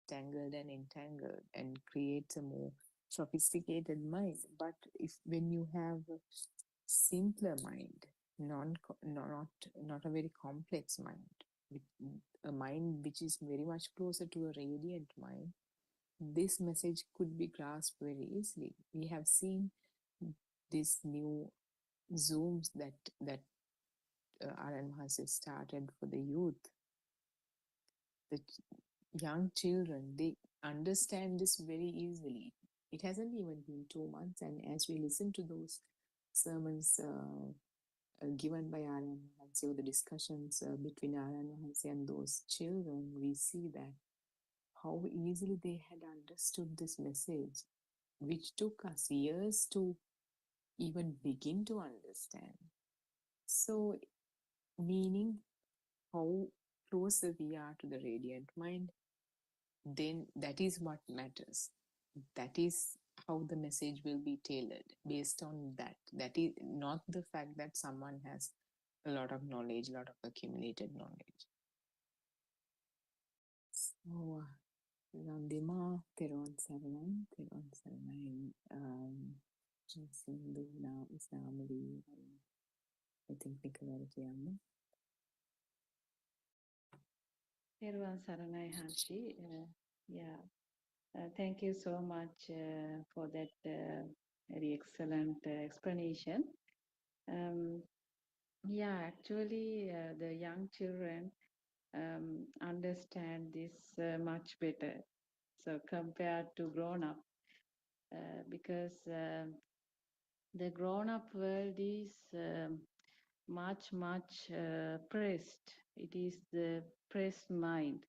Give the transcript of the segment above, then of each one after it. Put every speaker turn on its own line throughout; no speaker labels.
tangled and entangled and creates a more sophisticated mind. But if when you have a simpler mind, not a very complex mind, a mind which is very much closer to a radiant mind, this message could be grasped very easily. We have seen these new Zooms that Aran has started for the youth. The young children, they understand this very easily. It hasn't even been 2 months, and as we listen to those sermons given by Aran Mahansi, or the discussions between Aran Mahansi and those children, we see that how easily they had understood this message, which took us years to even begin to understand. So, meaning how closer we are to the radiant mind, then that is what matters. That is how the message will be tailored based on that. That is not the fact that someone has a lot of knowledge, a lot of accumulated knowledge. So, Nandima, Theron Saranai, Sindhu now is Namali, I think Nicolette.
Everyone, Saranai Hanshi. Yeah, thank you so much for that very excellent explanation. Yeah, actually, the young children understand this much better. So compared to grown up, because the grown up world is much pressed. It is the pressed mind.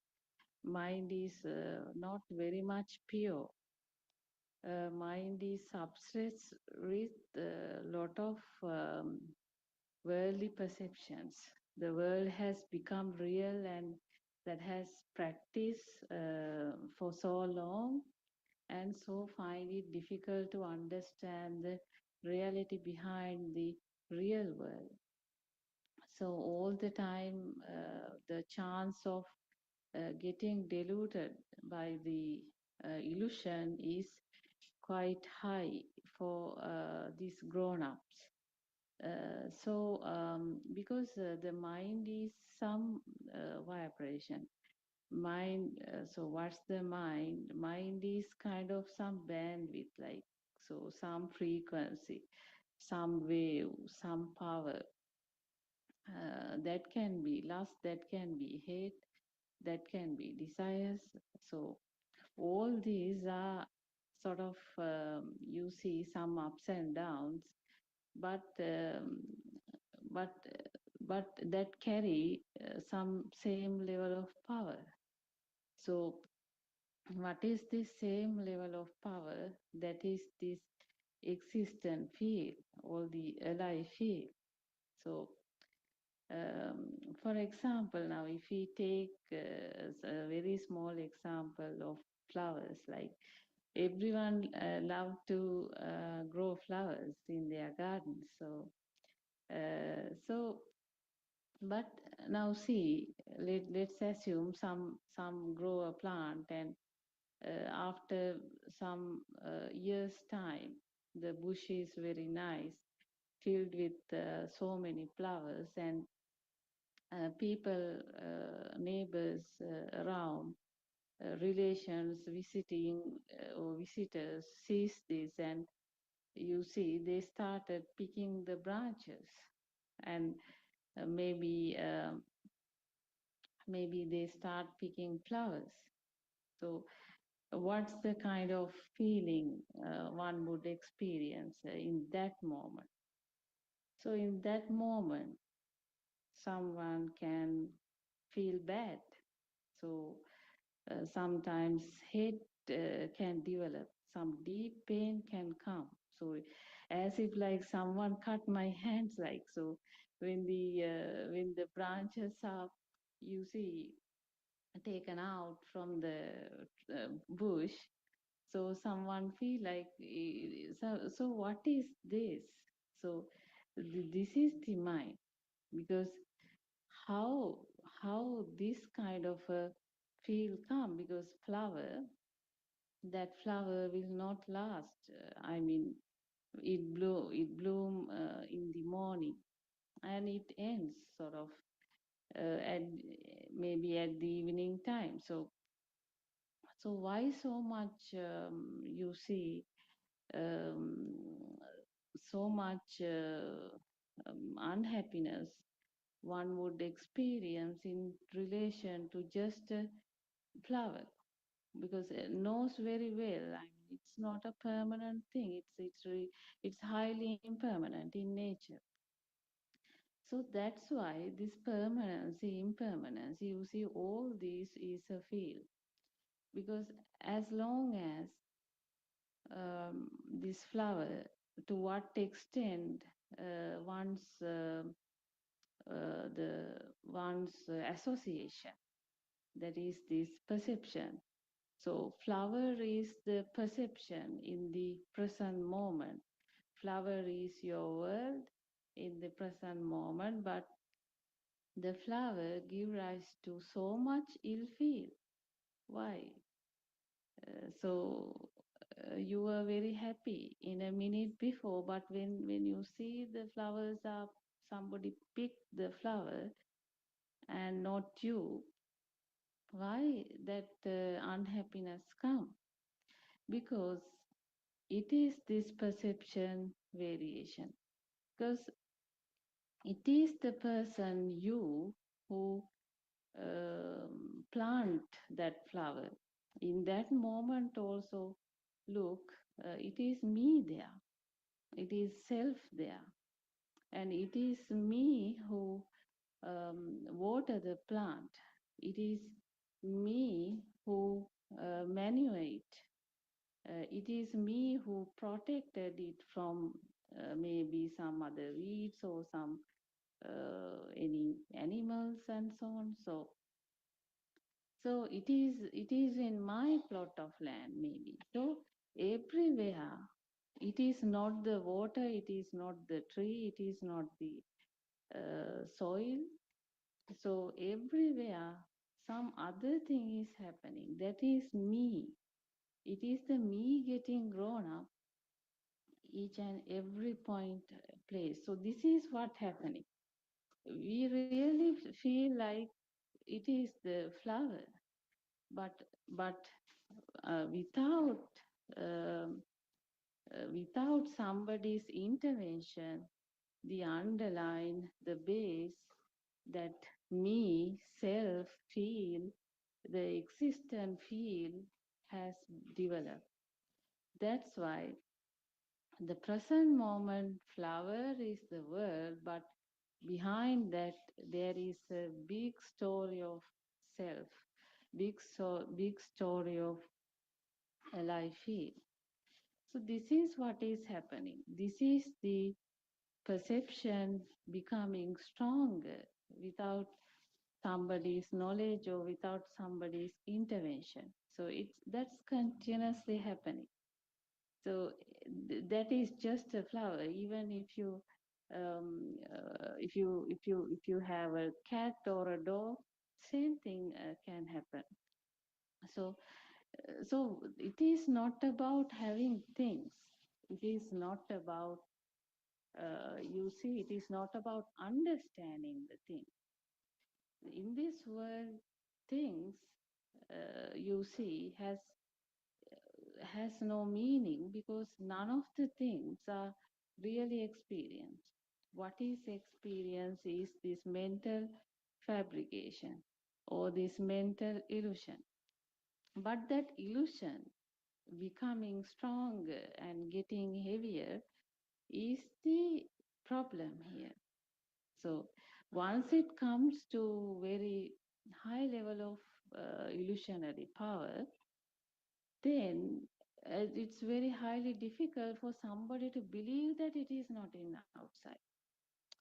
Mind is not very much pure. Mind is obsessed with a lot of worldly perceptions. The world has become real, and that has practiced for so long, and so find it difficult to understand the reality behind the real world. So all the time, the chance of getting deluded by the illusion is quite high for these grown-ups. Because the mind is some vibration. Mind, so what's the mind? Mind is kind of some bandwidth, like, so some frequency, some wave, some power. That can be lust, that can be hate, that can be desires. So all these are sort of, you see some ups and downs, but um, but but that carry some same level of power. So what is this same level of power? That is this existent field, or the alive field. So for example, now if we take a very small example of flowers, like everyone love to grow flowers in their gardens. So but now see, let's assume some grow a plant, and after some years time, the bush is very nice, filled with so many flowers, and people, neighbors around, relations visiting or visitors sees this, and you see they started picking the branches, and maybe they start picking flowers. So what's the kind of feeling one would experience in that moment? So in that moment, someone can feel bad. So sometimes hate can develop, some deep pain can come. So as if like someone cut my hands, like so. When the branches are, you see, taken out from the bush, so someone feel like, so what is this? So this is the mind, because how how this kind of a feel calm, because that flower will not last. I mean, it bloom in the morning, and it ends sort of at maybe at the evening time. So why so much, you see, um, so much unhappiness one would experience in relation to just a flower, because it knows very well, I mean, it's not a permanent thing. It's highly impermanent in nature. So that's why this permanence, impermanence, you see, all this is a field. Because as long as this flower, to what extent one's the one's association, that is this perception. So flower is the perception in the present moment. Flower is your world in the present moment, but the flower give rise to so much ill feel. Why? So you were very happy in a minute before, but when you see the flowers up, somebody picked the flower and not you, why that unhappiness come? Because it is this perception variation. Because it is the person, you, who plant that flower. In that moment also, look, it is me there. It is self there. And it is me who water the plant. It is me who manuate. It is me who protected it from maybe some other weeds or some any animals and so on. So it is in my plot of land maybe. So everywhere it is not the water, it is not the tree, it is not the soil. So everywhere some other thing is happening. That is me. It is the me getting grown up each and every point place. So this is what happening. We really feel like it is the flower, but but without um, without somebody's intervention, the underline, the base that me, self, feel, the existent feel has developed. That's why the present moment flower is the world, but behind that there is a big story of self, big story of a life feel. So this is what is happening. This is the perception becoming stronger without somebody's knowledge or without somebody's intervention. So that's continuously happening. So that is just a flower. Even if you have a cat or a dog, same thing can happen. So it is not about having things. It is not about you see. It is not about understanding the thing. In this world, things you see has no meaning, because none of the things are really experienced. What is experience is this mental fabrication or this mental illusion. But that illusion becoming stronger and getting heavier is the problem here. So once it comes to very high level of illusionary power, then it's very highly difficult for somebody to believe that it is not in outside.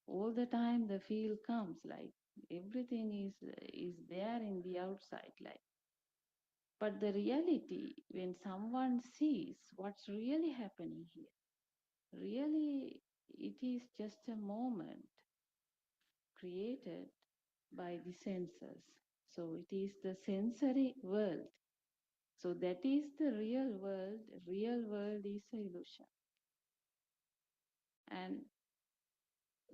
All the time the feel comes like everything is there in the outside, like. But the reality, when someone sees what's really happening here, really it is just a moment created by the senses. So it is the sensory world. So that is the real world. Real world is a illusion. And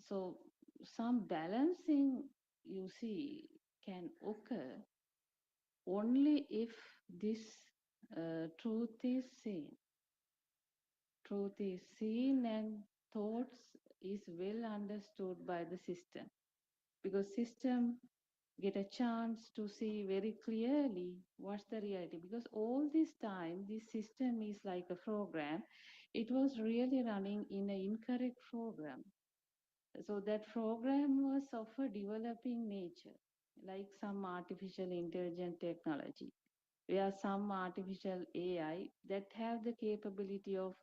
so some balancing, you see, can occur only if this truth is seen. Truth is seen and thoughts is well understood by the system, because system get a chance to see very clearly what's the reality, because all this time this system is like a program. It was really running in an incorrect program. So that program was of a developing nature, like some artificial intelligence technology, where some artificial AI that have the capability of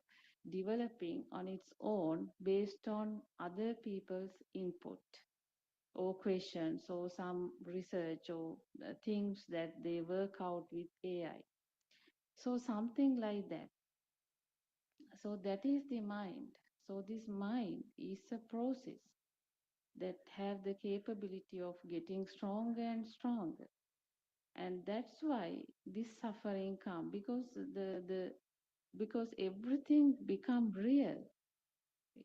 developing on its own based on other people's input or questions or some research or things that they work out with AI. So something like that. So that is the mind. So this mind is a process that have the capability of getting stronger and stronger. And that's why this suffering come, because because everything become real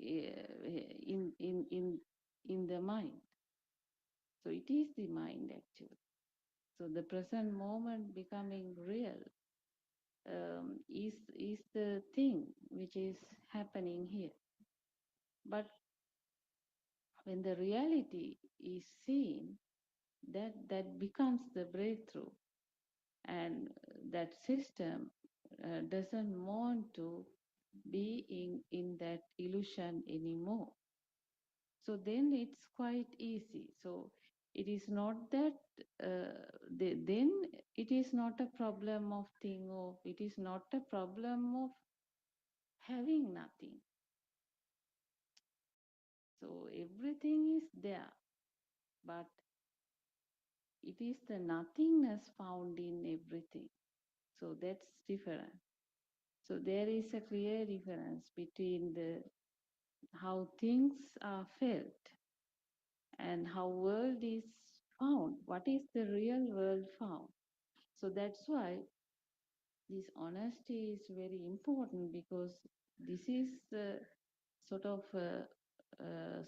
in the mind. So it is the mind actually. So the present moment becoming real is the thing which is happening here. But when the reality is seen, that becomes the breakthrough, and that system doesn't want to be in that illusion anymore. So then it's quite easy. So it is not that then it is not a problem of thing, or it is not a problem of having nothing. So everything is there, but it is the nothingness found in everything. So that's different. So there is a clear difference between the how things are felt and how world is found. What is the real world found? So that's why this honesty is very important, because this is sort of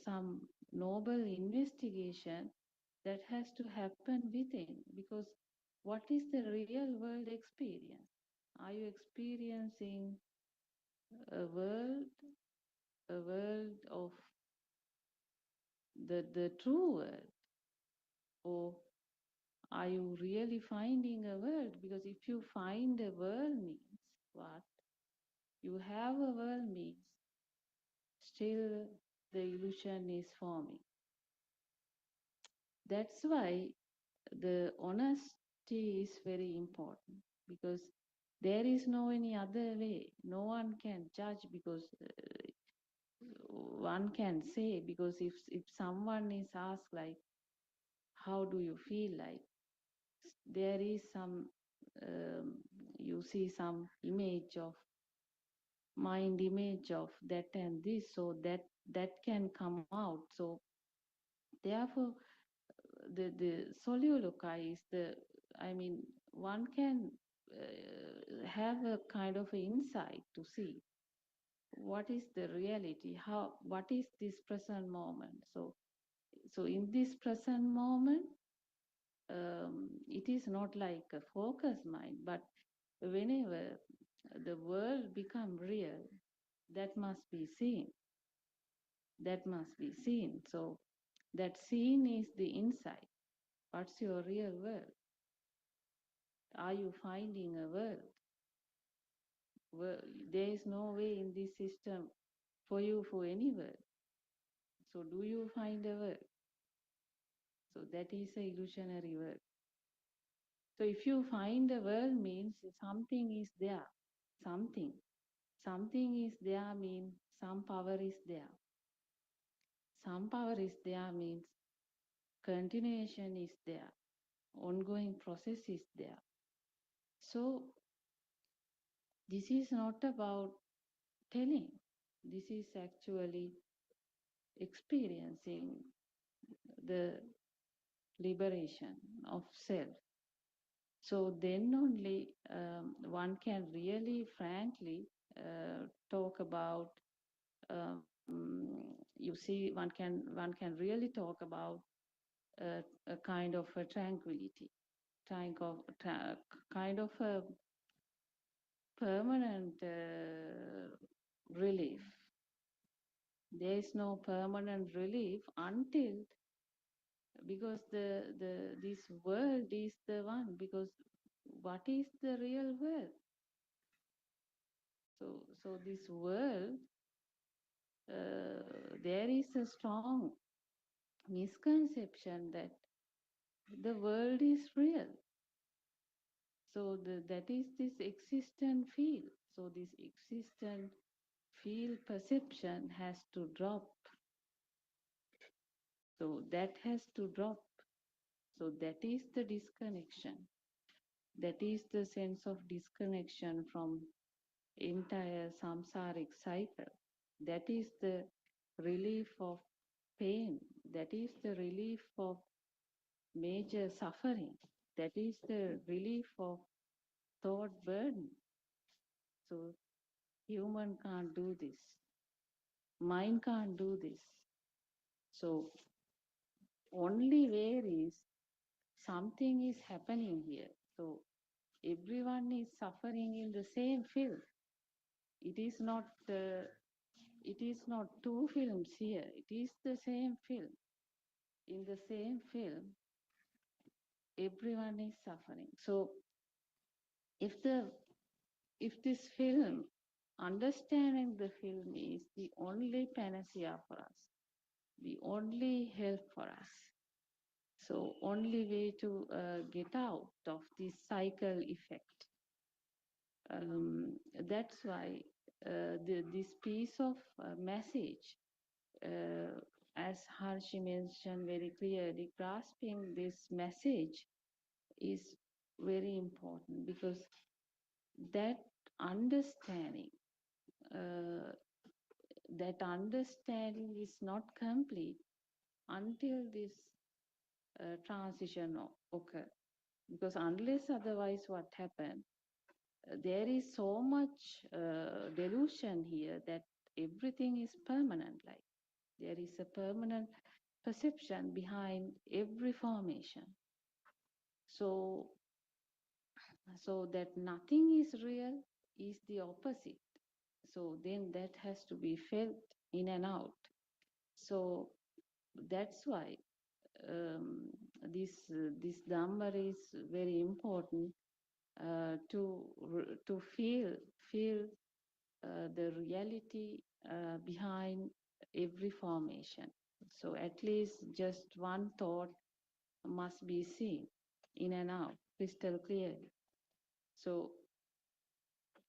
some noble investigation that has to happen within, because what is the real world experience? Are you experiencing a world, a world of the true world, or are you really finding a world? Because if you find a world means what? You have a world means still the illusion is forming. That's why the honesty is very important, because there is no any other way. No one can judge, because one can say, because if someone is asked like, how do you feel like, there is some um, you see some image of mind, image of that and this, so that can come out. So therefore the soliloquy is the, I mean, one can have a kind of insight to see what is the reality, how, what is this present moment. So in this present moment, it is not like a focus mind, but whenever the world become real, that must be seen. That must be seen. So that seen is the insight. What's your real world? Are you finding a world? Well, there is no way in this system for you for any world. So do you find a world? So that is a illusionary world. So if you find a world means something is there. Something. Something is there means some power is there. Some power is there means continuation is there. Ongoing process is there. So this is not about telling. This is actually experiencing the liberation of self. So then only one can really frankly talk about. You see, one can really talk about a kind of a tranquility, kind of a permanent relief. There is no permanent relief until, because the this world is the one, because what is the real world? So this world, there is a strong misconception that the world is real. So that is this existent field. So this existent field perception has to drop. So that has to drop. So that is the disconnection. That is the sense of disconnection from entire samsaric cycle. That is the relief of pain. That is the relief of major suffering. That is the relief of thought burden. So human can't do this. Mind can't do this. So only where is something is happening here. So everyone is suffering in the same field. It is not. It is not two films here. It is the same film. In the same film, everyone is suffering. So if the if this film, understanding the film is the only panacea for us, the only help for us. So only way to get out of this cycle effect. That's why this piece of message, as Harshi mentioned very clearly, grasping this message is very important, because that understanding, uh, that understanding is not complete until this transition occur. Because unless otherwise, what happened? There is so much delusion here that everything is permanent. Like there is a permanent perception behind every formation. So, so that nothing is real is the opposite. So then that has to be felt in and out. So that's why um, this Dhamma is very important to feel the reality behind every formation. So at least just one thought must be seen in and out crystal clearly. So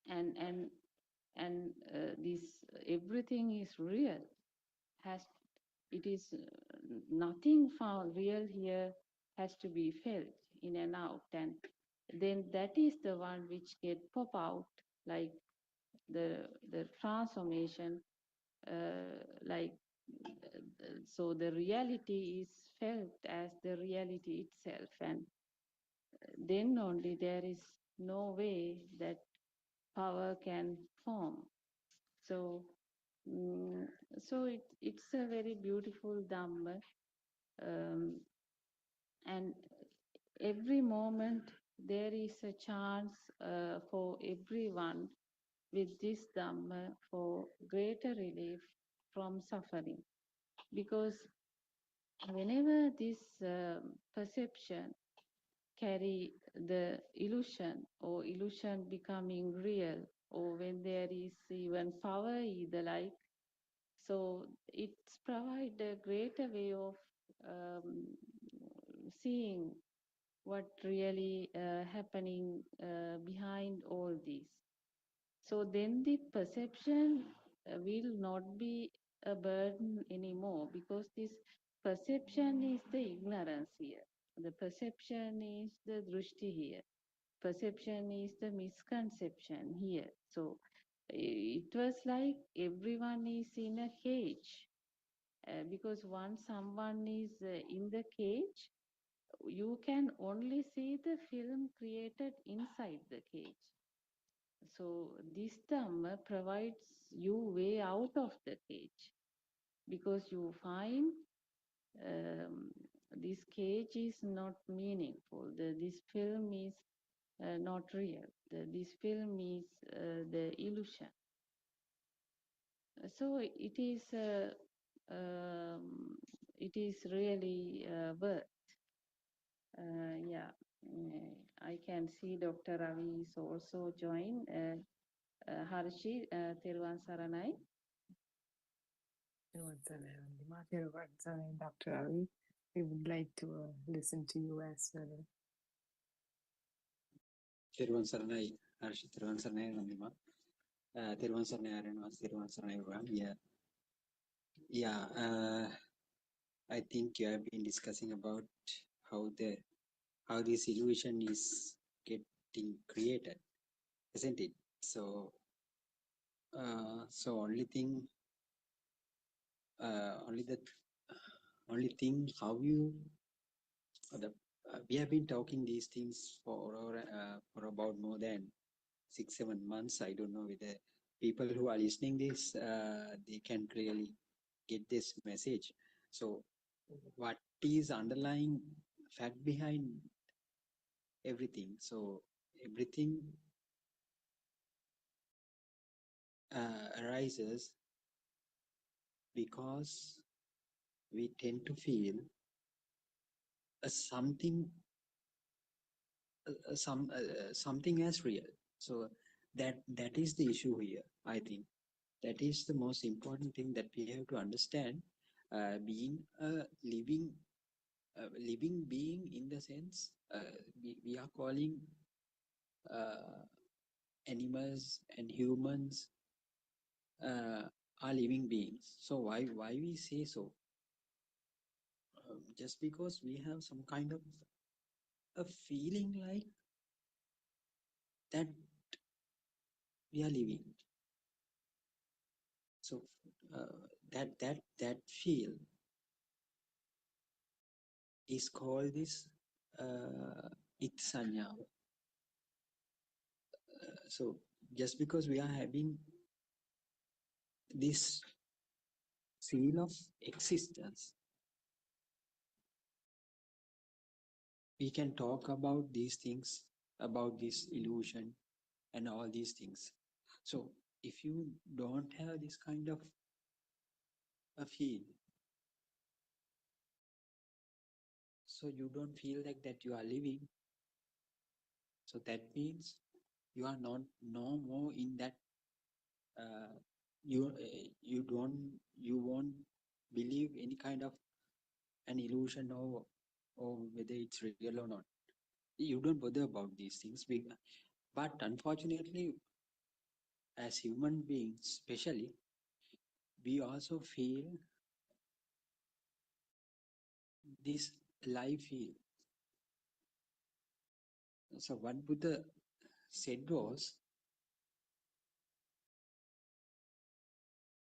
and this everything is real, has, it is nothing found real here, has to be felt in and out, and then that is the one which get pop out, like the transformation, like so the reality is felt as the reality itself, and then only there is no way that power can form. So so it's a very beautiful Dhamma, um, and every moment there is a chance for everyone with this Dhamma for greater relief from suffering. Because whenever this perception carry the illusion, or illusion becoming real, or when there is even power either, like, so it's provide a greater way of um, seeing what really happening behind all this. So then the perception will not be a burden anymore, because this perception is the ignorance here. The perception is the drushti here. Perception is the misconception here. So it was like everyone is in a cage, because once someone is in the cage, you can only see the film created inside the cage. So this term provides you way out of the cage, because you find um, this cage is not meaningful. This film is not real. This film is the illusion. So it is really worth. Yeah, I can see Dr. Ravi is also joined. Harshi, Thiruvan Saranai.
Dr. Ravi, we would like to listen to you as well.
Thiruvan Saranai, Harshit Thiruvan Saranai Nandima. Thiruvan Saranai Arenas, Thiruvan Saranai Ram. Yeah. I think you have been discussing about how this illusion is getting created, isn't it? So, only thing, only the only thing how you the we have been talking these things for about more than 6-7 months. I don't know whether people who are listening this they can clearly get this message. So what is underlying fact behind everything? So everything arises because we tend to feel something something as real. So that is the issue here. I think that is the most important thing that we have to understand. Being a living being, in the sense we are calling uh, animals and humans are living beings. So why we say so? Just because we have some kind of a feeling like that we are living. So that feel is called this itsanya. So just because we are having this feel of existence, we can talk about these things, about this illusion and all these things. So if you don't have this kind of a feel, so you don't feel like that you are living, so that means you are not no more in that you won't believe any kind of an illusion, or whether it's real or not. You don't bother about these things. But unfortunately, as human beings especially, we also feel this life feel. So what Buddha said was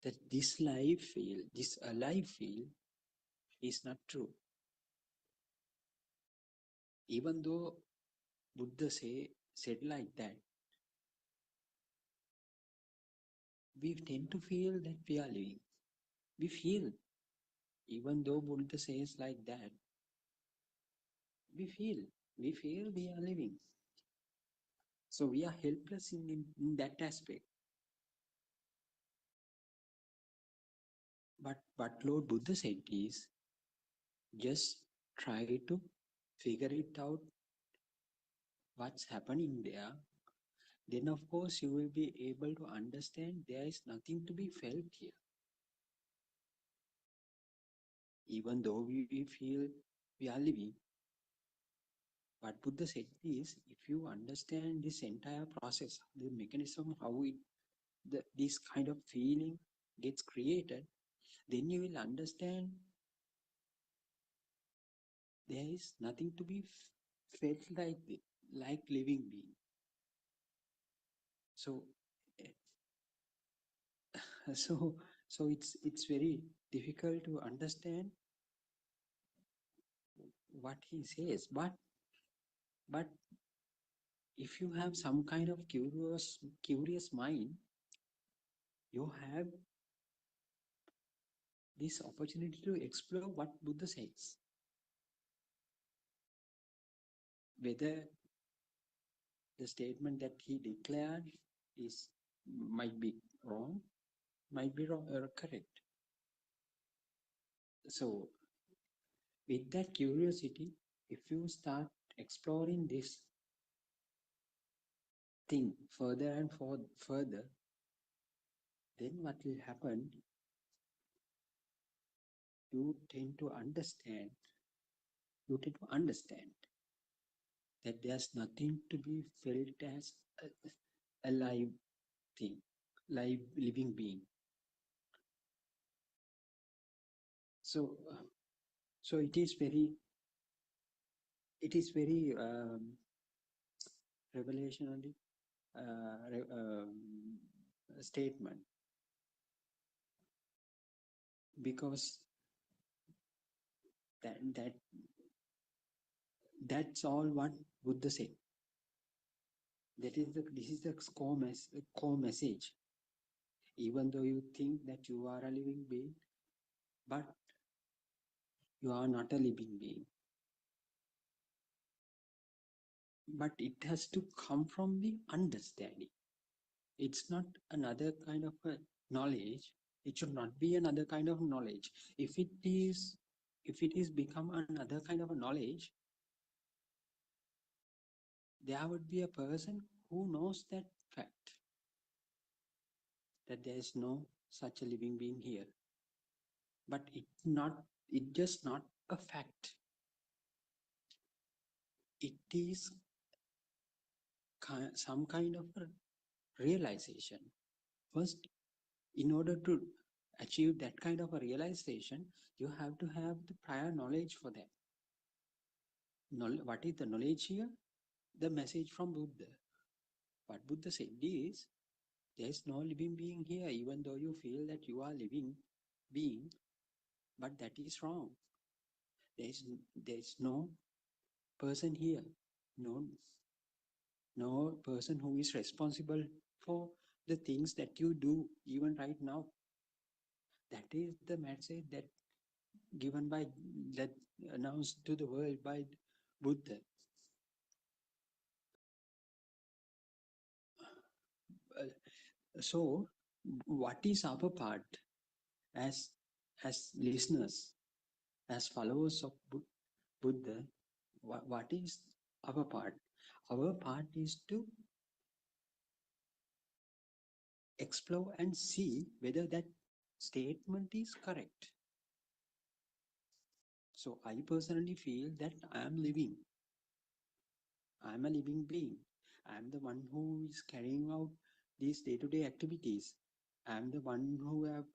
that this life feel, this alive feel, is not true. Even though Buddha said like that, we tend to feel that we are living. We feel, even though Buddha says like that, we feel, we are living. So we are helpless in that aspect. But what Lord Buddha said is, just try to figure it out what's happening there. Then of course you will be able to understand there is nothing to be felt here. Even though we feel we are living, what Buddha said is, if you understand this entire process, the mechanism, how this kind of feeling gets created, then you will understand there is nothing to be felt like living being. So so it's very difficult to understand what he says. But if you have some kind of curious mind, you have this opportunity to explore what Buddha says. Whether the statement that he declared is might be wrong, might be wrong or correct. So with that curiosity, if you start exploring this thing further and further, then what will happen? You tend to understand. You tend to understand that there's nothing to be felt as a live thing, live living being. So, so it is very revelationary statement, because that's all what Buddha said. This is the core message. Even though you think that you are a living being, but you are not a living being. But it has to come from the understanding. It's not another kind of a knowledge. It should not be another kind of knowledge. If it is become another kind of a knowledge, there would be a person who knows that fact, that there is no such a living being here. But it just not a fact. It is some kind of a realization. First, in order to achieve that kind of a realization, you have to have the prior knowledge for that. What is the knowledge here? The message from Buddha. What Buddha said is, there is no living being here, even though you feel that you are living being, but that is wrong. There is no person here, no person who is responsible for the things that you do even right now. That is the message that given by, that announced to the world by Buddha. So what is our part as listeners, as followers of Buddha? What is our part? Our part is to explore and see whether that statement is correct. So I personally feel that I am living. I am a living being. I am the one who is carrying out these day-to-day activities. I am the one who have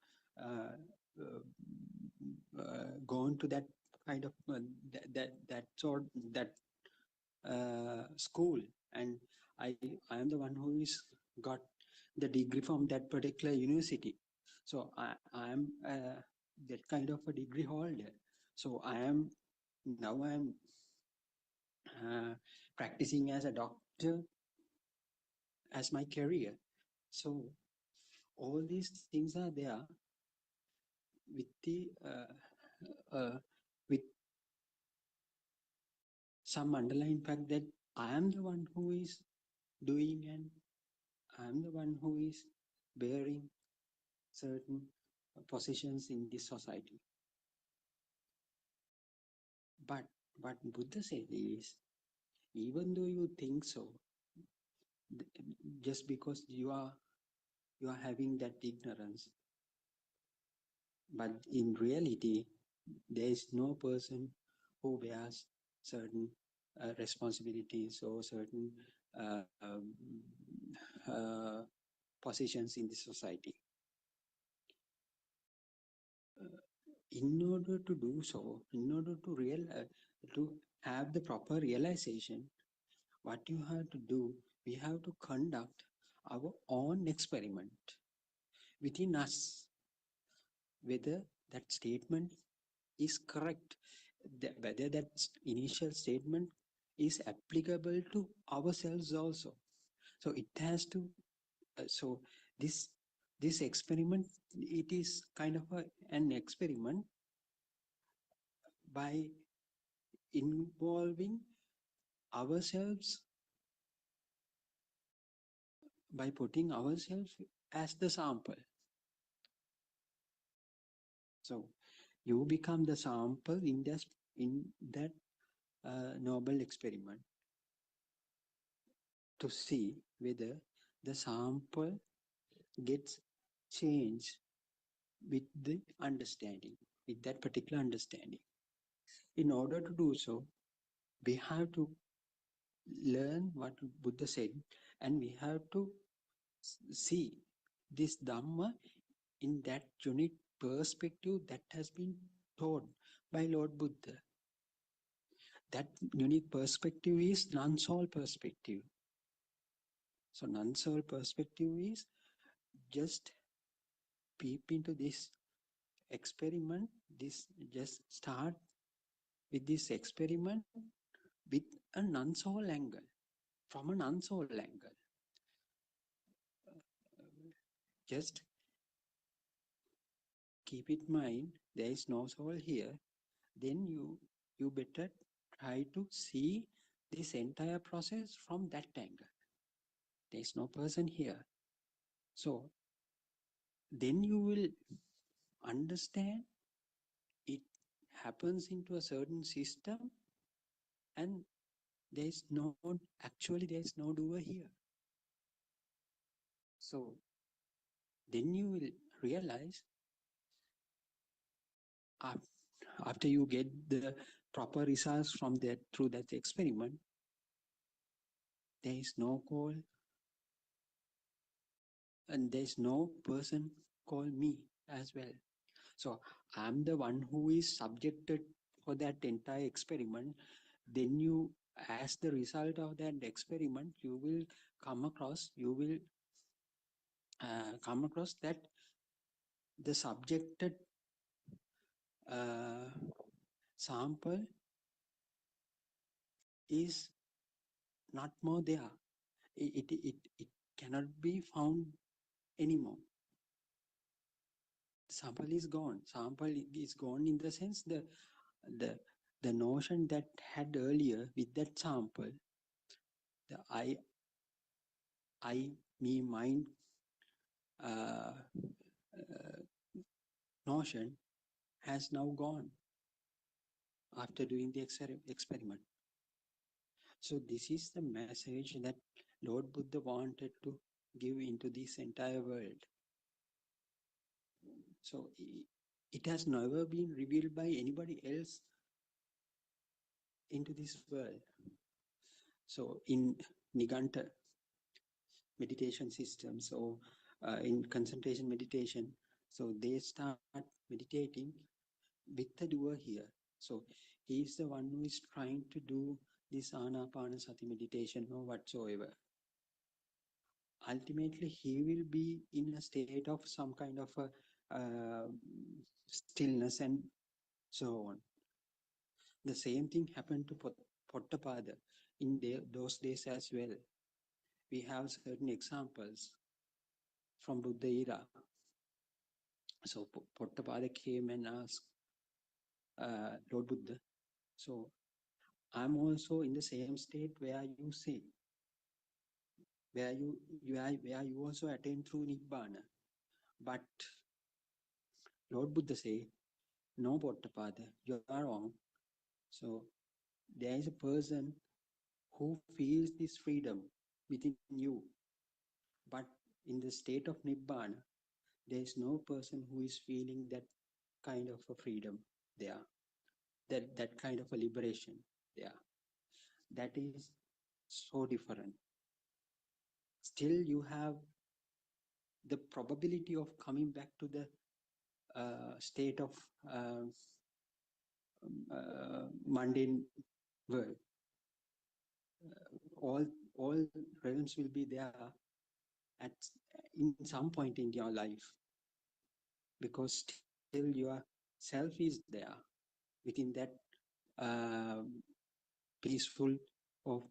gone to that kind of school, and I am the one who is got the degree from that particular university. So I am that kind of a degree holder. So I am practicing as a doctor as my career. So all these things are there with the with some underlying fact that I am the one who is doing, and I am the one who is bearing certain positions in this society. But what Buddha said is, even though you think so, just because you are having that ignorance, but in reality, there is no person who bears certain responsibilities or certain uh, um, uh, positions in the society. In order to do so, in order to have the proper realization, what you have to do, we have to conduct our own experiment within us, whether that statement is correct. whether that initial statement is applicable to ourselves also. So it has to, so this this experiment, it is kind of an experiment by involving ourselves, by putting ourselves as the sample. So you become the sample in that noble experiment to see whether the sample gets changed with the understanding, with that particular understanding. In order to do so, we have to learn what Buddha said, and we have to see this Dhamma in that unique perspective that has been taught by Lord Buddha. That unique perspective is non-soul perspective. So non-soul perspective is just peep into this experiment, this just start with this experiment with a non-soul angle, from a non-soul angle. Just keep in mind there is no soul here. Then you better try to see this entire process from that angle. There is no person here. So then you will understand it happens into a certain system, and there is no, actually there is no doer here. So then you will realize after you get the proper results from that, through that experiment, there is no call and there is no person called me as well. So I'm the one who is subjected for that entire experiment. Then you, as the result of that experiment, you will come across, come across that the subjected uh, sample is not more there. It cannot be found anymore. Sample is gone. Sample is gone in the sense the the notion that had earlier with that sample, the I, me, mind uh, uh, notion has now gone after doing the experiment. So this is the message that Lord Buddha wanted to give into this entire world. So it has never been revealed by anybody else into this world. So in Niganta meditation systems, or in concentration meditation, so they start meditating with the doer here. So he is the one who is trying to do this Anapanasati meditation or whatsoever. Ultimately, he will be in a state of some kind of a stillness and so on. The same thing happened to Buddothpado in those days as well. We have certain examples from Buddha era. So Buddothpado came and asked Lord Buddha, so I'm also in the same state where you say, where you also attain through Nibbana. But Lord Buddha say, no Buddothpado, you are wrong. So there is a person who feels this freedom within you. But in the state of Nibbana, there is no person who is feeling that kind of a freedom there, that kind of a liberation there. That is so different. Still, you have the probability of coming back to the state of mundane world. All realms will be there at in some point in your life, because still your self is there within that uh, peaceful of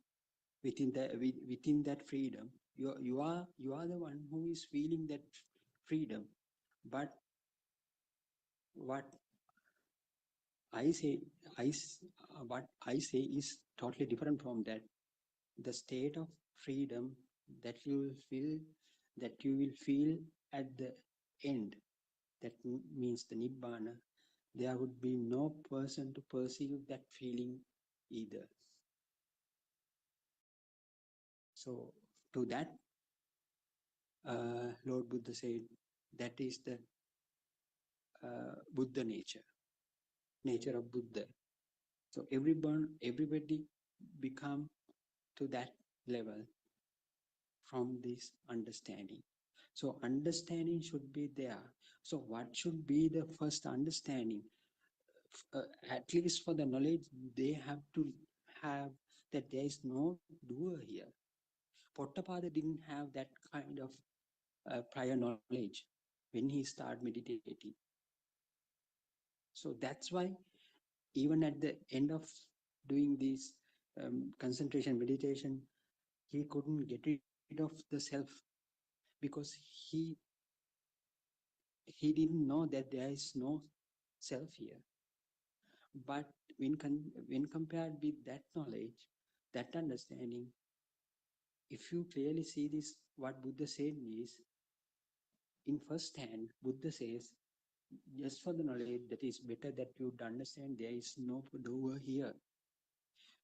within that freedom. You are the one who is feeling that freedom. But what I say, what I say is totally different from that. The state of freedom that you will feel, at the end, that means the nibbana. There would be no person to perceive that feeling either. So to that, Lord Buddha said, that is the Buddha nature of Buddha. So everybody become to that level from this understanding. So understanding should be there. So what should be the first understanding? At least for the knowledge, they have to have that there is no doer here. Buddothpado didn't have that kind of prior knowledge when he started meditating. So that's why even at the end of doing this concentration meditation, he couldn't get rid of the self, because he didn't know that there is no self here. But when compared with that knowledge, that understanding, if you clearly see this, what Buddha said is, in first hand, Buddha says, just for the knowledge, that is better that you understand there is no doer here.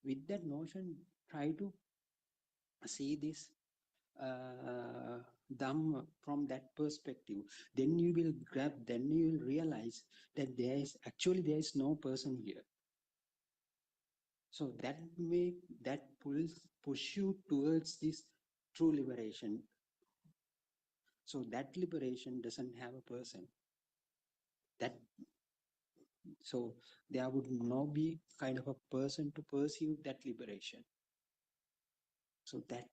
With that notion, try to see this Dhamma from that perspective. Then you will grab, then you will realize that there is no person here. So that push you towards this true liberation. So that liberation doesn't have a person. That so there would not be kind of a person to pursue that liberation. So that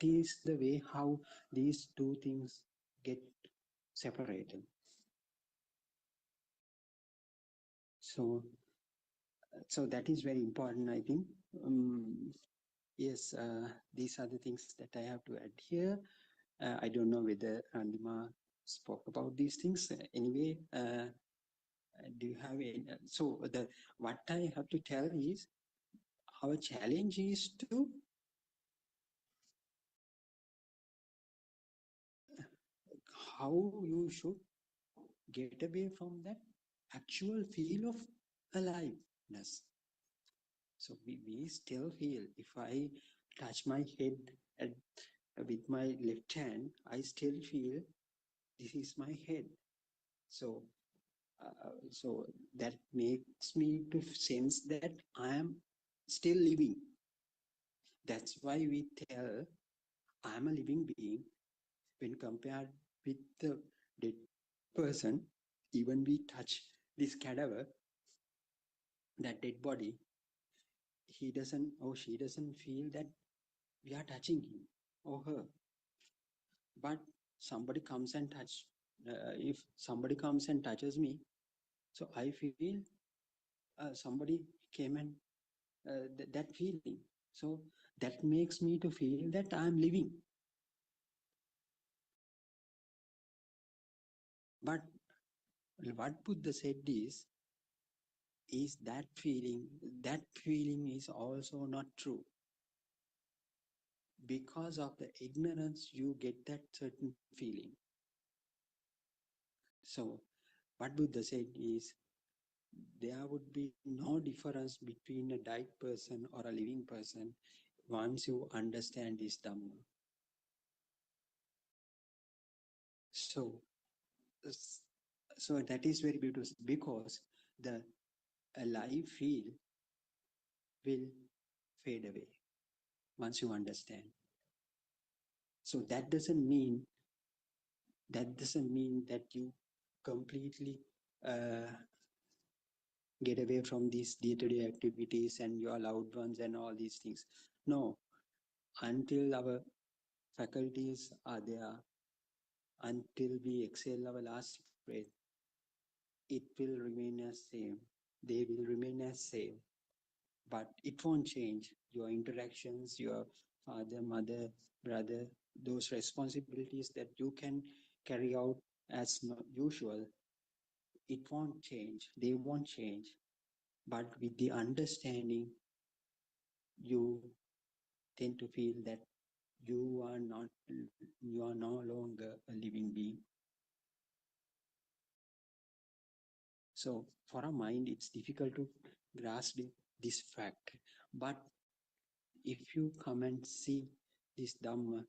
is the way how these two things get separated. So that is very important, I think. Yes, these are the things that I have to add here. I don't know whether Randima spoke about these things. Anyway, do you have any? So what I have to tell is, our challenge is to how you should get away from that actual feel of aliveness. So we still feel, if I touch my head at, with my left hand, I still feel this is my head. So so that makes me to sense that I am still living. That's why we tell I am a living being. When compared with the dead person, even we touch this cadaver, that dead body, he doesn't or she doesn't feel that we are touching him or her. But somebody comes and if somebody comes and touches me, so I feel somebody came and that feeling. So that makes me to feel that I am living. But what Buddha said is that feeling is also not true. Because of the ignorance, you get that certain feeling. So what Buddha said is, there would be no difference between a died person or a living person once you understand this Dhamma. So, so that is very beautiful, because the alive feel will fade away once you understand. So that doesn't mean that you completely get away from these day-to-day activities and your loved ones and all these things. No, until our faculties are there, until we exhale our last breath, it will remain as same. They will remain as same. but it won't change your interactions, your father, mother, brother, those responsibilities that you can carry out as usual. It won't change, they won't change, but with the understanding, you tend to feel that you are not, you are no longer a living being. So for a mind, it's difficult to grasp this fact. But if you come and see this Dhamma,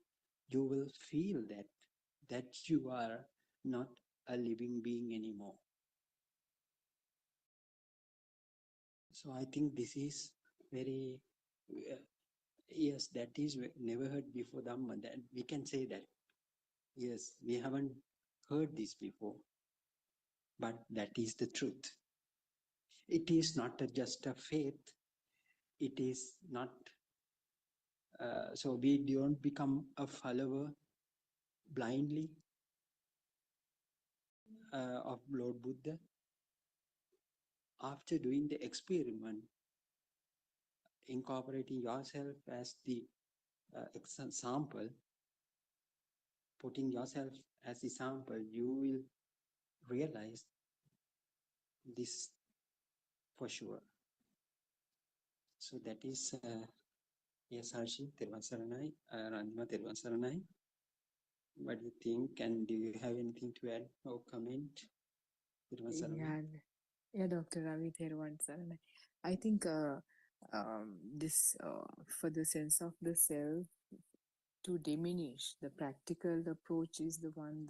you will feel that you are not a living being anymore. So I think this is very, yes, that is never heard before Dhamma. That we can say that, yes, we haven't heard this before, but that is the truth. It is not just a faith. It is not, so we don't become a follower blindly of Lord Buddha. After doing the experiment, incorporating yourself as the example, putting yourself as the sample, you will realize this for sure. So that is, yes, Harshi, Tirvan Saranai, Ranima Tirvan Saranai. What do you think? And do you have anything to add or comment? Tirvan Saranai.
Yeah, yeah, Dr. Ravi Theruvansaran. I think this for the sense of the self to diminish, the practical approach is the one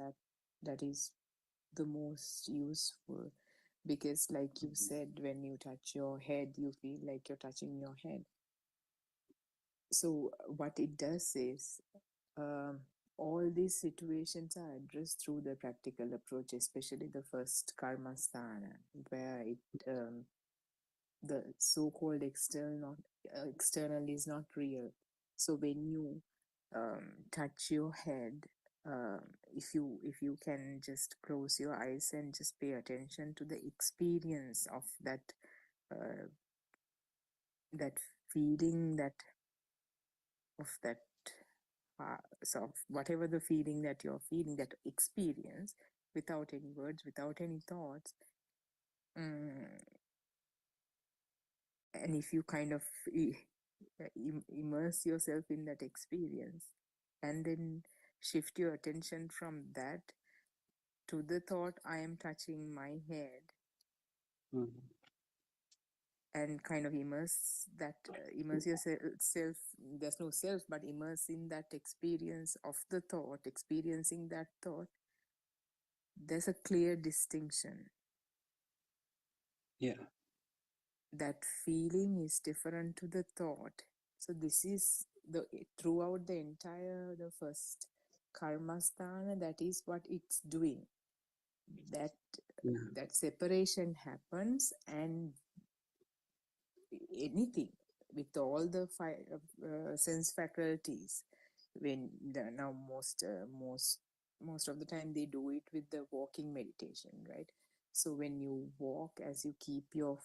that is the most useful, because like you said, when you touch your head, you feel like you're touching your head. So what it does is, um, all these situations are addressed through the practical approach, especially the first karma sthana, where the so-called external is not real. So when you touch your head, if you can just close your eyes and just pay attention to the experience of uh, that feeling, that so whatever the feeling that you're feeling, that experience, without any words, without any thoughts, mm, and if you kind of immerse yourself in that experience and then shift your attention from that to the thought, I am touching my head,
Mhm.
and kind of immerse yourself, there's no self, but immerse in that experience of the thought, experiencing that thought, there's a clear distinction.
Yeah.
That feeling is different to the thought. So this is the throughout the first karma sthana, that is what it's doing. That
Yeah.
that separation happens, and anything with all the five sense faculties, when now most of the time they do it with the walking meditation, right? So when you walk, as you keep your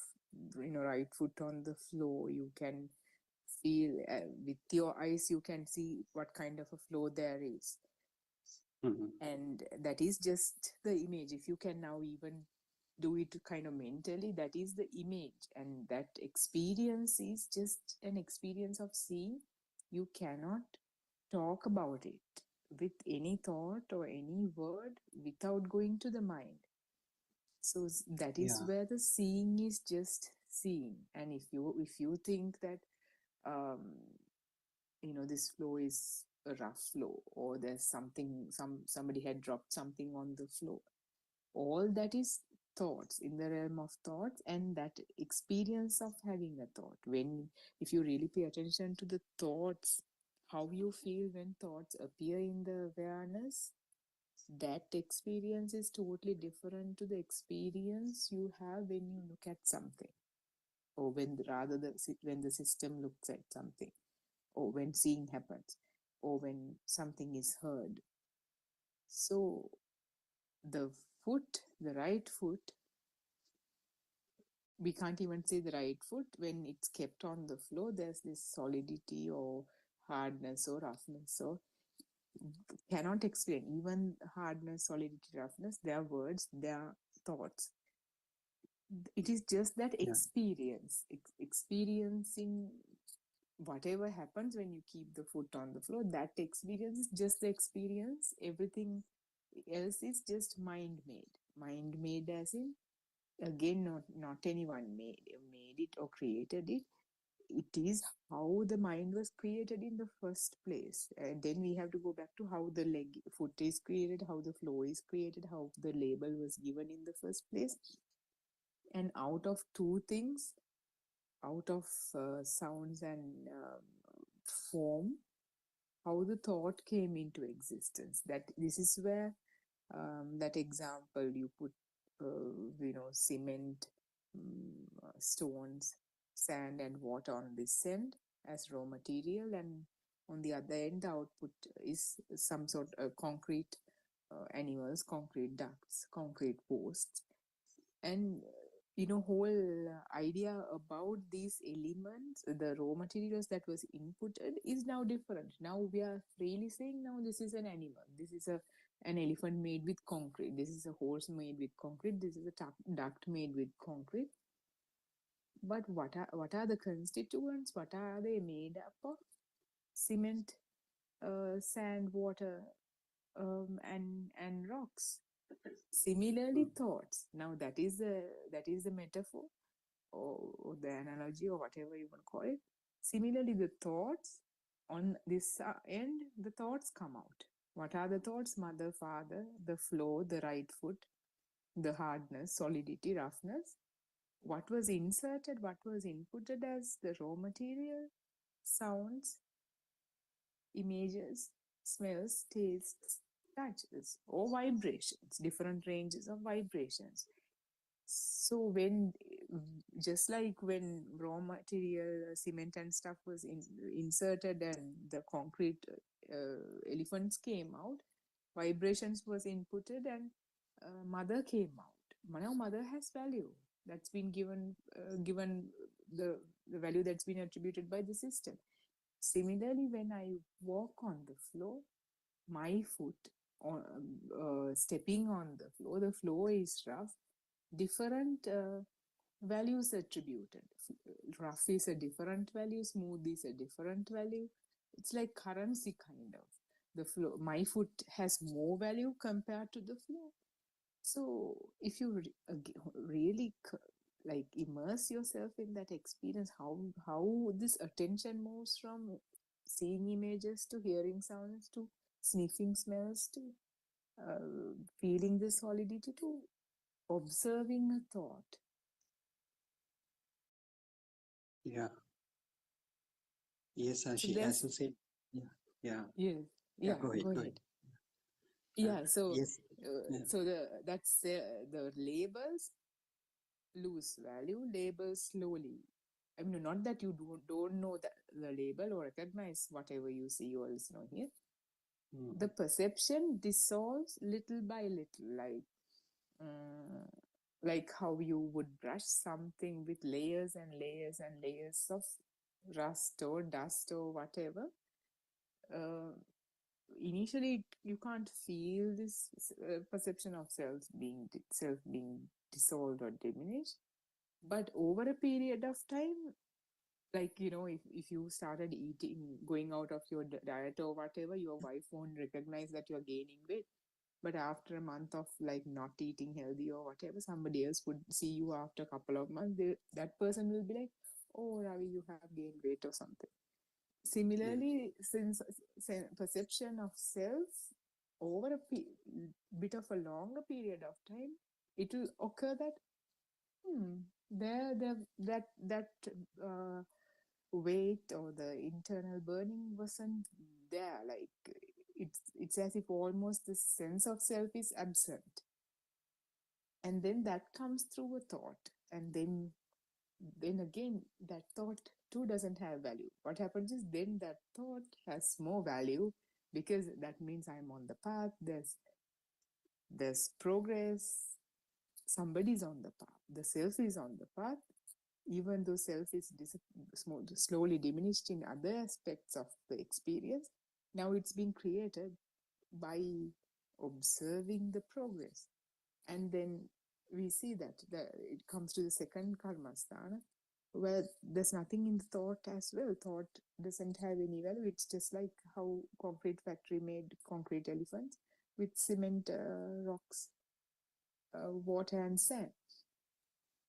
right foot on the floor, you can feel, with your eyes you can see what kind of a flow there is,
Mhm.
and that is just the image. If you can now even do it kind of mentally, that is the image, and that experience is just an experience of seeing. You cannot talk about it with any thought or any word without going to the mind. So that is
Yeah.
where the seeing is just seeing. And if you think that um, this flow is a rough flow, or there's somebody had dropped something on the floor, all that is thoughts, in the realm of thoughts, and that experience of having a thought. When If you really pay attention to the thoughts, how you feel when thoughts appear in the awareness, that experience is totally different to the experience you have when you look at something, or when the system looks at something, or when seeing happens, or when something is heard. So the right foot we can't even say the right foot. When it's kept on the floor, there's this solidity or hardness or roughness, or cannot explain. Even hardness, solidity, roughness, they are words, they are thoughts. It is just that
Yeah.
experience, experiencing whatever happens when you keep the foot on the floor. That experience is just the experience. Everything else is just mind made. Mind made as in, again, not anyone made it or created it. It is how the mind was created in the first place. And then we have to go back to how the foot is created, how the floor is created, how the label was given in the first place. And out of two things, out of sounds and form, how the thought came into existence. That this is where that example you put, cement, stones, sand, and water on this end as raw material, and on the other end, the output is some sort of concrete animals, concrete ducts, concrete posts, and whole idea about these elements, the raw materials that was inputted, is now different. Now we are freely saying, now this is an animal, this is an elephant made with concrete, this is a horse made with concrete, this is a duct made with concrete. But what are the constituents? What are they made up of? Cement, sand, water, and rocks. Similarly, thoughts. Now that is a metaphor, or the analogy, or whatever you want to call it. Similarly, the thoughts on this end, the thoughts come out. What are the thoughts? Mother, father, the flow, the right foot, the hardness, solidity, roughness. What was inserted, what was inputted as the raw material? Sounds, images, smells, tastes, touches, or vibrations, different ranges of vibrations. So just like when raw material, cement and stuff was inserted and the concrete elephants came out, vibrations was inputted and mother came out. Now mother has value that's been given the value that's been attributed by the system. Similarly, when I walk on the floor, my foot on stepping on the floor is rough, different values attributed. Rough is a different value, smooth is a different value. It's like currency, kind of. The floor, my foot has more value compared to the floor. So if you really like immerse yourself in that experience, how this attention moves from seeing images to hearing sounds to sniffing smells to feeling the solidity to observing a thought.
Yeah. Yes,
So
she, as
there's
you said. Yeah. Yeah.
yes,
Yeah.
yeah,
Go ahead.
go
Go ahead.
ahead. Yeah, so
Yes. Yeah.
that's the labels lose value. Labels slowly. I mean, not that you don't know the label or recognize whatever you see or listen or hear. The perception dissolves little by little, uh, like how you would brush something with layers and layers and layers of rust or dust or whatever. Uh, Initially, you can't feel this perception of self being dissolved or diminished. But over a period of time, like if you started eating, going out of your diet or whatever, your wife won't recognize that you're gaining weight. But after a month of like not eating healthy or whatever, somebody else would see you after a couple of months. That person will be like, "Oh, Ravi, you have gained weight or something."
Yeah.
Similarly, since perception of self over a bit of a longer period of time, it will occur that there that uh, weight or the internal burning wasn't there. Like it's as if almost the sense of self is absent, and then that comes through a thought, and then again that thought too doesn't have value. What happens is then that thought has more value, because that means I'm on the path. There's progress. somebody's on the path, the self is on the path, even though self is slowly diminished in other aspects of the experience. Now it's being created by observing the progress. And then we see that it comes to the second karma sthana, where there's nothing in thought as well. Thought doesn't have any value. It's just like how concrete factory made concrete elephants with cement, rocks, water and sand.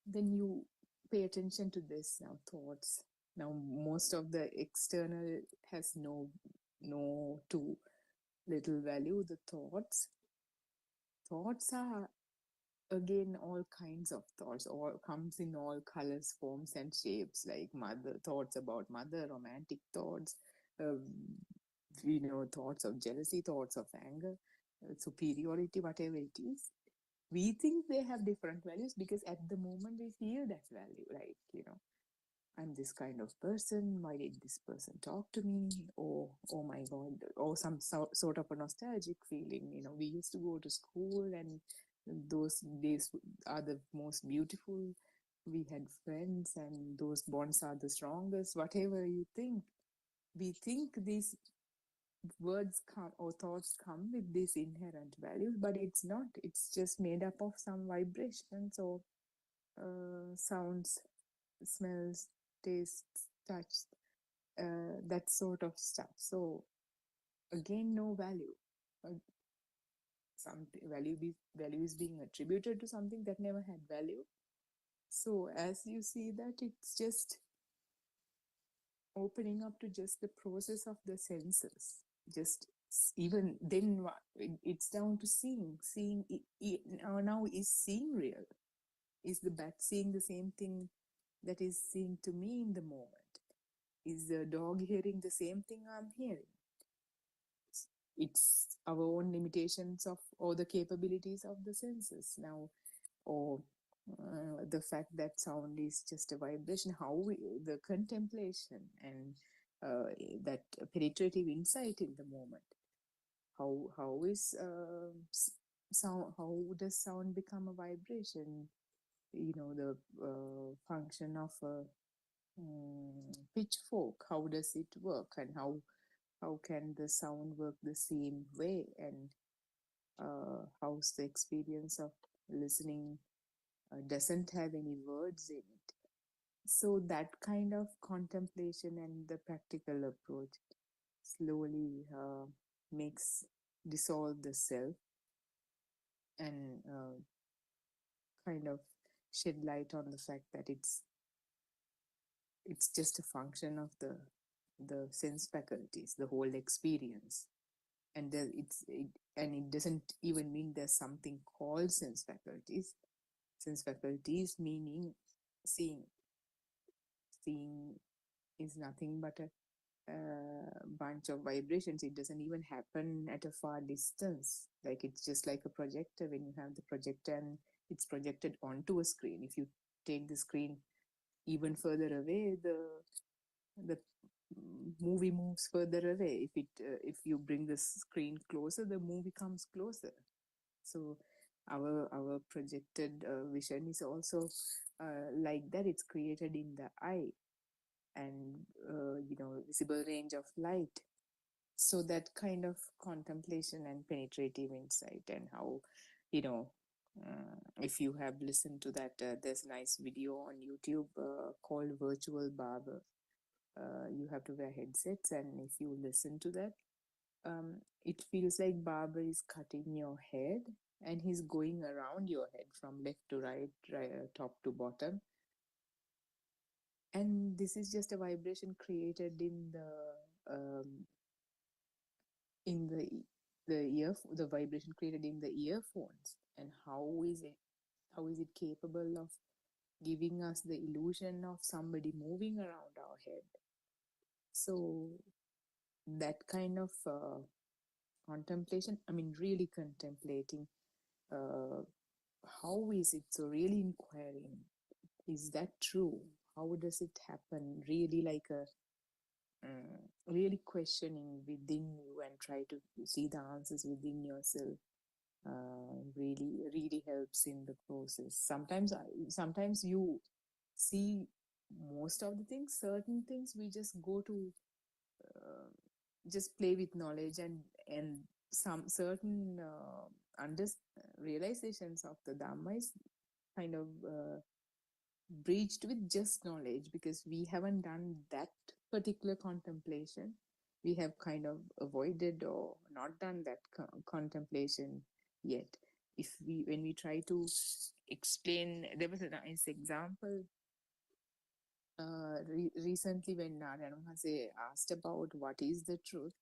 Then you pay attention to this now, thoughts. Now most of the external has no too little value. The thoughts are again all kinds of thoughts, all comes in all colors, forms and shapes, like mother thoughts about mother, romantic thoughts, um, thoughts of jealousy, thoughts of anger, superiority, whatever it is. We think they have different values because at the moment we feel that value, like, I'm this kind of person. Why did this person talk to me? Or, oh my God, or some sort of a nostalgic feeling. We used to go to school, and those days are the most beautiful. We had friends, and those bonds are the strongest. Whatever you think, we think these words come or thoughts come with these inherent values, but it's not. It's just made up of some vibrations or sounds, smells, tastes, touch, that sort of stuff. So again, no value. Uh, some value is being attributed to something that never had value. So as you see that, it's just opening up to just the process of the senses. Just even then, it's down to seeing. Seeing now is seeing real? Is the bat seeing the same thing that is seen to me in the moment? Is the dog hearing the same thing I'm hearing? It's our own limitations of or the capabilities of the senses now, or the fact that sound is just a vibration. The contemplation and that penetrative insight in the moment. How is sound? How does sound become a vibration? The function of a pitchfork. How does it work, and how can the sound work the same way, and how's the experience of listening doesn't have any words in it. So that kind of contemplation and the practical approach slowly makes dissolve the self and kind of shed light on the fact that it's just a function of the sense faculties, the whole experience. And it doesn't even mean there's something called sense faculties. Sense faculties meaning seeing. Seeing is nothing but a bunch of vibrations. It doesn't even happen at a far distance. Like, it's just like a projector. When you have the projector and it's projected onto a screen, if you take the screen even further away, the movie moves further away. If you bring the screen closer, the movie comes closer. So our projected vision is also like that. It's created in the eye, and visible range of light. So that kind of contemplation and penetrative insight, and how if you have listened to that, there's a nice video on YouTube called Virtual Barber. You have to wear headsets, and if you listen to that, it feels like barber is cutting your head, and he's going around your head from left to right, top to bottom. And this is just a vibration created in the vibration created in the earphones. And how is it capable of giving us the illusion of somebody moving around our head? So that kind of contemplation, I mean, really contemplating, uh, how is it? So really inquiring, is that true? How does it happen? Really, like really questioning within you and try to see the answers within yourself. really helps in the process. Sometimes you see most of the things, certain things we just go to uh, just play with knowledge, and some certain under realizations of the Dhamma is kind of breached with just knowledge, because we haven't done that particular contemplation. We have kind of avoided or not done that contemplation yet. If we When we try to explain, there was a nice example recently when Narayana Maharaj asked about what is the truth.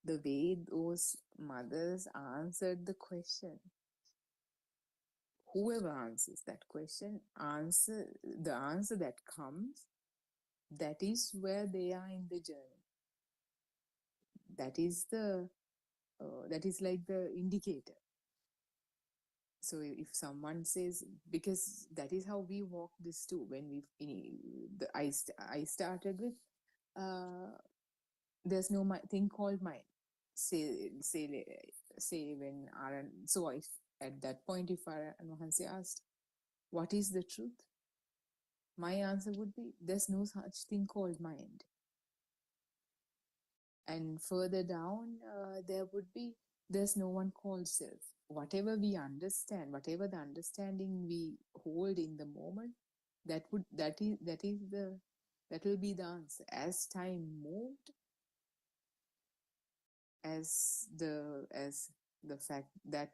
The way those mothers answered the question, whoever answers that question, the answer that comes, that is where they are in the journey. That is that is like the indicator. So if someone says, because that is how we walk this too. When I started with there's no thing called mind. Say when Aran, so if at that point, if Aran Mahansi asked, what is the truth? My answer would be, there's no such thing called mind. And further down, there would be, there's no one called self. Whatever we understand, whatever the understanding we hold in the moment, that will be the answer. As time moved, as the fact that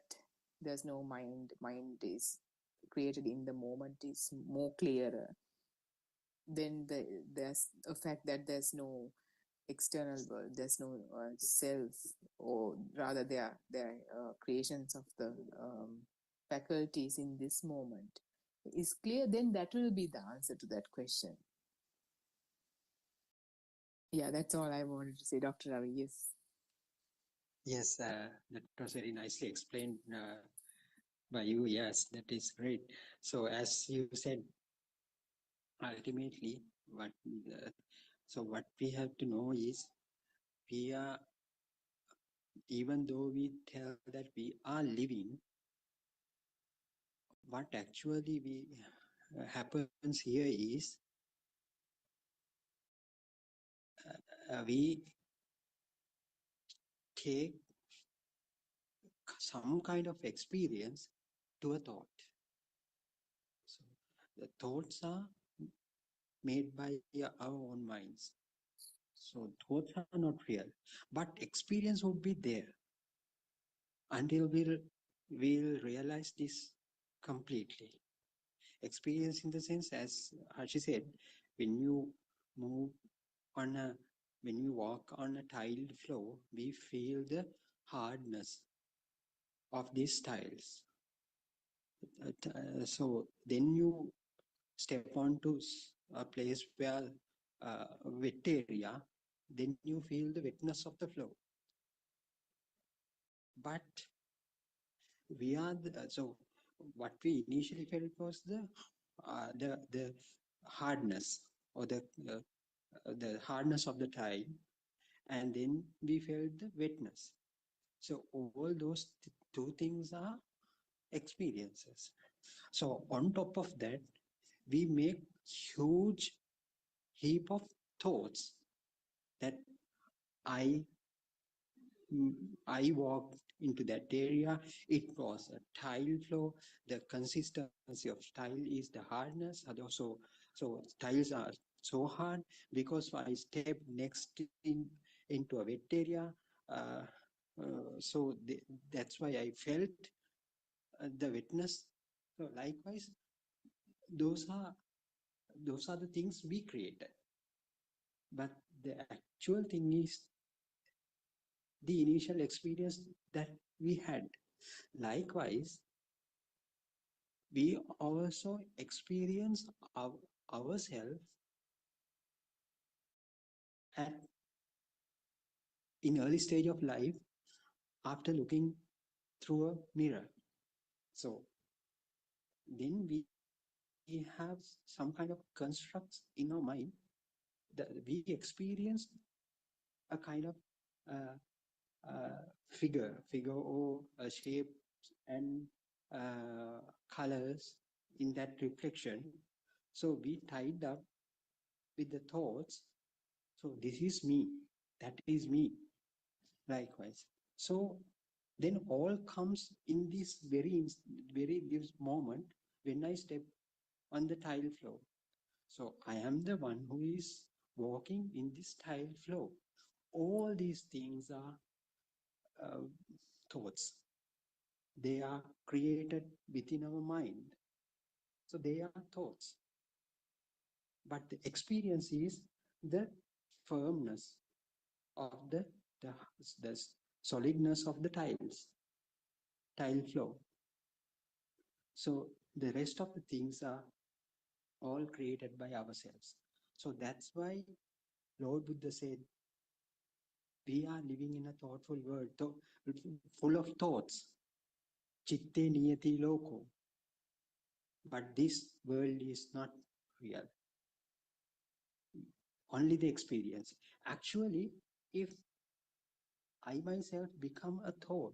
there's no mind is created in the moment is more clearer, then there's a fact that there's no external world, there's no self, or rather they are creations of the faculties in this moment is clear, then that will be the answer to that question. Yeah, that's all I wanted to say, Dr. Ravi. Yes.
Yes, that was very nicely explained by you. Yes, that is great. So as you said, ultimately, what we have to know is, we are, even though we tell that we are living, what actually happens here is, we take some kind of experience to a thought. So the thoughts are made by our own minds. So thoughts are not real, but experience would be there until we'll realize this completely. Experience in the sense, as Harshi said, when you move on a when you walk on a tiled floor, we feel the hardness of these tiles. So then you step onto a place where wet area, then you feel the wetness of the floor. But so what we initially felt was the hardness, or the hardness of the tile, and then we felt the wetness. So all those two things are experiences. So on top of that, we make huge heap of thoughts that I I walked into that area. It was a tile floor. The consistency of tile is the hardness. And also, so tiles are so hard because I stepped next into a wet area. Uh, that's why I felt the wetness. So likewise, those are the things we created. But the actual thing is the initial experience that we had. Likewise, we also experience ourselves at in early stage of life after looking through a mirror. So then we have some kind of constructs in our mind that we experience a kind of figure or a shape and colors in that reflection. So we tied up with the thoughts. So this is me, that is me, likewise. So then all comes in this very this moment when I step on the tile floor. So I am the one who is walking in this tile floor. All these things are uh, thoughts. They are created within our mind. So they are thoughts. But the experience is the firmness of the, the solidness of the tile floor. So the rest of the things are all created by ourselves. So that's why Lord Buddha said, we are living in a thoughtful world, full of thoughts. Chitte niyati loko. But this world is not real. Only the experience. Actually, if I myself become a thought,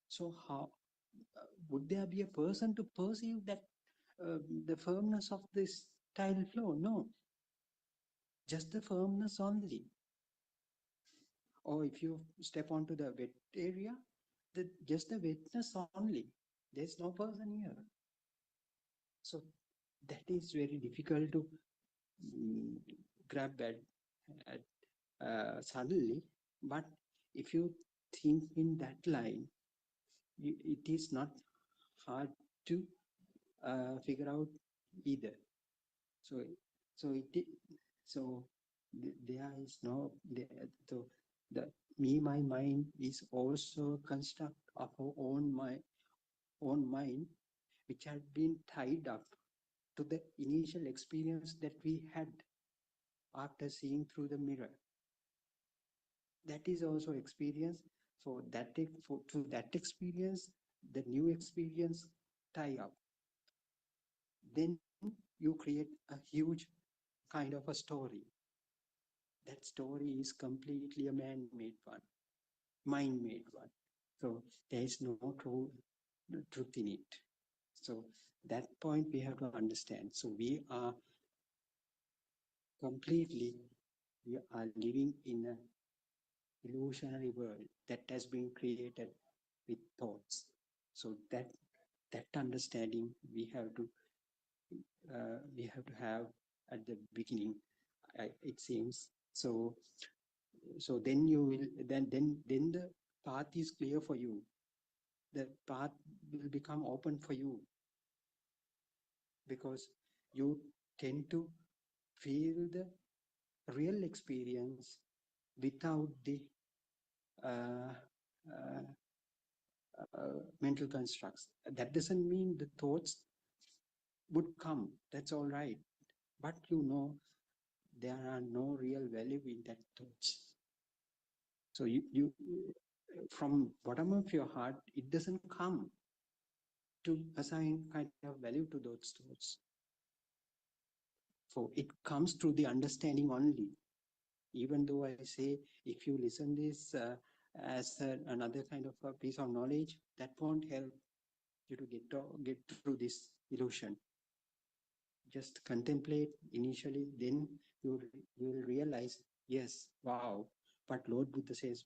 so how would there be a person to perceive that the firmness of this tile floor? No, just the firmness only. Or if you step onto the wet area, just the wetness only. There's no person here. So that is very difficult to mm, grab suddenly. But if you think in that line, it is not hard to figure out either. So, so it so there is no the me my mind is also a construct of our own mind, which had been tied up to the initial experience that we had after seeing through the mirror. That is also experience. So to that experience, the new experience tie up. Then you create a huge kind of a story. That story is completely a man-made one, mind-made one. So there is no truth in it. So that point we have to understand. So we are completely, we are living in an illusionary world that has been created with thoughts. So that understanding we have to have at the beginning. It seems so. So then you will then the path is clear for you. The path will become open for you because you tend to feel the real experience without the uh, uh, mental constructs. That doesn't mean the thoughts would come. That's all right. But you know, there are no real value in that thoughts. So you from bottom of your heart, it doesn't come to assign kind of value to those thoughts. So it comes through the understanding only. Even though I say, if you listen this as another kind of a piece of knowledge, that won't help you to get through this illusion. Just contemplate initially, then you will realize, yes, wow, what Lord Buddha said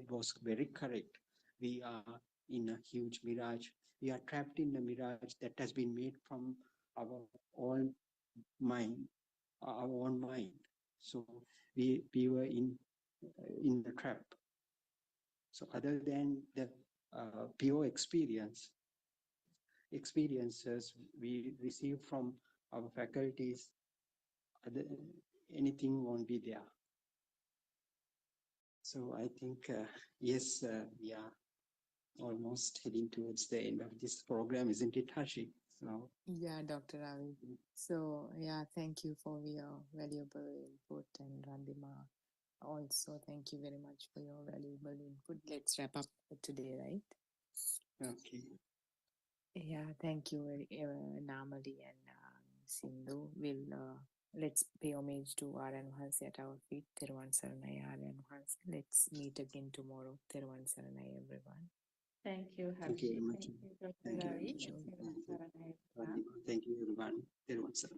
was very correct. We are in a huge mirage. We are trapped in a mirage that has been made from our own mind, our own mind. So we were in the trap. So other than the pure experiences we receive from our faculties, other, anything won't be there. So I think, yes, we are almost heading towards the end of this program, isn't it, Hashi? So,
Yeah, Dr. Ravi. So, yeah, thank you for your valuable input, and Randima, also thank you very much for your valuable input. Let's wrap up for today, right?
okay.
Yeah, thank you, Namali and Sindhu. Let's pay homage to Aryan Mahansi at our feet. Thiruvan Saranaya Aryan Mahansi. Let's meet again tomorrow. Thiruvan Saranaya, everyone.
Thank you,
Thank you very
Harshit.
much.
Thank you, Dr.
Thank you very
Ravi.
much.
Thank you,
Thank you.
Saranai, everyone.
Thank you everyone. Everyone, sir.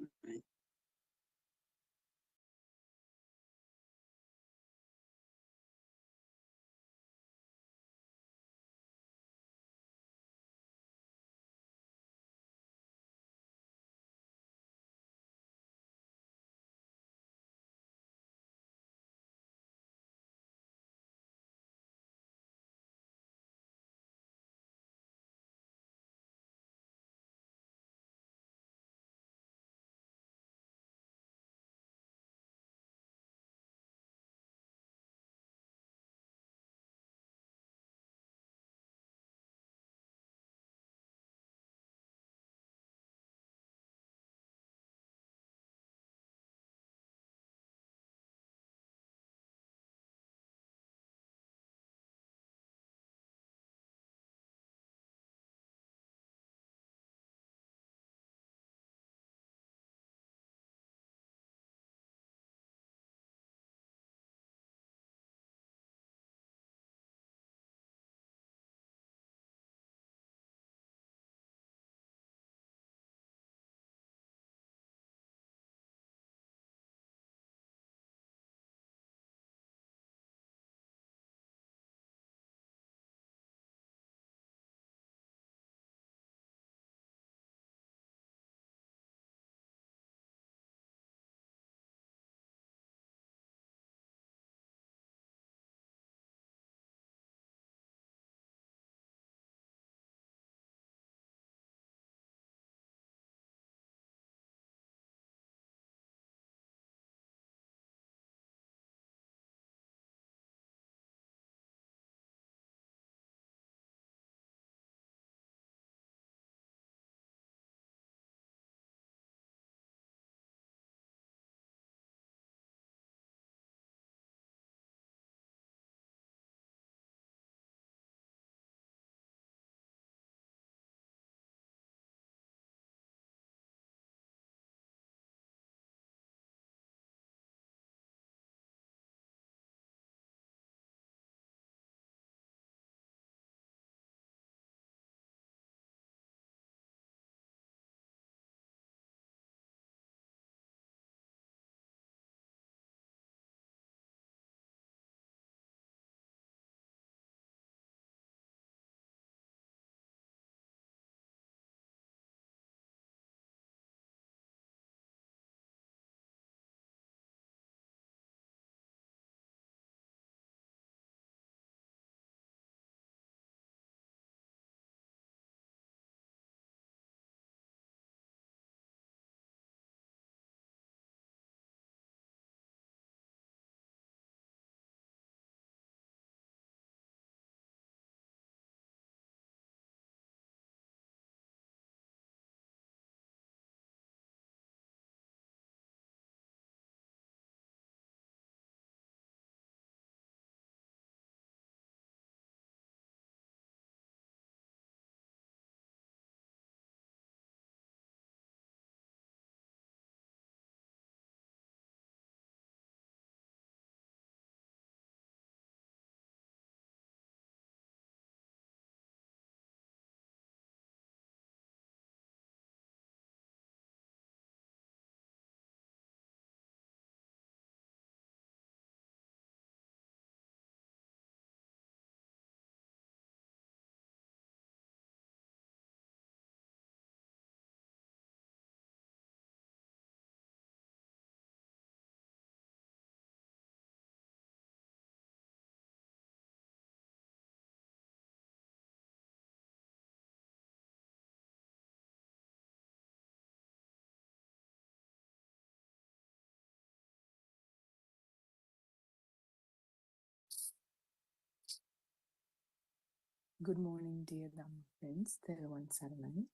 Good morning, dear Dhamma friends. Theruvan Saranai.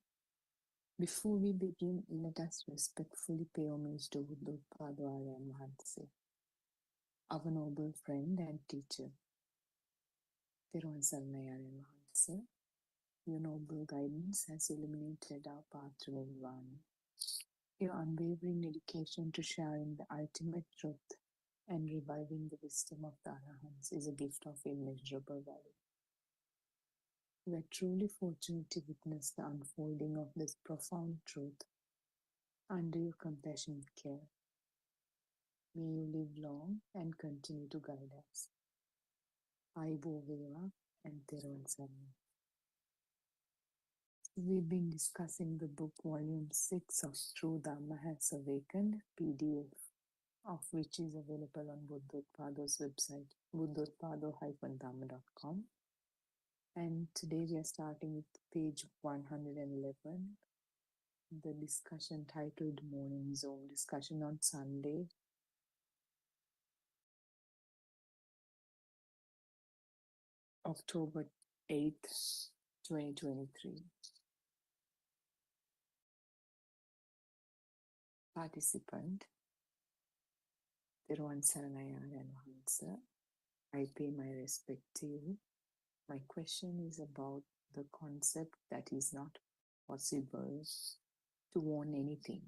Before we begin, let us respectfully pay homage to Buddothpado and Mahanse, our noble friend and teacher. Theruvan Saranai and Mahanse, your noble guidance has illuminated our path to nirvana. Your unwavering dedication to sharing the ultimate truth and reviving the wisdom of the Arahants is a gift of immeasurable value. You are truly fortunate to witness the unfolding of this profound truth under your compassionate care. May you live long and continue to guide us. Aibo Veva and Theruvan Saranai. We've been discussing the book volume 6 of True Dharma Has Awakened, PDF, of which is available on Buddothpado's website, buddothpado-dharma.com. And today we are starting with page 111, the discussion titled Morning Zoom Discussion on Sunday, October 8th, 2023. Participant, Theruvan Saranai and Hansa. I pay my respect to you. My question is about the concept that is not possible to warn anything,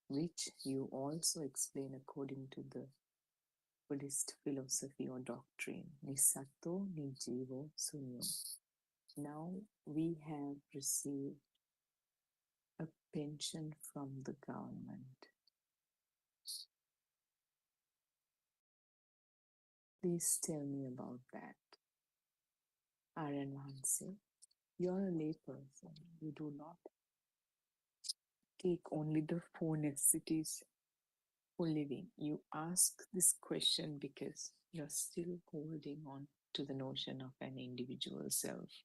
which you also explain according to the Buddhist philosophy or doctrine, Nisato Nijivo Sunyo. Now we have received a pension from the government. Please tell me about that. Aryan Vanse, you're a layperson. You do not take only the four necessities for living. You ask this question because you're still holding on to the notion of an individual self.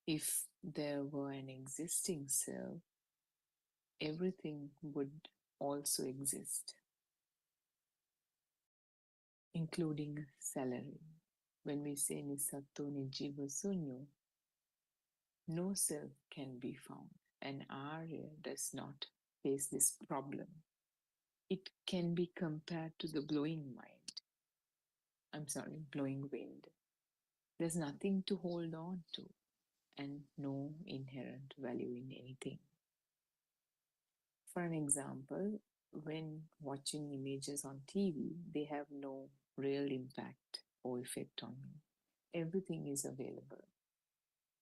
If there were an existing self, everything would also exist, including salary. When we say Nisato Nijiva Sunyo, no self can be found. An Arya does not face this problem. It can be compared to the blowing wind. There's nothing to hold on to and no inherent value in anything. For an example, when watching images on TV, they have no real impact or effect on me. Everything is available.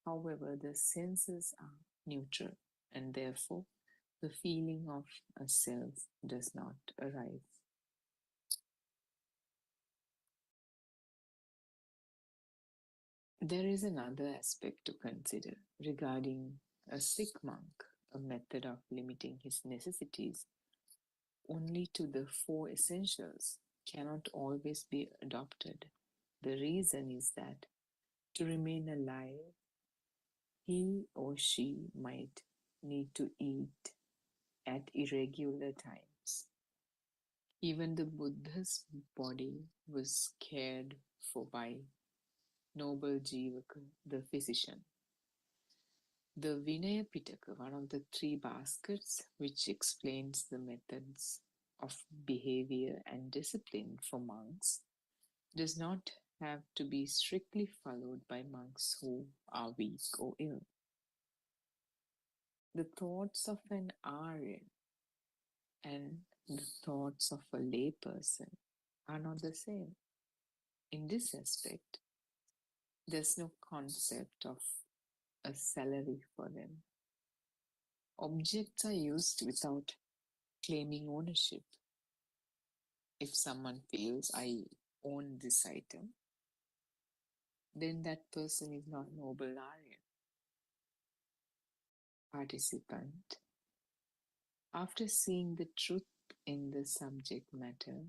However, the senses are neutral and therefore the feeling of a self does not arise. There is another aspect to consider regarding a sick monk, a method of limiting his necessities only to the four essentials cannot always be adopted. The reason is that to remain alive, he or she might need to eat at irregular times. Even the Buddha's body was cared for by noble Jivaka, the physician. The Vinaya Pitaka, one of the three baskets which explains the methods of behavior and discipline for monks, does not have to be strictly followed by monks who are weak or ill. The thoughts of an Aryan and the thoughts of a layperson are not the same. In this aspect, there's no concept of a salary for them. Objects are used without claiming ownership. If someone feels I own this item, then that person is not noble Aryan. Participant. After seeing the truth in the subject matter,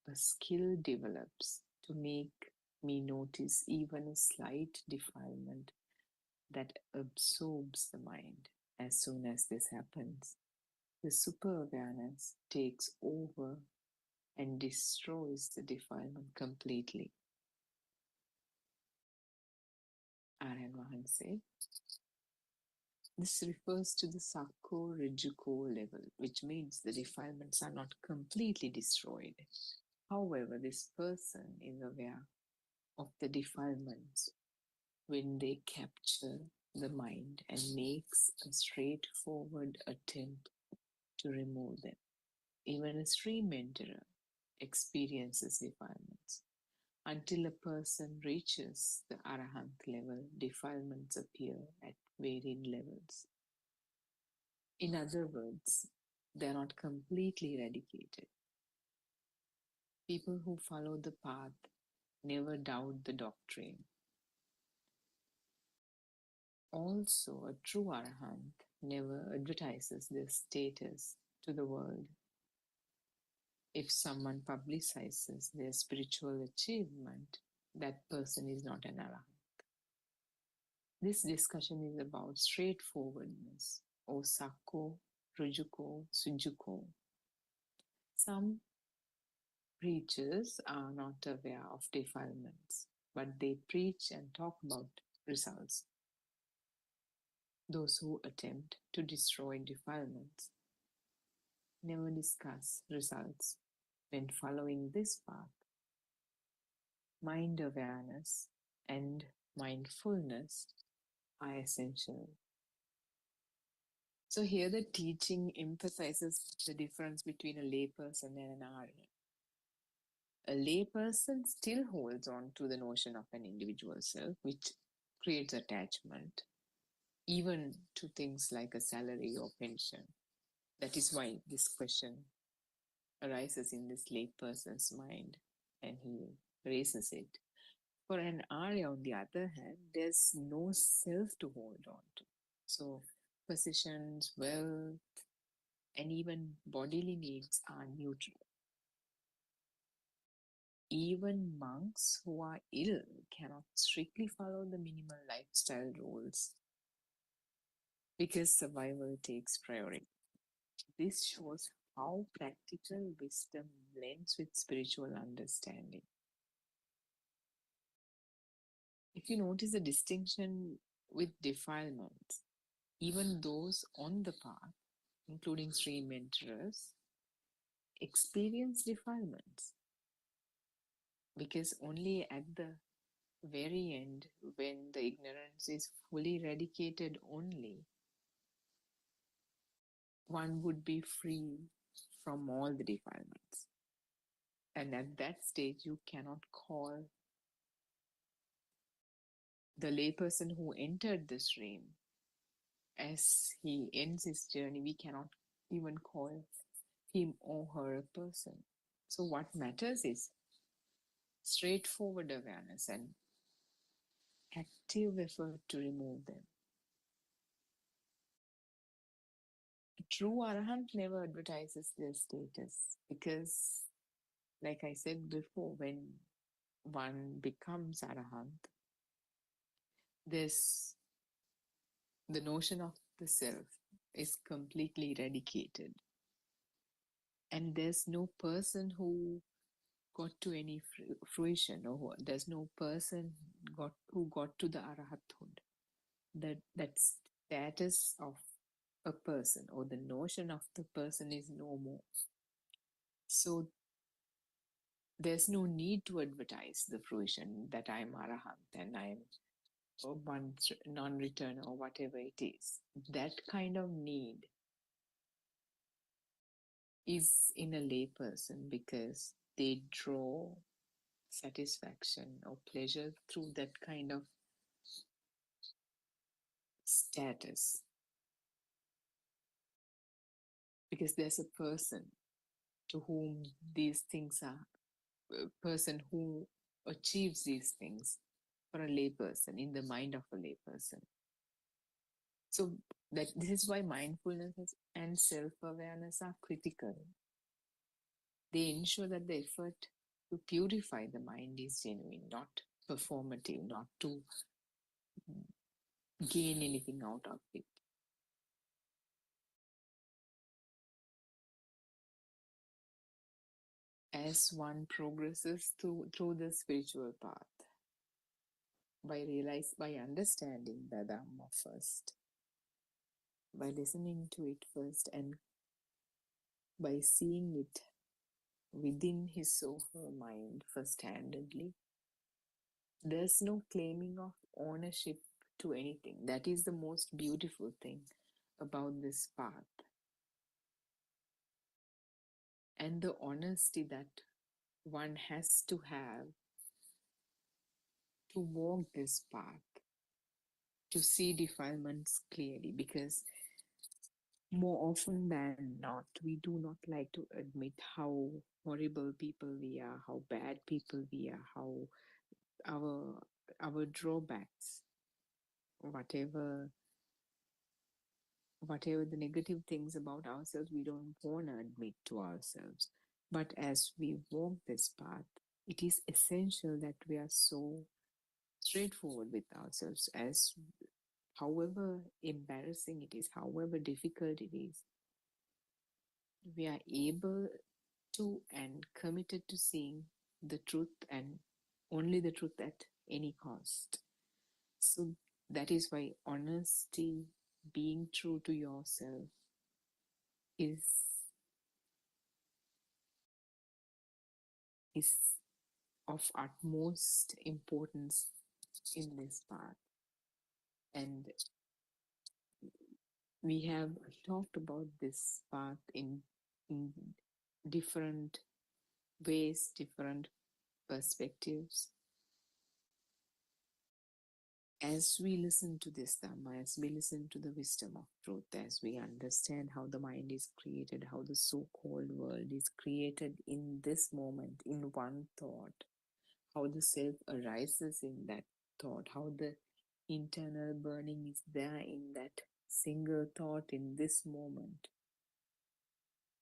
a skill develops to make me notice even a slight defilement that absorbs the mind. As soon as this happens, the super awareness takes over and destroys the defilement completely. Aryan Mahanse. This refers to the Sakko Rejuko level, which means the defilements are not completely destroyed. However, this person is aware of the defilements when they capture the mind and makes a straightforward attempt to remove them. Even a stream enterer experiences defilements. Until a person reaches the Arahant level, defilements appear at varied levels. In other words, they are not completely eradicated. People who follow the path never doubt the doctrine. Also, a true Arahant never advertises their status to the world. If someone publicizes their spiritual achievement, that person is not an Arahant. This discussion is about straightforwardness, or Sakko, Rujuko, Sujuko. Some preachers are not aware of defilements, but they preach and talk about results. Those who attempt to destroy defilements never discuss results. When following this path, mind awareness and mindfulness are essential. So here the teaching emphasizes the difference between a layperson and an Arya. A layperson still holds on to the notion of an individual self, which creates attachment, even to things like a salary or pension. That is why this question arises in this layperson's mind, and he raises it. For an Arya, on the other hand, there's no self to hold on to. So possessions, wealth, and even bodily needs are neutral. Even monks who are ill cannot strictly follow the minimal lifestyle rules because survival takes priority. This shows how practical wisdom blends with spiritual understanding. If you notice the distinction with defilements, even those on the path, including stream enterers, experience defilements because only at the very end, when the ignorance is fully eradicated only, one would be free from all the defilements. And at that stage, you cannot call the layperson who entered the stream as he ends his journey. We cannot even call him or her a person. So, what matters is straightforward awareness and active effort to remove them. A true Arahant never advertises their status because, like I said before, when one becomes Arahant, this the notion of the self is completely eradicated, and there's no person who got to any fruition, or there's no person who got to the Arahathood. That status of a person or the notion of the person is no more. So there's no need to advertise the fruition that I'm Arahant and I'm one non-returner or whatever it is. That kind of need is in a layperson because they draw satisfaction or pleasure through that kind of status. Because there's a person to whom these things are, a person who achieves these things for a layperson, in the mind of a layperson. So that this is why mindfulness and self-awareness are critical. They ensure that the effort to purify the mind is genuine, not performative, not to gain anything out of it. As one progresses through the spiritual path, by understanding the Dhamma first, by listening to it first, and by seeing it within his or her mind first-handedly, there's no claiming of ownership to anything. That is the most beautiful thing about this path. And the honesty that one has to have to walk this path, to see defilements clearly, because more often than not, we do not like to admit how horrible people we are, how bad people we are, how our our drawbacks, whatever whatever the negative things about ourselves, we don't want to admit to ourselves. But as we walk this path, it is essential that we are so straightforward with ourselves, as however embarrassing it is, however difficult it is, we are able to and committed to seeing the truth and only the truth at any cost. So that is why honesty, being true to yourself, is is of utmost importance in this path. And we have talked about this path in different ways, different perspectives. As we listen to this Dhamma, as we listen to the wisdom of truth, as we understand how the mind is created, how the so-called world is created in this moment, in one thought, how the self arises in that thought, how the internal burning is there in that single thought in this moment.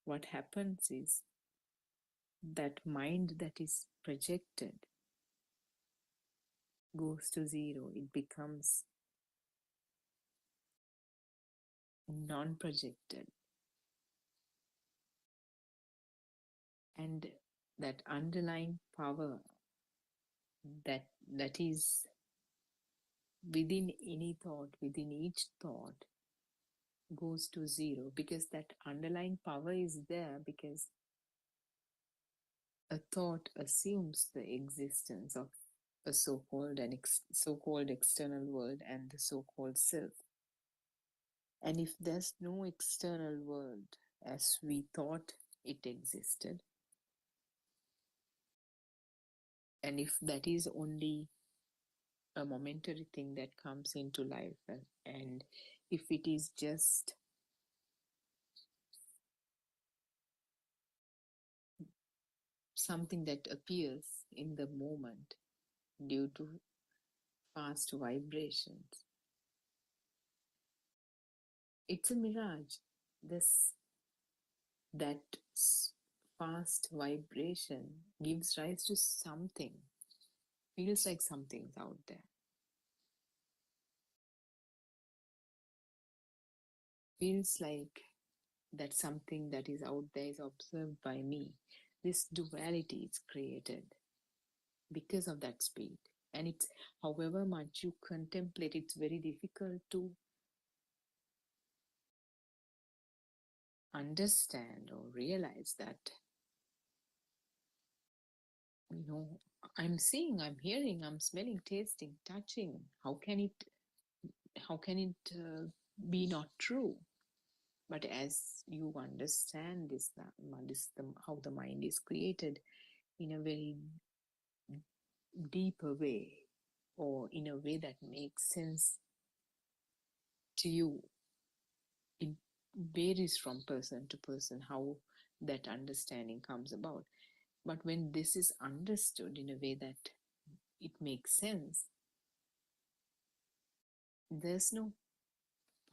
What happens is that mind that is projected goes to zero. It becomes non-projected. And that underlying power that is within any thought, within each thought, goes to zero, because that underlying power is there, because a thought assumes the existence of a so-called so-called external world and the so-called self. And if there's no external world as we thought it existed, and if that is only a momentary thing that comes into life, and if it is just something that appears in the moment due to fast vibrations, it's a mirage. This that fast vibration gives rise to something, feels like something's out there, feels like that something that is out there is observed by me. This duality is created because of that speed. And it's, however much you contemplate, it's very difficult to understand or realize that, you know, I'm seeing, I'm hearing, I'm smelling, tasting, touching. How can it be not true? But as you understand how the mind is created in a very deeper way, or in a way that makes sense to you, it varies from person to person how that understanding comes about. But when this is understood in a way that it makes sense, there's no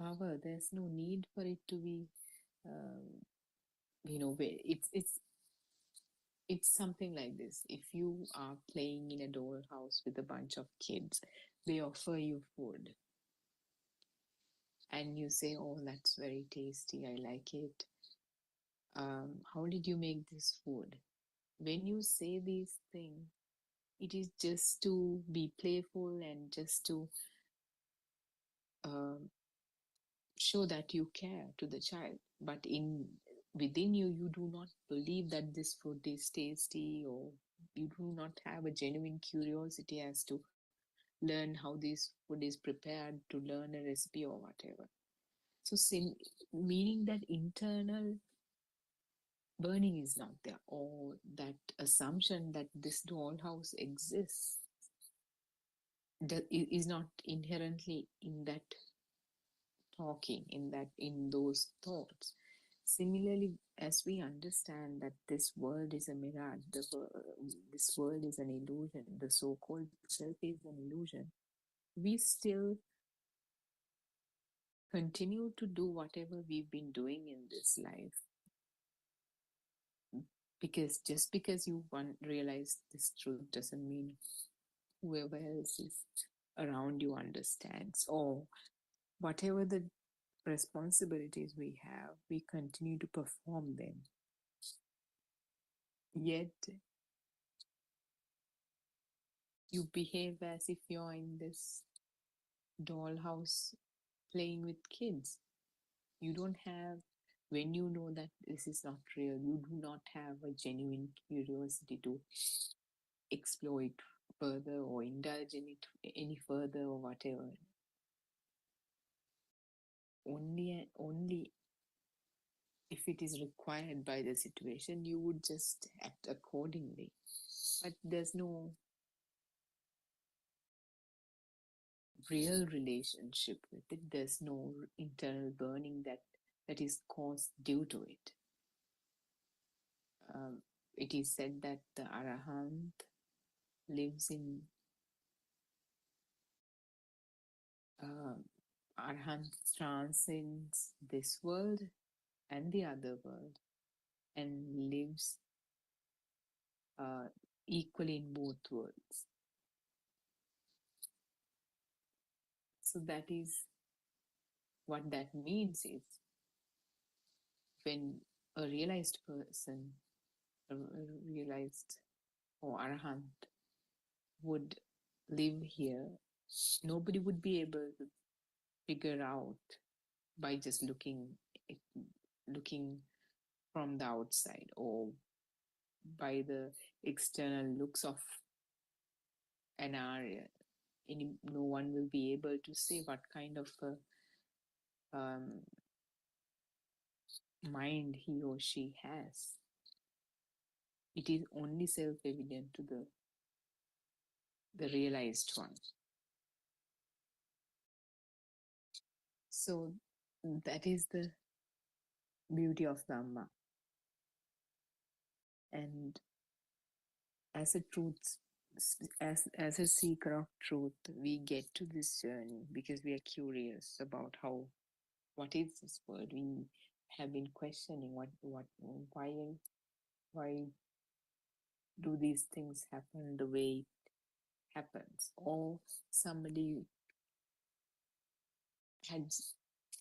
power, there's no need for it to be, um, it's something like this. If you are playing in a dollhouse with a bunch of kids, they offer you food, and you say, "Oh, that's very tasty, I like it. How did you make this food?" When you say these things, it is just to be playful and just to um, show that you care to the child. But within you, you do not believe that this food is tasty, or you do not have a genuine curiosity as to learn how this food is prepared, to learn a recipe or whatever. So, meaning that internal burning is not there, or that assumption that this dollhouse exists is not inherently in that talking, in those thoughts. Similarly, as we understand that this world is a mirage, this world is an illusion, the so-called self is an illusion, we still continue to do whatever we've been doing in this life. Because just because you realize this truth doesn't mean whoever else is around you understands, or whatever the responsibilities we have, we continue to perform them. Yet you behave as if you're in this dollhouse playing with kids. You don't have, when you know that this is not real, you do not have a genuine curiosity to explore it further or indulge in it any further or whatever. Only if it is required by the situation, you would just act accordingly. But there's no real relationship with it. There's no internal burning that is caused due to it. It is said that the Arahant lives in Arahant transcends this world and the other world and lives equally in both worlds. So that is what that means is when a realized person, a realized or Arahant would live here, nobody would be able to figure out by just looking from the outside or by the external looks of an area. No one will be able to say what kind of mind he or she has. It is only self-evident to the realized one. So that is the beauty of Dhamma. And as a truth, as a seeker of truth, we get to this journey because we are curious about what is this world. We have been questioning why do these things happen the way it happens, or somebody had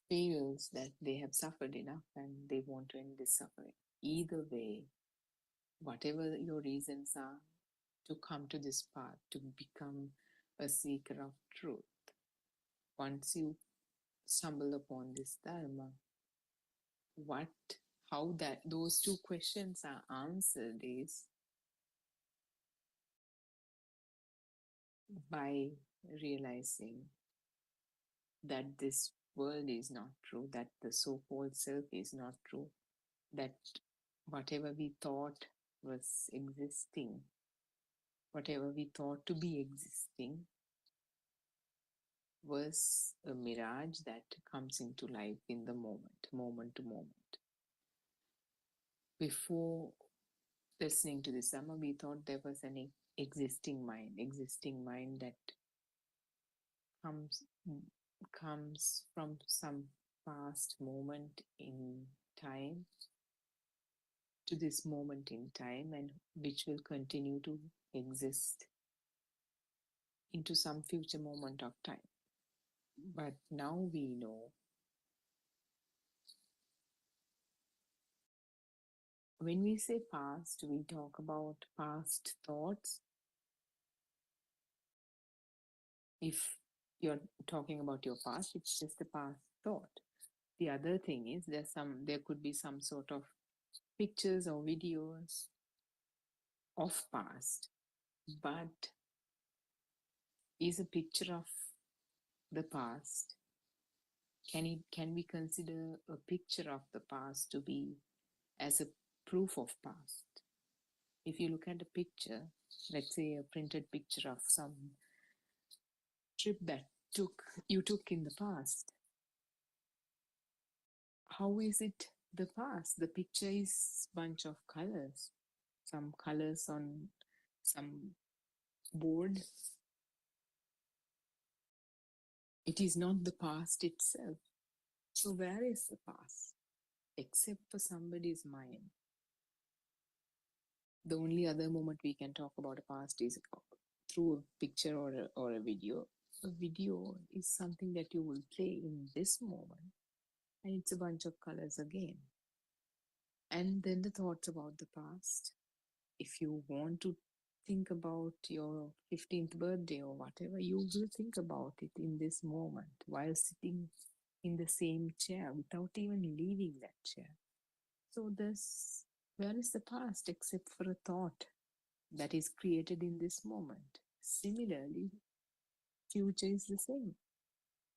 feels that they have suffered enough and they want to end this suffering. Either way, whatever your reasons are to come to this path, to become a seeker of truth, once you stumble upon this Dharma, how those two questions are answered is by realizing that this world is not true, that the so-called self is not true, that whatever we thought was existing, whatever we thought to be existing, was a mirage that comes into life in the moment to moment. Before listening to this Dhamma, we thought there was an existing mind that comes from some past moment in time to this moment in time, and which will continue to exist into some future moment of time. But now we know when we say past, we talk about past thoughts. If you're talking about your past, it's just a past thought. The other thing is there could be some sort of pictures or videos of past, but is a picture of the past, can we consider a picture of the past to be as a proof of past? If you look at a picture, let's say a printed picture of some trip that you took in the past. How is it the past? The picture is bunch of colors. Some colors on some board. It is not the past itself. So where is the past? Except for somebody's mind. The only other moment we can talk about a past is through a picture or a video. A video is something that you will play in this moment, and it's a bunch of colors again. And then the thoughts about the past. If you want to think about your 15th birthday or whatever, you will think about it in this moment while sitting in the same chair without even leaving that chair. So this, where is the past except for a thought that is created in this moment? Similarly, future is the same.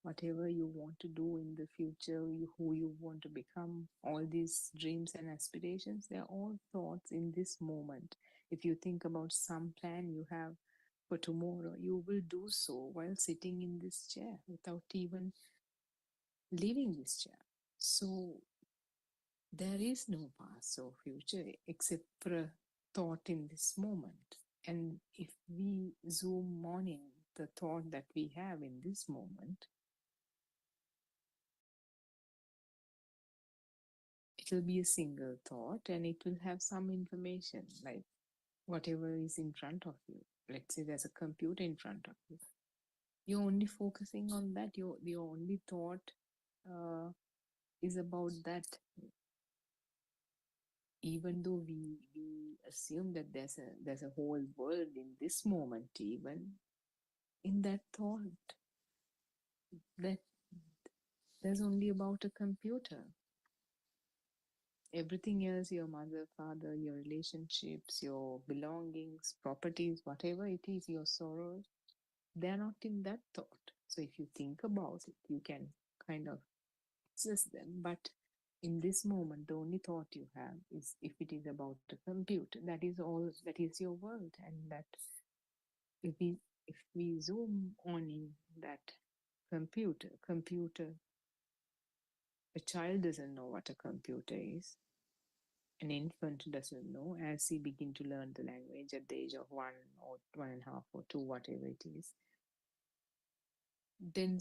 Whatever you want to do in the future, who you want to become, all these dreams and aspirations, they're all thoughts in this moment. If you think about some plan you have for tomorrow, you will do so while sitting in this chair without even leaving this chair. So there is no past or future except for a thought in this moment. And if we zoom on in the thought that we have in this moment, it will be a single thought and it will have some information like whatever is in front of you. Let's say there's a computer in front of you. You're only focusing on that. Your only thought is about that. Even though we assume that there's a whole world in this moment, even in that thought, that there's only about a computer. Everything else, your mother, father, your relationships, your belongings, properties, whatever it is, your sorrows, they're not in that thought. So if you think about it, you can kind of access them. But in this moment, the only thought you have is if it is about a computer, that is all, that is your world. And that if we zoom on in that computer, a child doesn't know what a computer is. An infant doesn't know. As he begin to learn the language at the age of 1 or 1.5 or 2, whatever it is, then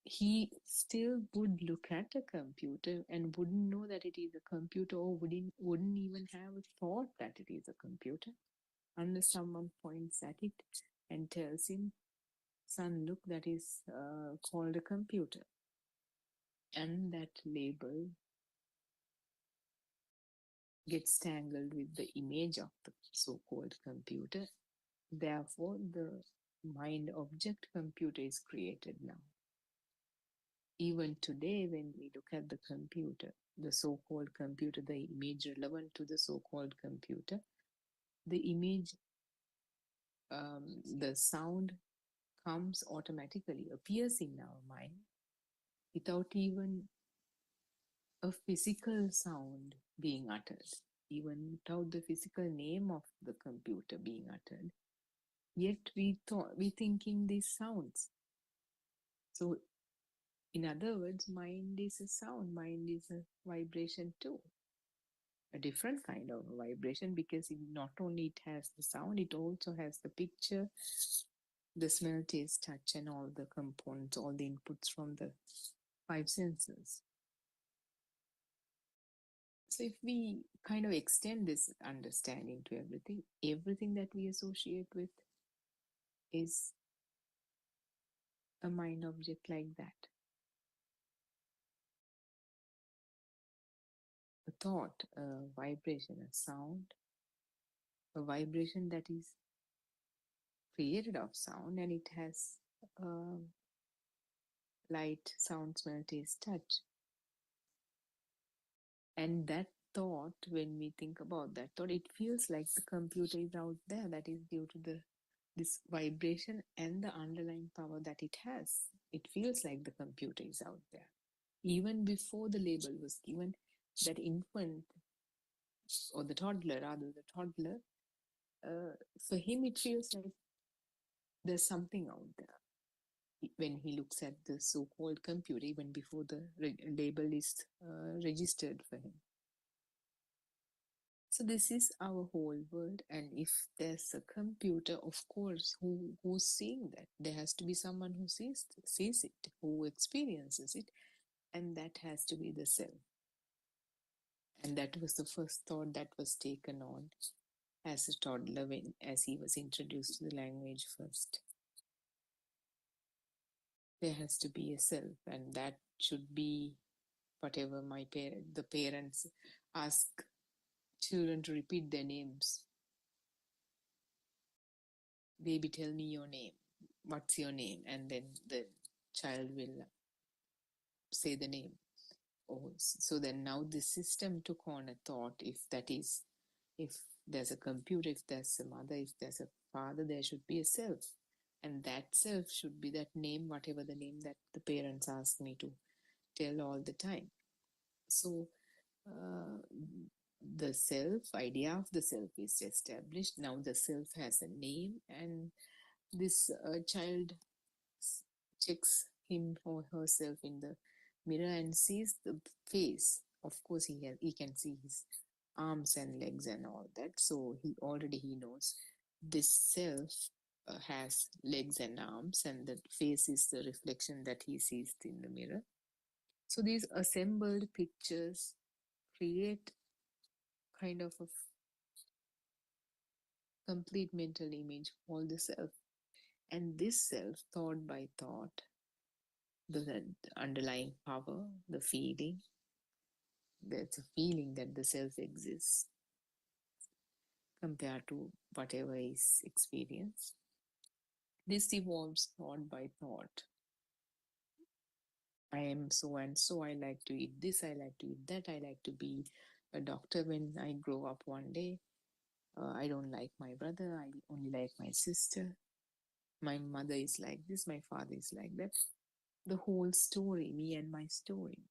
he still would look at a computer and wouldn't know that it is a computer, or wouldn't even have a thought that it is a computer unless someone points at it and tells him, son, look, that is called a computer. And that label gets tangled with the image of the so-called computer. Therefore, the mind object computer is created now. Even today, when we look at the computer, the so-called computer, the image relevant to the so-called computer, the image, the sound comes automatically, appears in our mind without even a physical sound being uttered, even without the physical name of the computer being uttered. Yet we thinking these sounds. So in other words, mind is a sound, mind is a vibration too. A different kind of vibration, because it not only it has the sound, it also has the picture, the smell, taste, touch, and all the components, all the inputs from the five senses. So if we kind of extend this understanding to everything that we associate with is a mind object like that. A thought, a vibration, a sound, a vibration that is created of sound, and it has light, sound, smell, taste, touch. And that thought, when we think about that thought, it feels like the computer is out there. That is due to this vibration and the underlying power that it has. It feels like the computer is out there. Even before the label was given, that infant, or the toddler, for him it feels like there's something out there. when he looks at the so-called computer, even before the label is registered for him. So this is our whole world, and if there's a computer, of course, who's seeing that? There has to be someone who sees it, who experiences it, and that has to be the self. And that was the first thought that was taken on as a toddler when as he was introduced to the language first. There has to be a self, and that should be whatever the parents ask children to repeat their names. Baby, tell me your name. What's your name? And then the child will say the name. Oh, so then now the system took on a thought, if there's a computer, if there's a mother, if there's a father, there should be a self. And that self should be that name, whatever the name that the parents ask me to tell all the time. So the idea of the self is established. Now the self has a name, and this child checks him or herself in the mirror and sees the face. Of course, he can see his arms and legs and all that. So he knows this self has legs and arms, and the face is the reflection that he sees in the mirror. So these assembled pictures create kind of a complete mental image for the self. And this self, thought by thought, the underlying power, the feeling, there's a feeling that the self exists compared to whatever is experienced. This evolves thought by thought. I am so and so, I like to eat this, I like to eat that, I like to be a doctor when I grow up one day. I don't like my brother, I only like my sister. My mother is like this, my father is like that. The whole story, me and my story.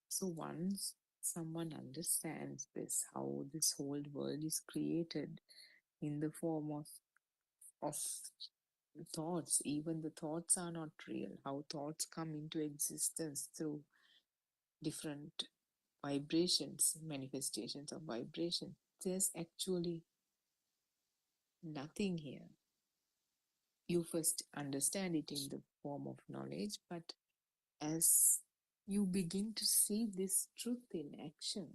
So once someone understands this, how this whole world is created in the form of thoughts, even the thoughts are not real, how thoughts come into existence through different vibrations, manifestations of vibration. There's actually nothing here. You first understand it in the form of knowledge, but as you begin to see this truth in action,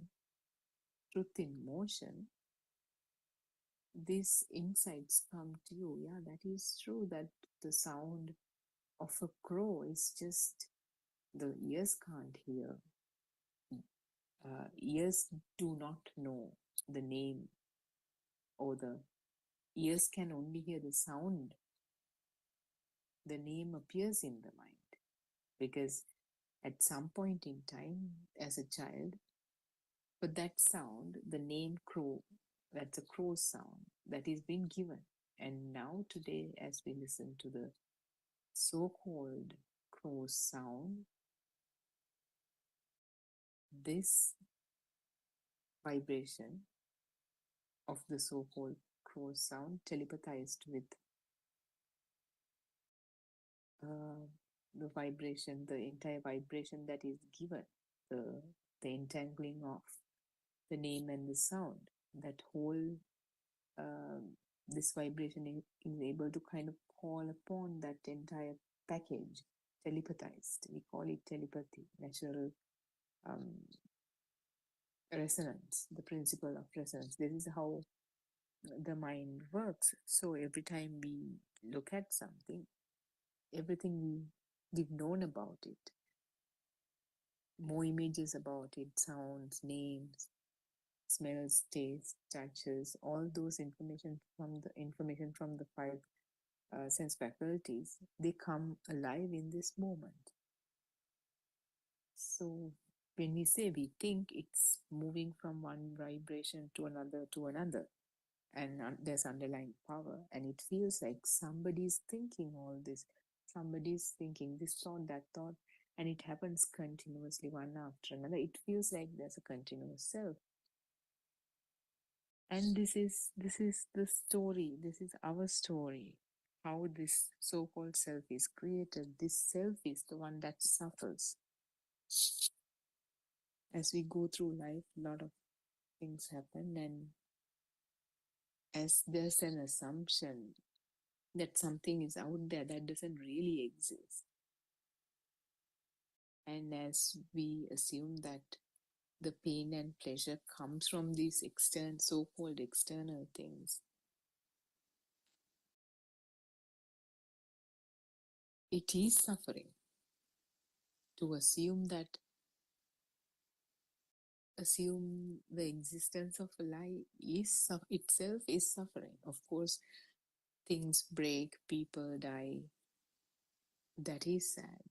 truth in motion, these insights come to you. Yeah, that is true, that the sound of a crow is just the ears can't hear. Ears do not know the name, or the ears can only hear the sound. The name appears in the mind because at some point in time, as a child, for that sound, the name crow, that's a crow sound that is being given. And now today, as we listen to the so-called crow sound, this vibration of the so-called crow sound telepathized with uh, the vibration, the entire vibration that is given, the the entangling of the name and the sound, that whole this vibration is able to kind of call upon that entire package, telepathized. We call it telepathy, natural um, resonance, the principle of resonance. This is how the mind works. So every time we look at something, everything we've known about it, more images about it, sounds, names, smells, tastes, touches, all those information from the five sense faculties, they come alive in this moment. So when we say we think, it's moving from one vibration to another, and there's underlying power, and it feels like somebody's thinking all this, somebody's thinking this thought, that thought, and it happens continuously one after another. It feels like there's a continuous self. And this is the story, this is our story, how this so-called self is created, this self is the one that suffers. As we go through life, a lot of things happen, and as there's an assumption that something is out there that doesn't really exist, and as we assume that the pain and pleasure comes from these external, so-called external things, it is suffering to assume the existence of a lie is itself is suffering. Of course, things break, people die, that is sad,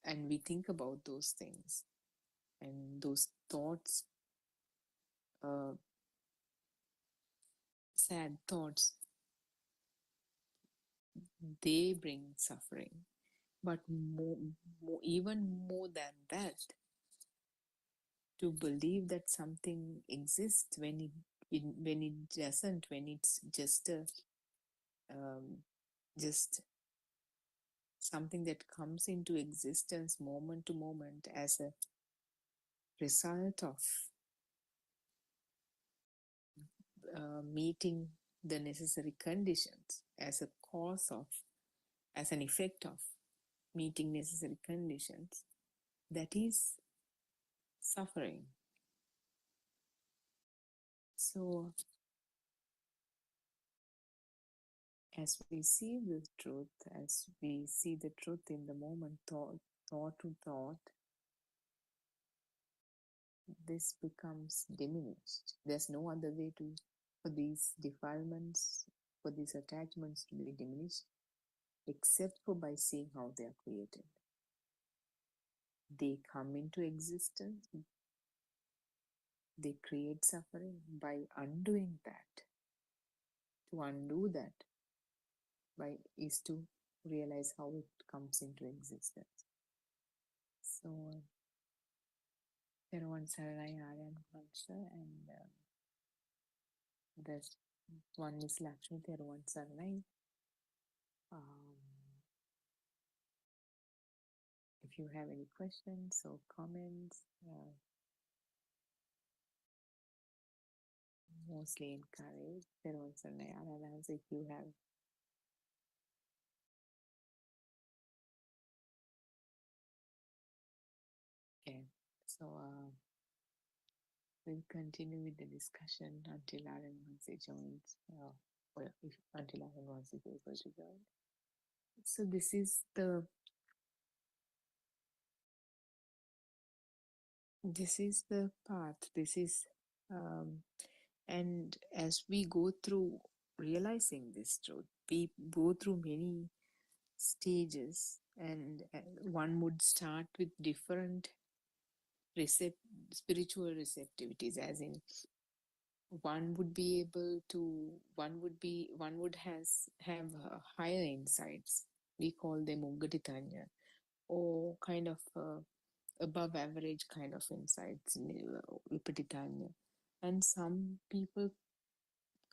and we think about those things, and those thoughts, uh, sad thoughts, they bring suffering. But even more than that, to believe that something exists when it doesn't, when it's just um, just something that comes into existence moment to moment as a result of meeting the necessary conditions, as a cause of, as an effect of meeting necessary conditions, that is suffering. So, as we see the truth, as we see the truth in the moment, thought to thought, this becomes diminished. There's no other way for these defilements, for these attachments to be diminished, except for by seeing how they are created. They come into existence, they create suffering. By undoing that, to undo that, is to realize how it comes into existence. So, Terawan Saranai Aryan Vansha, and there's one is Lakshmi Terawan Saranai. If you have any questions or comments, mostly encouraged. Terawan Saranai Aryan, if you have. Okay, so we'll continue with the discussion until Aaron Vansi joins, or if, until Aaron Vansi is able to join. So this is the path. This is, and as we go through realizing this truth, we go through many stages, and one would start with different spiritual receptivities, as in one would have higher insights. We call them Ugaditanya, or kind of above average kind of insights, Vipatitanya. And some people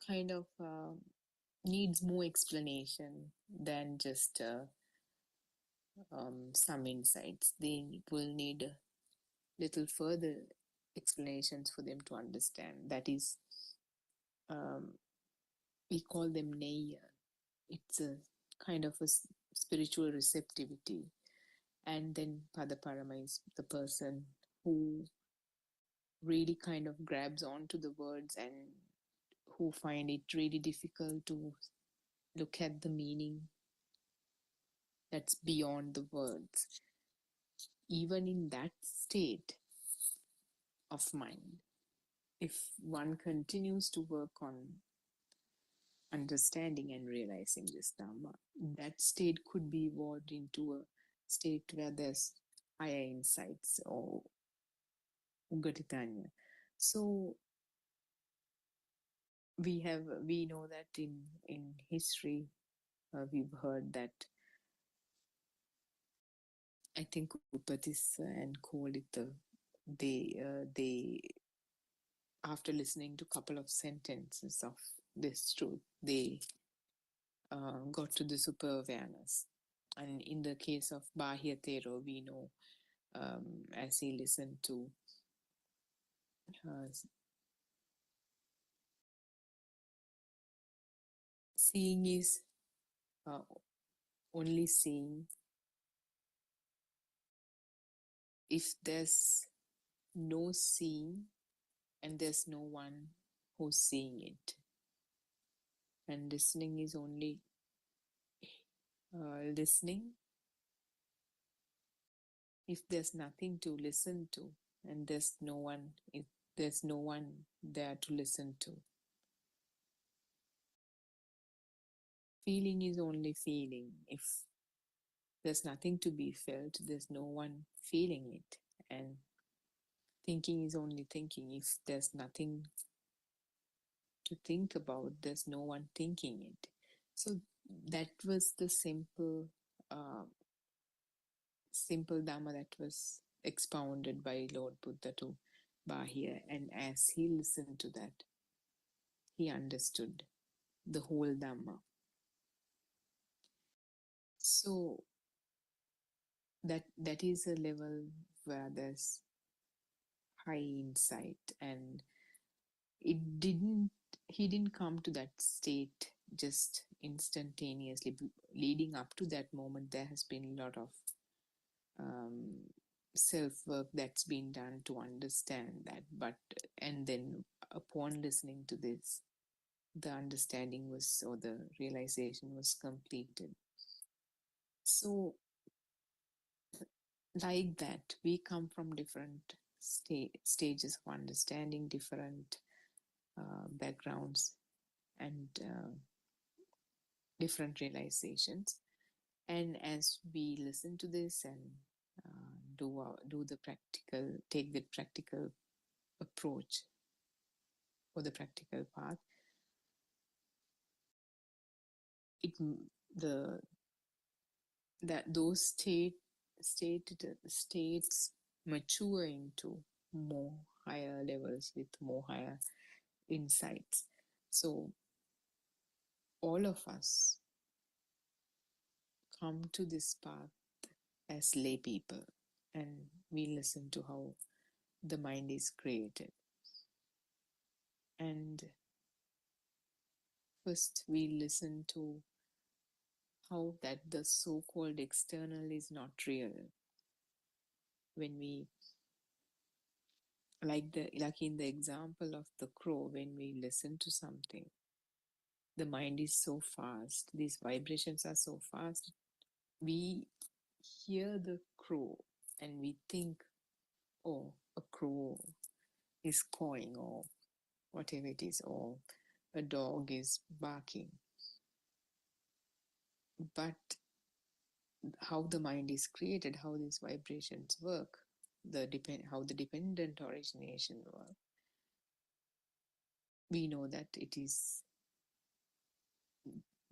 kind of needs more explanation than just some insights. They will need a little further explanations for them to understand. That is, we call them Neya. It's a kind of a spiritual receptivity. And then Padaparama is the person who really kind of grabs onto the words and who find it really difficult to look at the meaning that's beyond the words. Even in that state of mind, if one continues to work on understanding and realizing this Dhamma, that state could be evolved into a state where there's higher insights or Ugatitanya. So we know that in history, we've heard that, I think Upatis and called it they after listening to a couple of sentences of this truth, they got to the super awareness. And in the case of Bahya Tero, we know as he listened to uh, seeing is uh, only seeing if there's no seeing and there's no one who's seeing it. And listening is only listening if there's nothing to listen to and there's no one, if there's no one there to listen to. Feeling is only feeling if there's nothing to be felt, there's no one feeling it. And thinking is only thinking if there's nothing to think about, there's no one thinking it. So that was the uh, simple Dhamma that was expounded by Lord Buddha to Bahia. And as he listened to that, he understood the whole Dhamma. So that is a level where there's high insight, and it didn't he didn't come to that state just instantaneously. Leading up to that moment, there has been a lot of um, self work that's been done to understand that. But and then upon listening to this, the understanding was, or the realization was completed. So like that, we come from different stages of understanding, different backgrounds, and different realizations. And as we listen to this and do the practical, take the practical approach or the practical path, it the that those states mature into more higher levels with more higher insights. So all of us come to this path as lay people, and we listen to how the mind is created. And first we listen to how that the so-called external is not real. When we, like in the example of the crow, when we listen to something, the mind is so fast, these vibrations are so fast, we hear the crow and we think, oh, a crow is cawing, or whatever it is, or a dog is barking. But how the mind is created, how these vibrations work, how the dependent origination work, we know that it is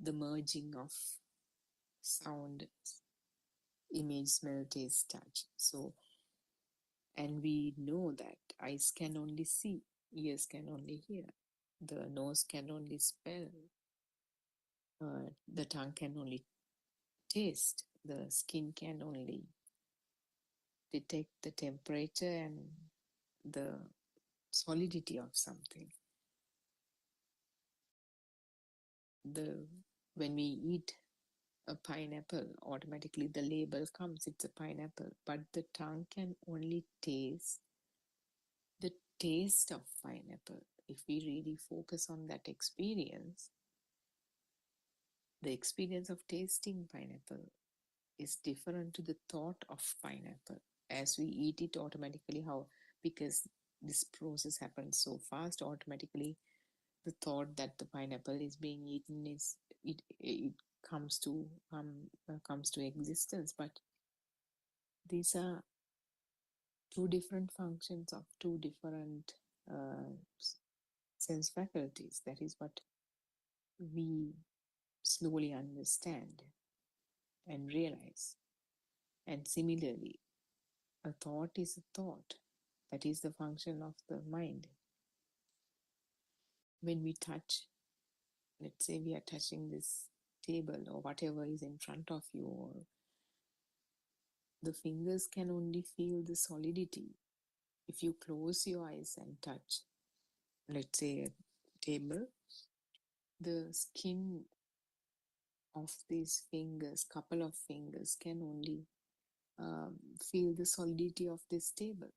the merging of sound, image, smell, taste, touch. So, and we know that eyes can only see, ears can only hear, the nose can only smell, the tongue can only taste, the skin can only detect the temperature and the solidity of something. The When we eat a pineapple, automatically the label comes, it's a pineapple, but the tongue can only taste the taste of pineapple. If we really focus on that experience, the experience of tasting pineapple is different to the thought of pineapple. As we eat it automatically, how, because this process happens so fast, automatically the thought that the pineapple is being eaten is it comes to existence. But these are two different functions of two different uh, sense faculties. That is what we slowly understand and realize. And similarly, a thought is a thought. That is the function of the mind. When we touch, let's say we are touching this table or whatever is in front of you, or the fingers can only feel the solidity. If you close your eyes and touch, let's say, a table, the skin of these fingers, couple of fingers, can only feel the solidity of this table.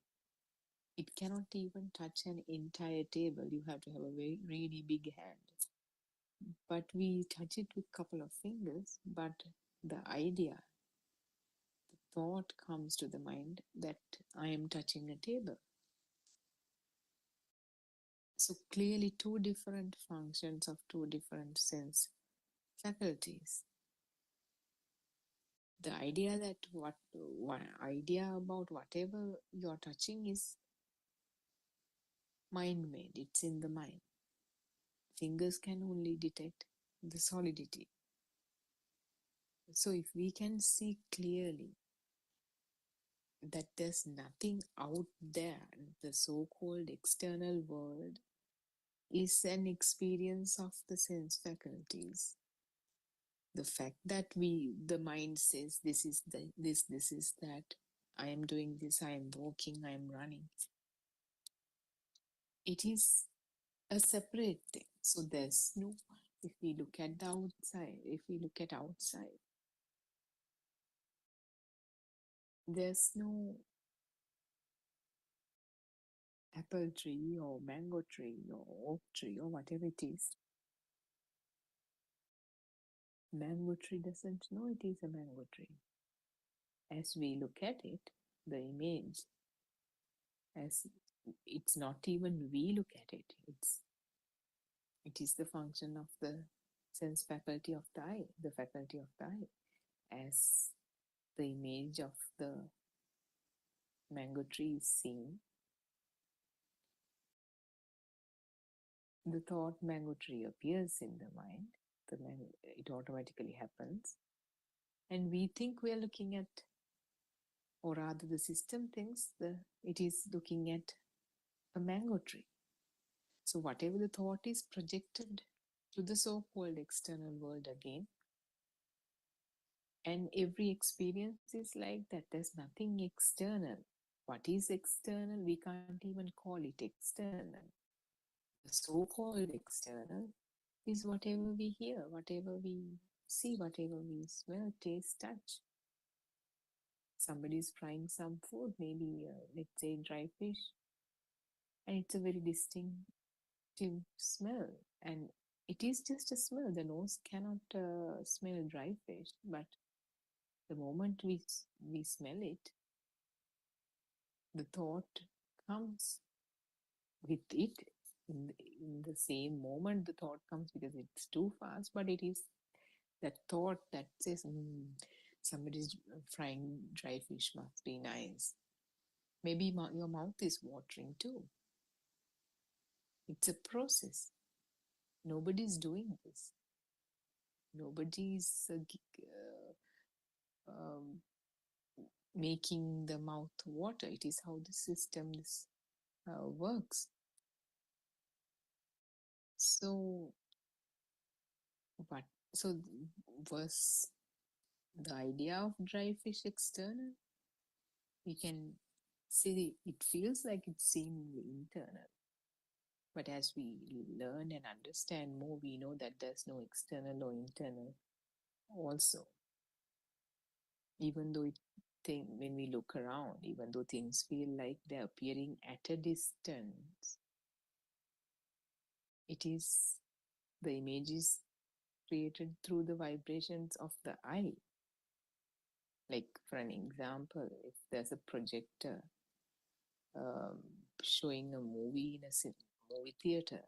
It cannot even touch an entire table. You have to have a very really big hand. But we touch it with couple of fingers, but the idea, the thought comes to the mind that I am touching a table. So clearly two different functions of two different sense faculties. The idea that one idea about whatever you're touching is mind made, it's in the mind. Fingers can only detect the solidity. So if we can see clearly that there's nothing out there, the so-called external world is an experience of the sense faculties. The fact that the mind says this is this is that, I am doing this, I am walking, I am running, it is a separate thing. So there's no, if we look at the outside, if we look at outside, there's no apple tree or mango tree or oak tree or whatever it is. Mango tree doesn't know it is a mango tree. As we look at it, the image, as it's not even we look at it, it is the function of the sense faculty of the eye, the faculty of the eye. As the image of the mango tree is seen, the thought mango tree appears in the mind, it automatically happens, and we think we are looking at, or rather the system thinks it is looking at a mango tree. So whatever the thought is projected to the so-called external world again, and every experience is like that. There's nothing external. What is external? We can't even call it external. The so-called external is whatever we hear, whatever we see, whatever we smell, taste, touch. Somebody is frying some food, maybe let's say dry fish, and it's a very distinctive smell, and it is just a smell. The nose cannot smell dry fish, but the moment we smell it, the thought comes with it. In the same moment, the thought comes because it's too fast, but it is that thought that says, somebody's frying dry fish, must be nice. Maybe your mouth is watering too. It's a process. Nobody's doing this. Nobody's um, making the mouth water. It is how the system works. So, what? So, was the idea of dry fish external? We can see it feels like it's seemingly internal. But as we learn and understand more, we know that there's no external or internal also. Even though when we look around, even though things feel like they're appearing at a distance, it is the image is created through the vibrations of the eye. Like, for an example, if there's a projector um, showing a movie in a movie theater,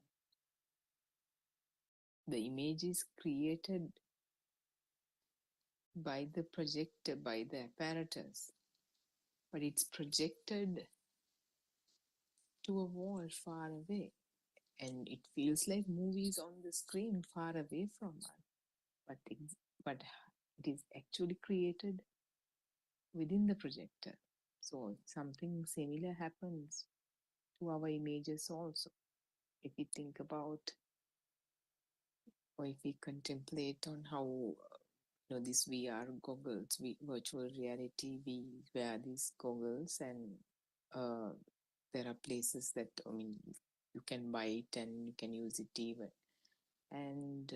the image is created by the projector, by the apparatus, but it's projected to a wall far away, and it feels like movies on the screen far away from us, but but it is actually created within the projector. So something similar happens to our images also. If we think about or if we contemplate on how these VR goggles, virtual reality, we wear these goggles, and uh, there are places that, I mean, you can buy it and you can use it even, and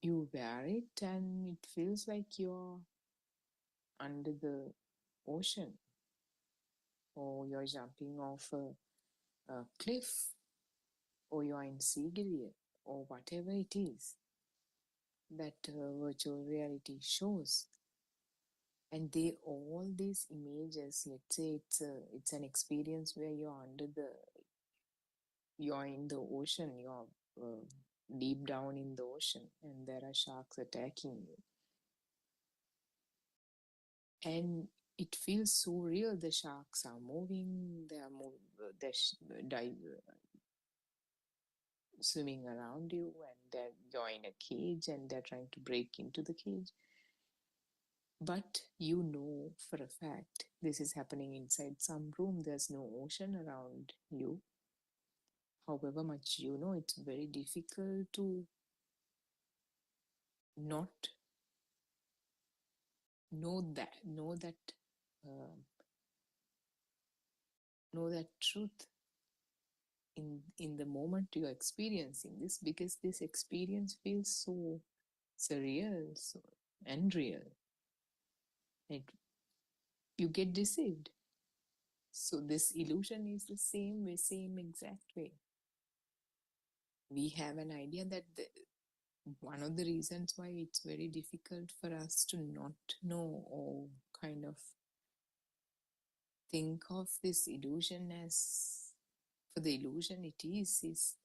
you wear it and it feels like you're under the ocean, or you're jumping off a cliff, or you're in Sigiriya, or whatever it is that virtual reality shows. And they all these images, let's say it's an experience where you're in the ocean, you're deep down in the ocean, and there are sharks attacking you, and it feels so real. The sharks are moving, dive, swimming around you, and then you're in a cage and they're trying to break into the cage. But you know for a fact this is happening inside some room. There's no ocean around you. However much you know, it's very difficult to not uh, know that truth in the moment you're experiencing this, because this experience feels so surreal, so unreal. It, you get deceived. So this illusion is the same way, same exact way. We have an idea that one of the reasons why it's very difficult for us to not know, or kind of think of this illusion as for the illusion it is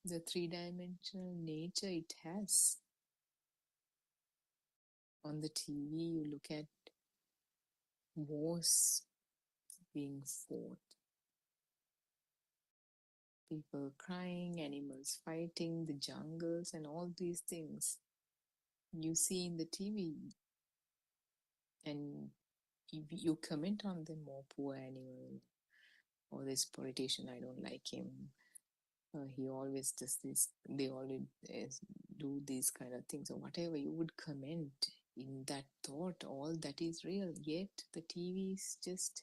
the three-dimensional nature it has. On the TV, you look at wars being fought, people crying, animals fighting, the jungles, and all these things you see in the TV, and you comment on them, more poor animal, or this politician, I don't like him. He always does this, they always do these kind of things, or whatever you would comment in that thought, all that is real. Yet the TV is just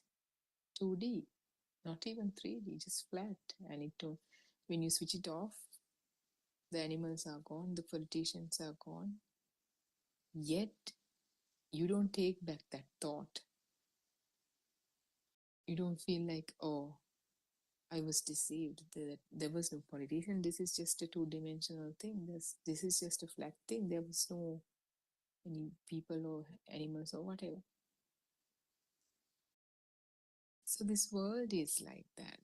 2D, not even 3D, just flat. And when you switch it off, the animals are gone, the politicians are gone. Yet you don't take back that thought. You don't feel like, oh, I was deceived. There was no politician. This is just a two-dimensional thing. This is just a flat thing. There was no any people or animals or whatever. So this world is like that.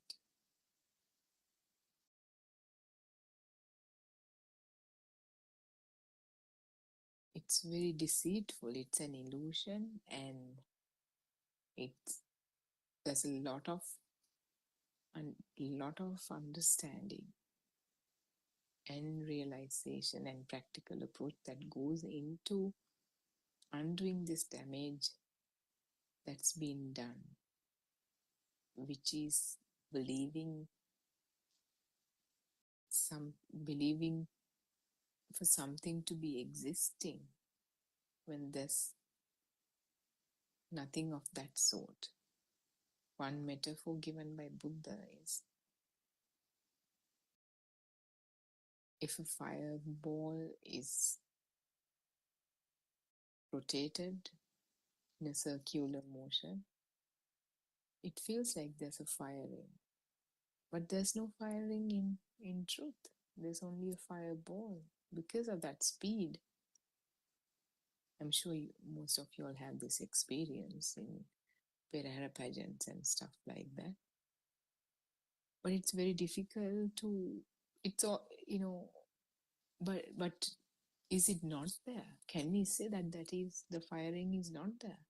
It's very deceitful. It's an illusion, and there's a lot of understanding and realization and practical approach that goes into undoing this damage that's been done, which is believing believing for something to be existing when there's nothing of that sort. One metaphor given by Buddha is, if a fireball is rotated in a circular motion, it feels like there's a firing, but there's no firing in truth. There's only a fireball because of that speed. I'm sure most of you all have this experience in Perahera pageants and stuff like that. But it's very difficult to, it's all, but is it not there? Can we say that the firing is not there?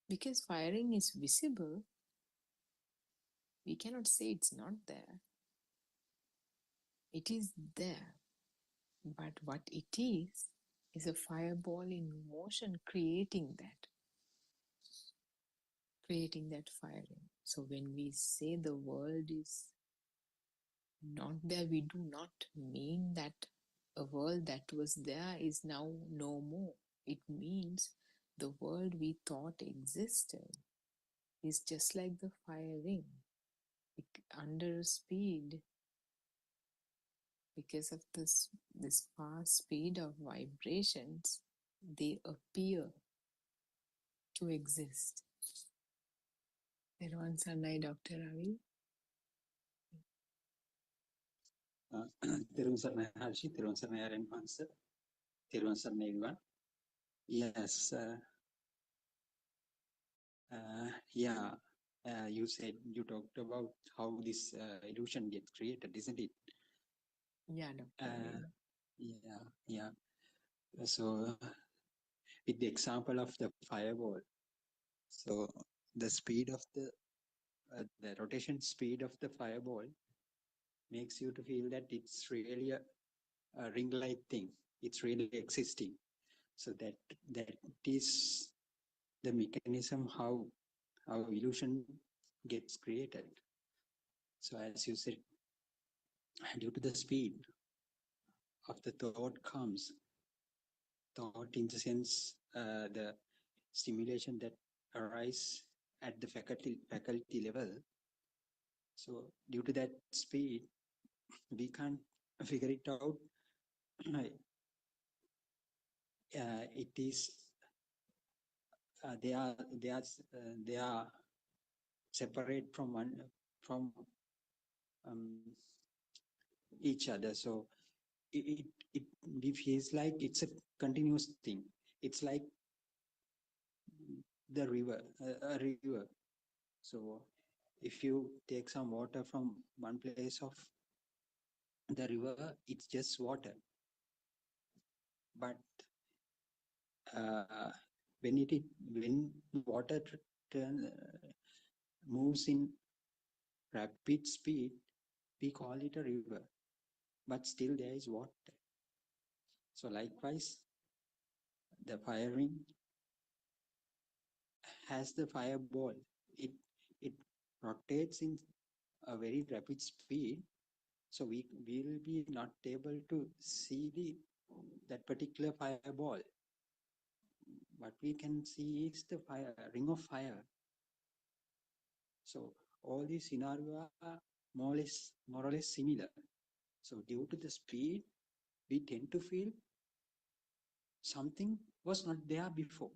Because firing is visible, we cannot say it's not there. It is there. But what it is a fireball in motion creating that firing. So when we say the world is not there, we do not mean that a world that was there is now no more. It means the world we thought existed is just like the fire ring. Under speed, because of this fast speed of vibrations, they appear to exist. Therwan Sarnai, Dr. Ravi.
Therwan Sarnai Harshi, Therwan Sarnai Aren Hansa, Therwan Sarnai everyone. Yes, yeah. You said you talked about how this illusion gets created, isn't it?
Yeah, Dr. Ravi.
Yeah. So, with the example of the fireball, so the speed of the rotation speed of the fireball makes you to feel that it's really a ring-like thing. It's really existing. So that is the mechanism how illusion gets created. So as you said, due to the speed of the thought comes, thought in the sense the stimulation that arise at the faculty level. So due to that speed, we can't figure it out. It is they are separate from um, each other. So it feels like it's a continuous thing. It's like the river, a river. So if you take some water from one place of the river, it's just water. But when water moves in rapid speed, we call it a river. But still there is water. So likewise, the firing has the fireball. It rotates in a very rapid speed, so we will be not able to see that particular fireball. What we can see is the ring of fire. So all these scenarios are more or less similar. So due to the speed, we tend to feel something was not there before.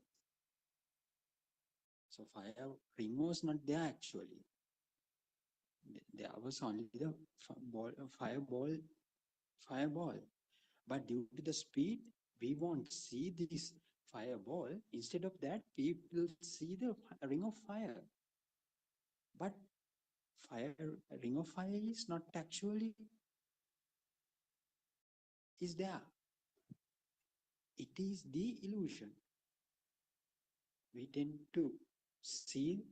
So fire ring was not there actually. There was only the fireball. But due to the speed, we won't see this fireball. Instead of that, we will see the ring of fire. But ring of fire is not actually is there. It is the illusion. We tend to see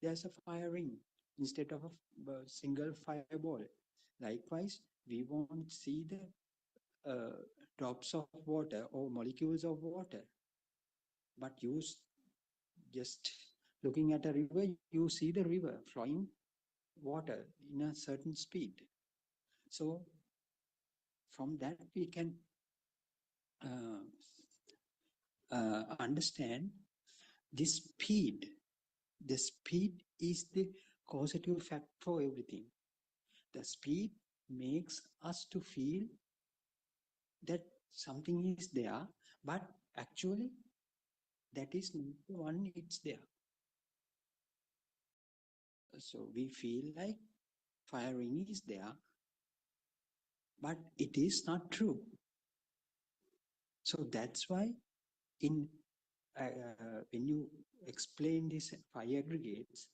there's a fire ring instead of a single fireball. Likewise, we won't see the drops of water or molecules of water. But you just looking at a river, you see the river flowing water in a certain speed. So from that we can understand this speed. The speed is the causative fact for everything. The speed makes us to feel that something is there, but actually that is not the one it's there. So we feel like firing is there, but it is not true. So that's why in when you explain these fire aggregates,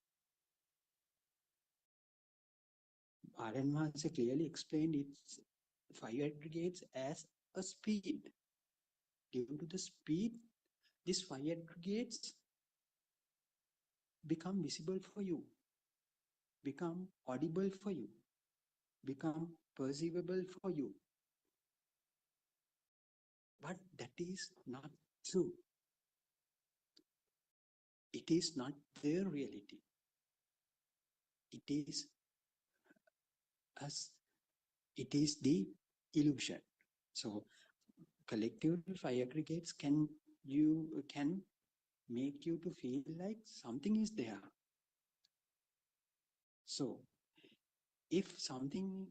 Aryan Mahansa clearly explained its fire aggregates as a speed. Due to the speed, these fire aggregates become visible for you, become audible for you, become perceivable for you. But that is not true. It is not their reality. It is us it is the illusion. So collective fire aggregates can make you to feel like something is there. So if something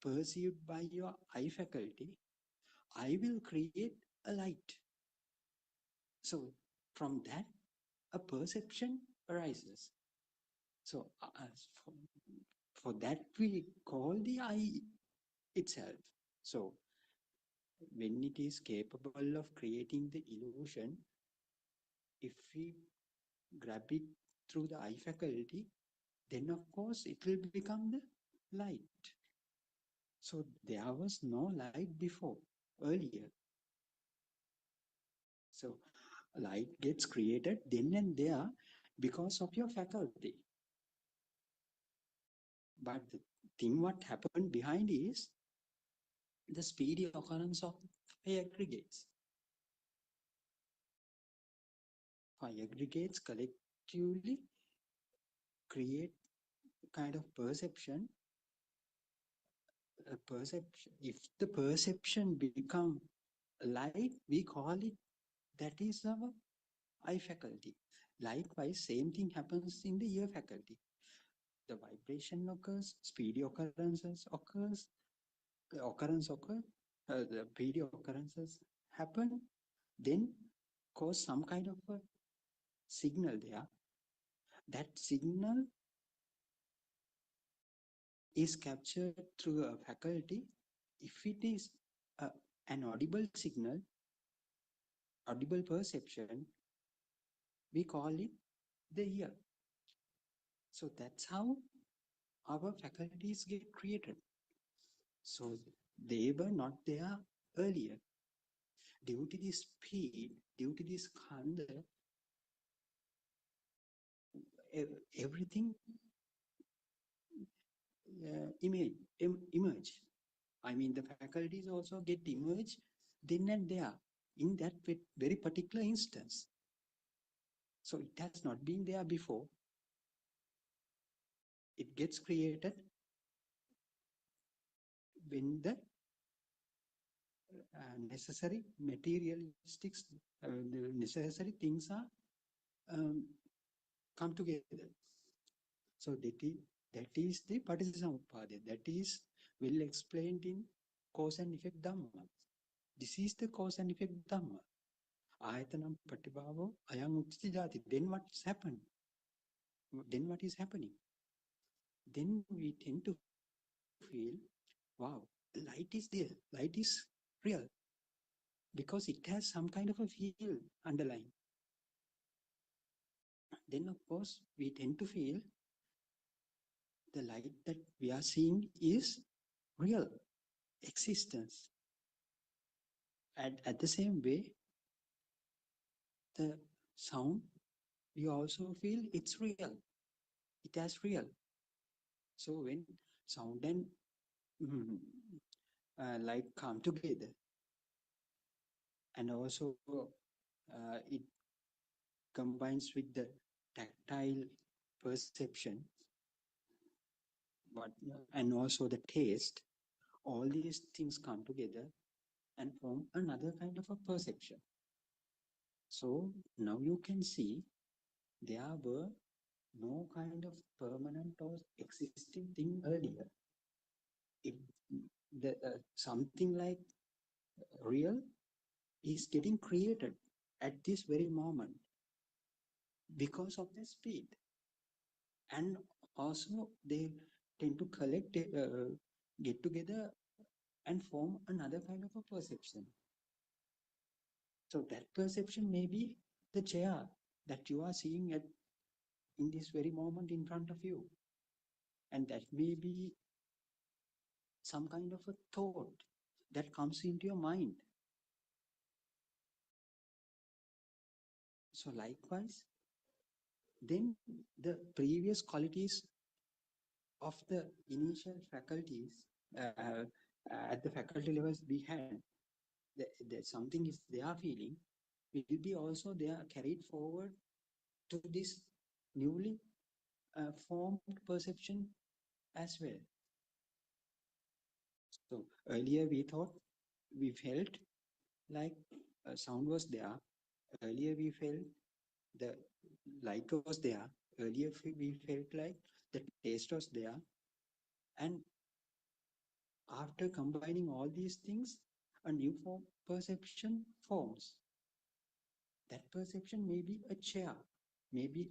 perceived by your eye faculty, I will create a light. So from that, a perception arises. So for, for that, we call the eye itself. So when it is capable of creating the illusion, if we grab it through the eye faculty, then of course it will become the light. So there was no light before, earlier. So light gets created then and there because of your faculty. But the thing what happened behind is the speedy occurrence of fire aggregates. Fire aggregates collectively create kind of perception. A perception. If the perception become light, we call it that is our eye faculty. Likewise, same thing happens in the ear faculty. The vibration occurs, speedy occurrences occurs, the occurrence occur, the speedy occurrences happen, then cause some kind of a signal there. That signal is captured through a faculty. If it is an audible signal, audible perception, we call it the ear. So that's how our faculties get created. So they were not there earlier. Due to this speed, due to this khandha, everything emerge. I mean, the faculties also get emerged then and there in that very particular instance. So it has not been there before. It gets created when the necessary materialistics, the necessary things are come together. So that is the Patisamuppada. That is well explained in cause and effect Dhamma. This is the cause and effect Dhamma. Ayatanam Patibhavo Ayam Uttiti Jati. Then what's happened? Then what is happening? Then we tend to feel, wow, light is there. Light is real. Because it has some kind of a field underlying. Then of course we tend to feel the light that we are seeing is real existence. And at the same way, the sound, we also feel it's real. It has real. So when sound and light come together, and also it combines with the tactile perception, but and also the taste, all these things come together and form another kind of a perception. So now you can see there were no kind of permanent or existing thing earlier. If something like real is getting created at this very moment because of the speed, and also they tend to get together and form another kind of a perception. So that perception may be the chair that you are seeing in this very moment in front of you, and that may be some kind of a thought that comes into your mind. So likewise, then the previous qualities of the initial faculties at the faculty levels we had, something is they are feeling, will be also they are carried forward to this newly formed perception as well. So earlier we thought, we felt like a sound was there. Earlier we felt the light was there. Earlier we felt like the taste was there. And after combining all these things, a new perception forms. That perception may be a chair, maybe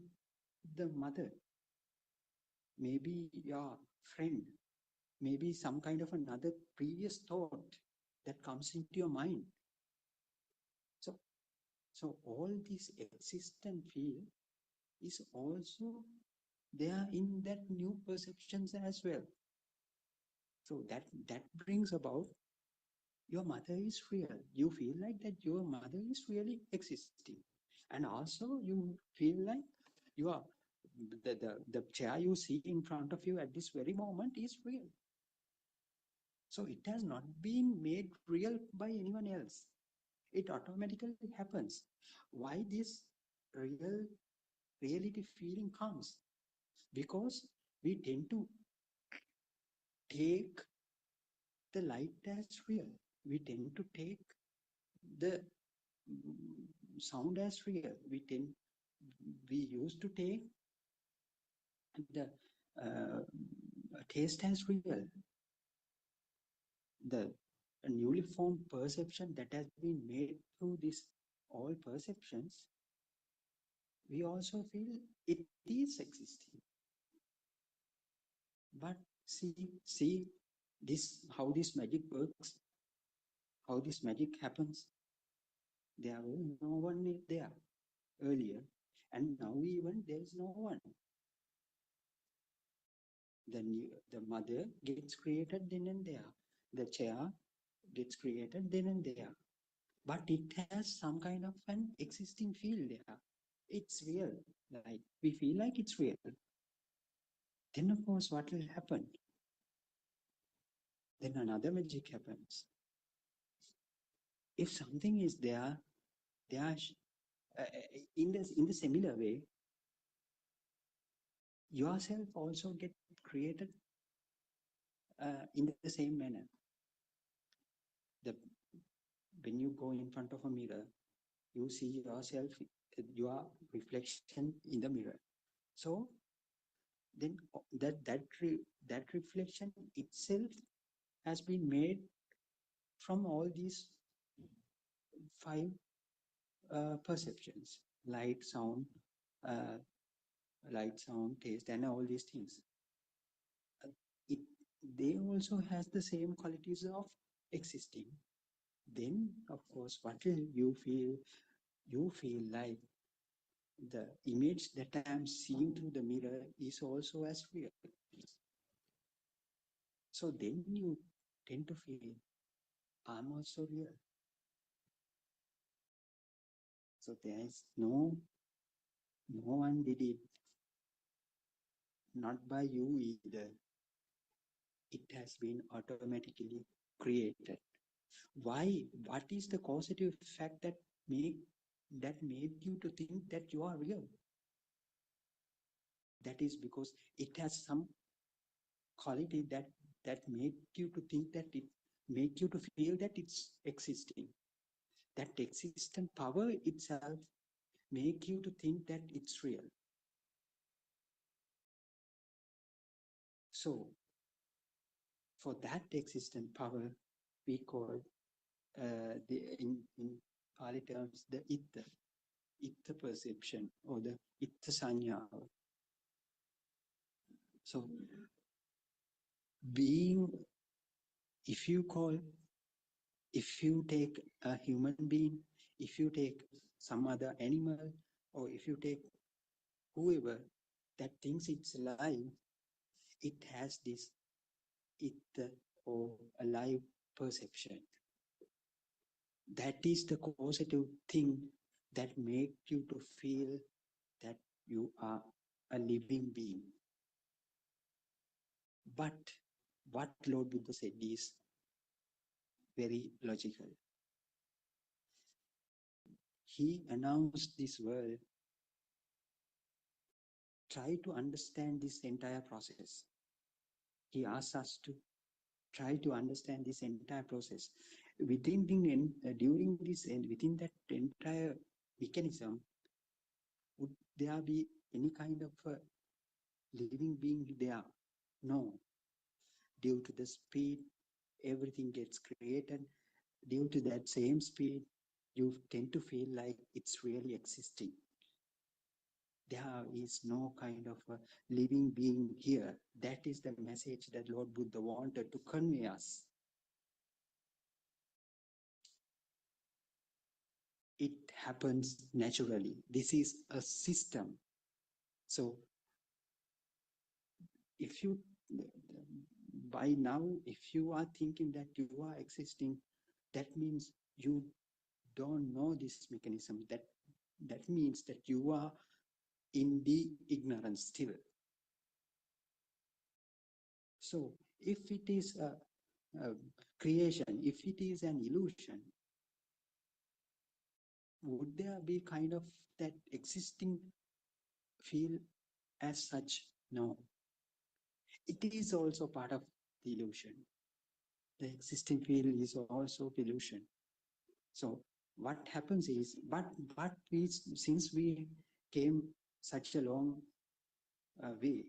the mother, maybe your friend, maybe some kind of another previous thought that comes into your mind. So, so all this existent field is also there in that new perceptions as well. So that brings about your mother is real. You feel like that your mother is really existing, and also you feel like you are the chair you see in front of you at this very moment is real. So it has not been made real by anyone else. It automatically happens. Why this real reality feeling comes? Because we tend to take the light as real. We tend to take the sound as real. We used to take the taste as real. The newly formed perception that has been made through this all perceptions, we also feel it is existing. But see this how this magic works, how this magic happens. There was no one there earlier, and now even there is no one. The mother gets created then and there. The chair gets created then and there. But it has some kind of an existing feel there. It's real. Like we feel like it's real. Then of course what will happen? Then another magic happens. If something is there, there in the similar way, yourself also get created in the same manner. The when you go in front of a mirror, you see yourself, your reflection in the mirror. So then that reflection itself has been made from all these five perceptions: light, uh, sound, taste, and all these things. Uh, it they also has the same qualities of existing. Then, of course, what will you feel? You feel like the image that I am seeing through the mirror is also as real. So then you tend to feel, I'm also real. So there is no one did it, not by you either. It has been automatically created. Why? What is the causative fact that made you to think that you are real? That is because it has some quality that made you to think that it make you to feel that it's existing. That existent power itself make you to think that it's real. So for that existent power, we call in Pali terms the itta perception or the itta sanya. So being, if you call, if you take a human being, if you take some other animal, or if you take whoever that thinks it's alive, it has this itta or alive perception. That is the causative thing that make you to feel that you are a living being. But what Lord Buddha said is very logical. He announced this world, try to understand this entire process. He asks us to try to understand this entire process. Within that entire mechanism, would there be any kind of living being there? No. Due to the speed, everything gets created. Due to that same speed, you tend to feel like it's really existing. There is no kind of a living being here. That is the message that Lord Buddha wanted to convey us. It happens naturally. This is a system. So if you, by now, if you are thinking that you are existing, that means you don't know this mechanism. That means that you are in the ignorance still. So if it is a creation, if it is an illusion, would there be kind of that existing feel as such? No. It is also part of the illusion. The existing feel is also illusion. So what happens is, but since we came such a long way,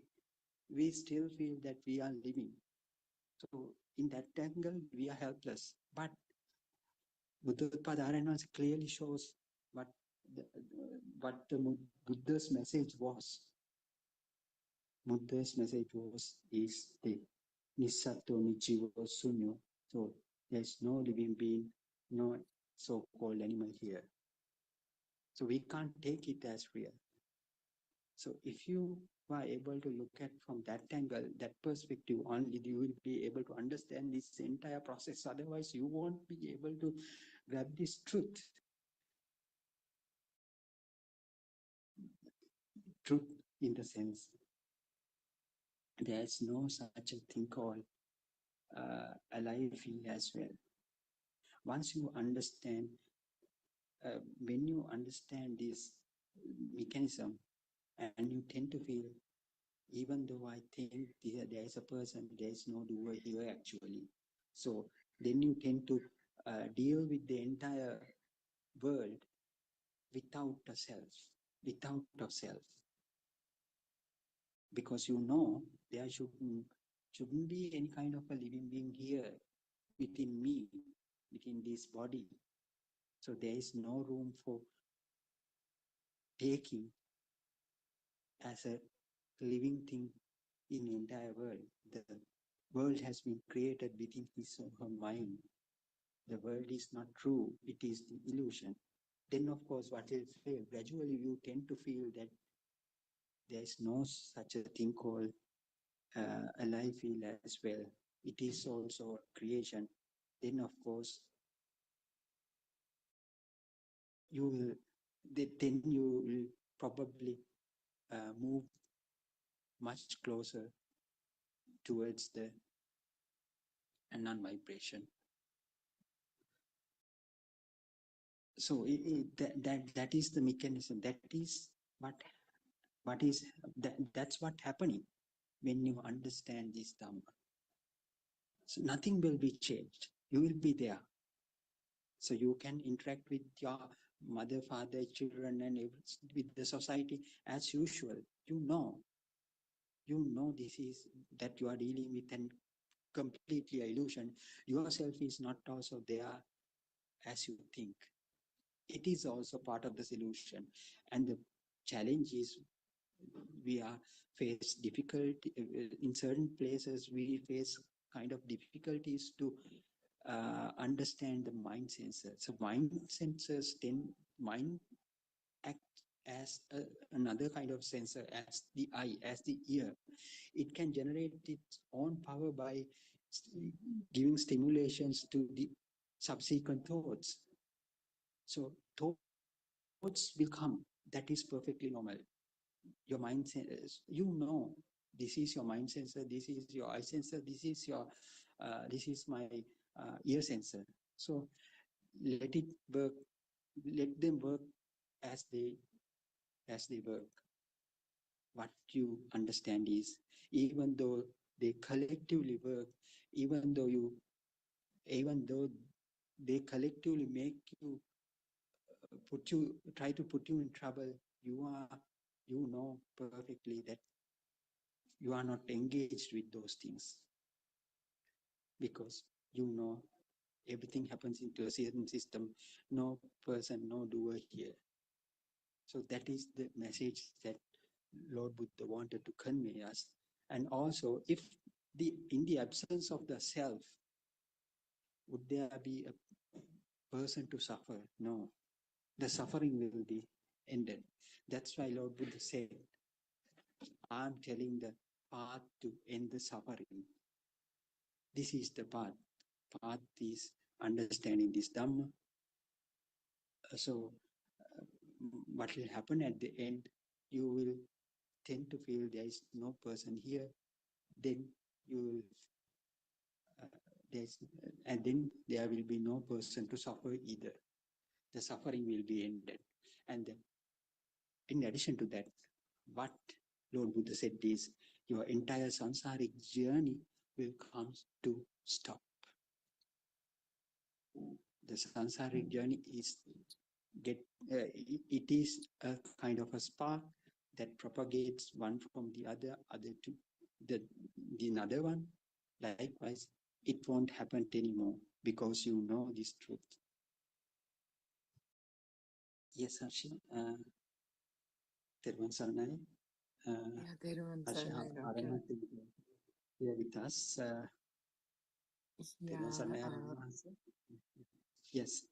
we still feel that we are living. So in that angle, we are helpless. But Buddothpado clearly shows what the Buddha's message was. Buddha's message is the Nisato Nichivo Sunyo. So there's no living being, no so-called animal here. So we can't take it as real. So if you are able to look at from that angle, that perspective only, you will be able to understand this entire process. Otherwise, you won't be able to grab this truth. Truth in the sense, there's no such a thing called alive feel as well. Once you understand, when you understand this mechanism, and you tend to feel, even though I think there is a person, there is no doer here actually. So then you tend to deal with the entire world without a self, without a self. Because you know there shouldn't be any kind of a living being here within me, within this body. So there is no room for taking as a living thing in the entire world. The world has been created within his or her mind. The world is not true, it is the illusion. Then of course what will fail? Gradually you tend to feel that there is no such a thing called a life feel as well. It is also a creation. Then of course you will, then you will probably move much closer towards the non-vibration. So that is the mechanism. That is that's what happening when you understand this Dhamma. So nothing will be changed. You will be there. So you can interact with your mother, father, children, and with the society as usual. You know this is that you are dealing with an completely illusion. Yourself is not also there as you think. It is also part of the solution. And the challenge is we are face difficulty in certain places. We face kind of difficulties to understand the mind sensor. So mind sensors mind act as another kind of sensor, as the eye, as the ear. It can generate its own power by giving stimulations to the subsequent thoughts. So thoughts will come. That is perfectly normal. Your mind says, you know, this is your mind sensor, this is your eye sensor, this is my ear sensor. So let it work. Let them work as they work. What you understand is, even though they collectively work, even though you, even though they collectively make you, try to put you in trouble, you know perfectly that you are not engaged with those things, because you know everything happens into a certain system, no person, no doer here. So that is the message that Lord Buddha wanted to convey us. And also, if in the absence of the self, would there be a person to suffer? No, the suffering will be ended. That's why Lord Buddha said, I'm telling the path to end the suffering. This is the path. Path is understanding this Dhamma. So, what will happen at the end? You will tend to feel there is no person here. Then you will, and then there will be no person to suffer either. The suffering will be ended. And then, in addition to that, what Lord Buddha said is, your entire samsaric journey will come to stop. The samsaric journey is it is a kind of a spark that propagates one from the other to the another one. Likewise, it won't happen anymore because you know this truth. Yes, Harshi. Terwan Saranai.
Yeah, Theruvan
Harshi,
Saranai, Doctor.
Arana here with us. Terwan
Yeah,
Saranai, yes.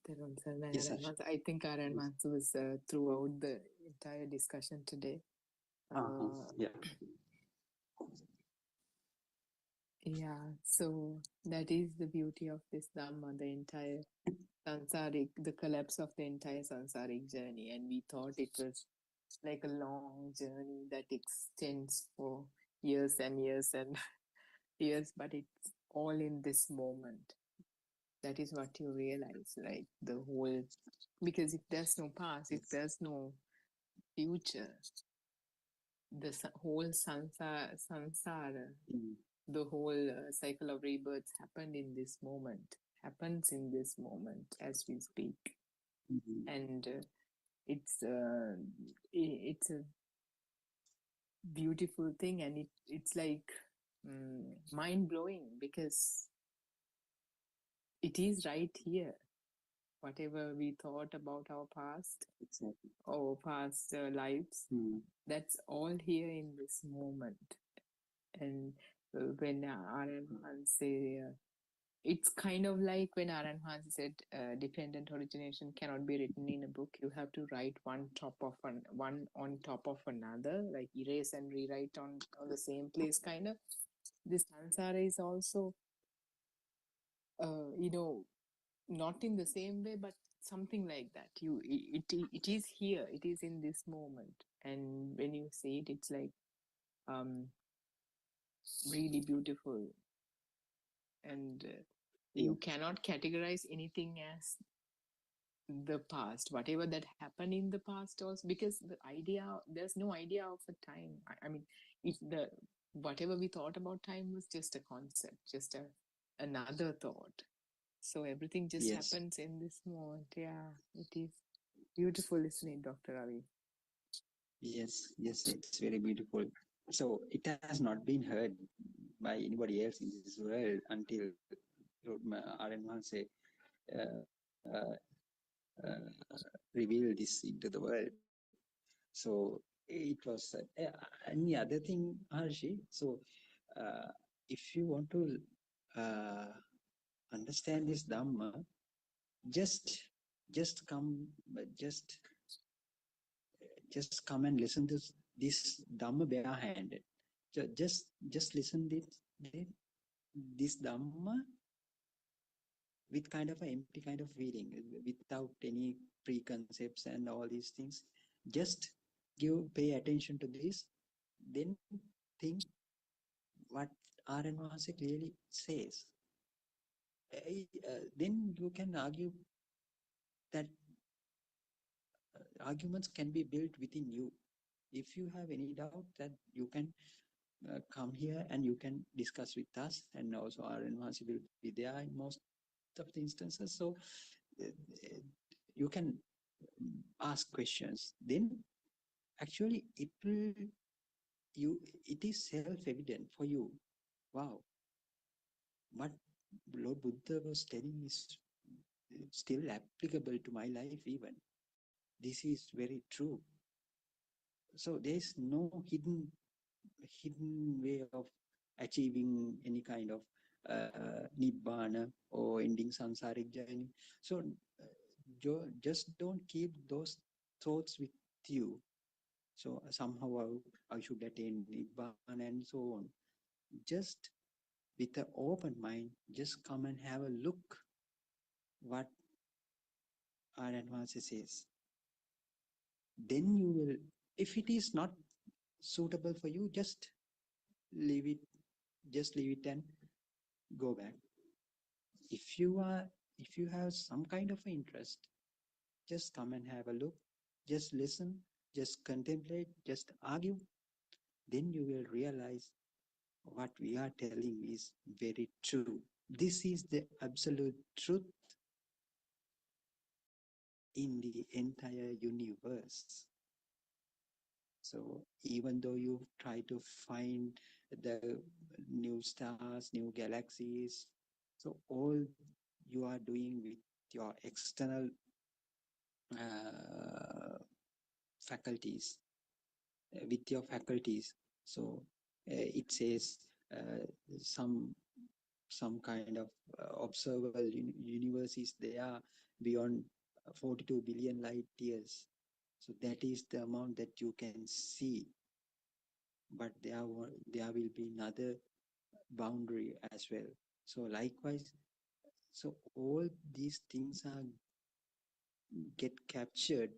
Theruvan Saranai,
Yes, Harshi.
I think our advance was throughout the entire discussion today.
Yeah.
Yeah, so that is the beauty of this Dhamma, the entire samsaric, the collapse of the entire samsaric journey. And we thought it was like a long journey that extends for years and years and years, but it's all in this moment. That is what you realize, like the whole, because if there's no past, if there's no future, the whole samsara, the whole cycle of rebirths happens in this moment as we speak. And it's a beautiful thing, and it's like mind-blowing, because it is right here. Whatever we thought about our past or past lives, that's all here in this moment. And when Aran say, it's kind of like when Aran said, dependent origination cannot be written in a book. You have to write one on top of another, like erase and rewrite on the same place, kind of. This samsara is also, not in the same way, but something like that. It is here. It is in this moment, and when you see it, it's like really beautiful. And you cannot categorize anything as the past, whatever that happened in the past also, because there's no idea of a time. I mean, if whatever we thought about time was just a concept, just another thought. So everything just happens in this moment. Yeah, it is beautiful, isn't it, Dr. Ravi?
Yes, it's very beautiful. So it has not been heard by anybody else in this world until Aryan say uh, uh, reveal this into the world. So it was any other thing, Harshi. So if you want to uh, understand this Dhamma, just come, just come and listen to this Dhamma barehanded. Just listen this Dhamma with kind of an empty kind of feeling, without any preconcepts and all these things. Just pay attention to this, then think what R.N. Maharshi clearly says. Then you can argue that arguments can be built within you. If you have any doubt, that you can come here and you can discuss with us, and also our NYC will be there in most of the instances. So uh, uh, you can ask questions. Then actually it is self-evident for you. Wow, what Lord Buddha was telling is still applicable to my life even. This is very true. So there is no hidden way of achieving any kind of nibbana or ending samsaric journey. So just don't keep those thoughts with you. So somehow I should attain nibbana and so on. Just with an open mind, just come and have a look what our advances says. Then you will, if it is not suitable for you, leave it, just leave it and go back. If you have some kind of interest, just come and have a look, just listen, just contemplate, just argue. Then you will realize what we are telling is very true. This is the absolute truth in the entire universe. So even though you try to find the new stars, new galaxies, so all you are doing with your external faculties, with your faculties. So it says uh, some some kind of observable universe is there beyond 42 billion light years. So that is the amount that you can see. But there will be another boundary as well. So likewise, so all these things are get captured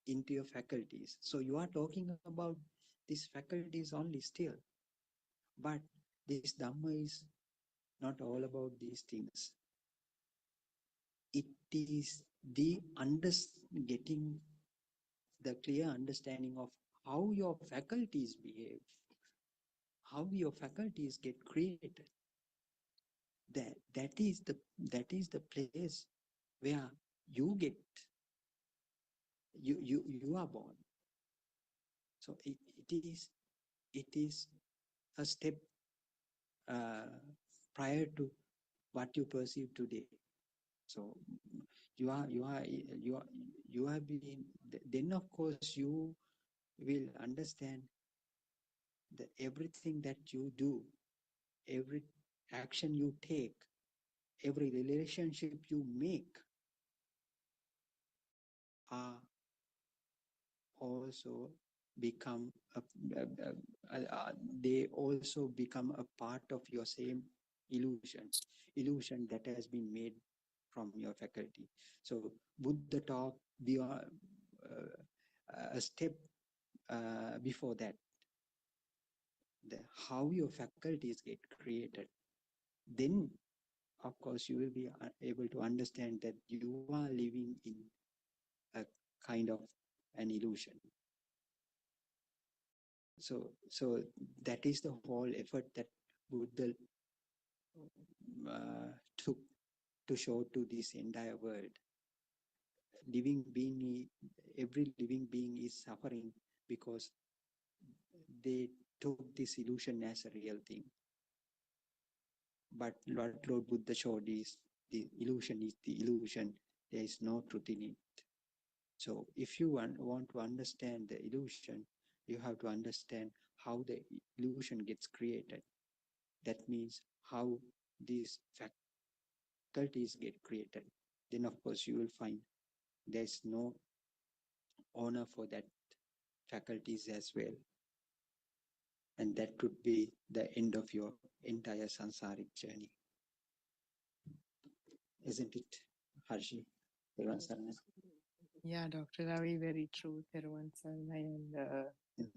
into your faculties. So you are talking about these faculties only still. But this Dhamma is not all about these things. It is the getting the clear understanding of how your faculties behave, how your faculties get created. That is the place where you get you are born. So it is a step prior to what you perceive today. So you have been, then of course you will understand that everything that you do, every action you take, every relationship you make are also become they also become a part of your same illusion that has been made from your faculty. So Buddha talk beyond a step before that, how your faculties get created. Then of course you will be able to understand that you are living in a kind of an illusion. So that is the whole effort that Buddha took to show to this entire world. Every living being is suffering because they took this illusion as a real thing. But Lord Buddha showed is the illusion is the illusion. There is no truth in it. So if you want to understand the illusion, you have to understand how the illusion gets created. That means how these faculties get created. Then of course you will find there's no honor for that faculties as well. And that could be the end of your entire samsaric journey. Isn't it, Harshi?
Yeah, Dr. Ravi, very true. Theruvan Saranai, and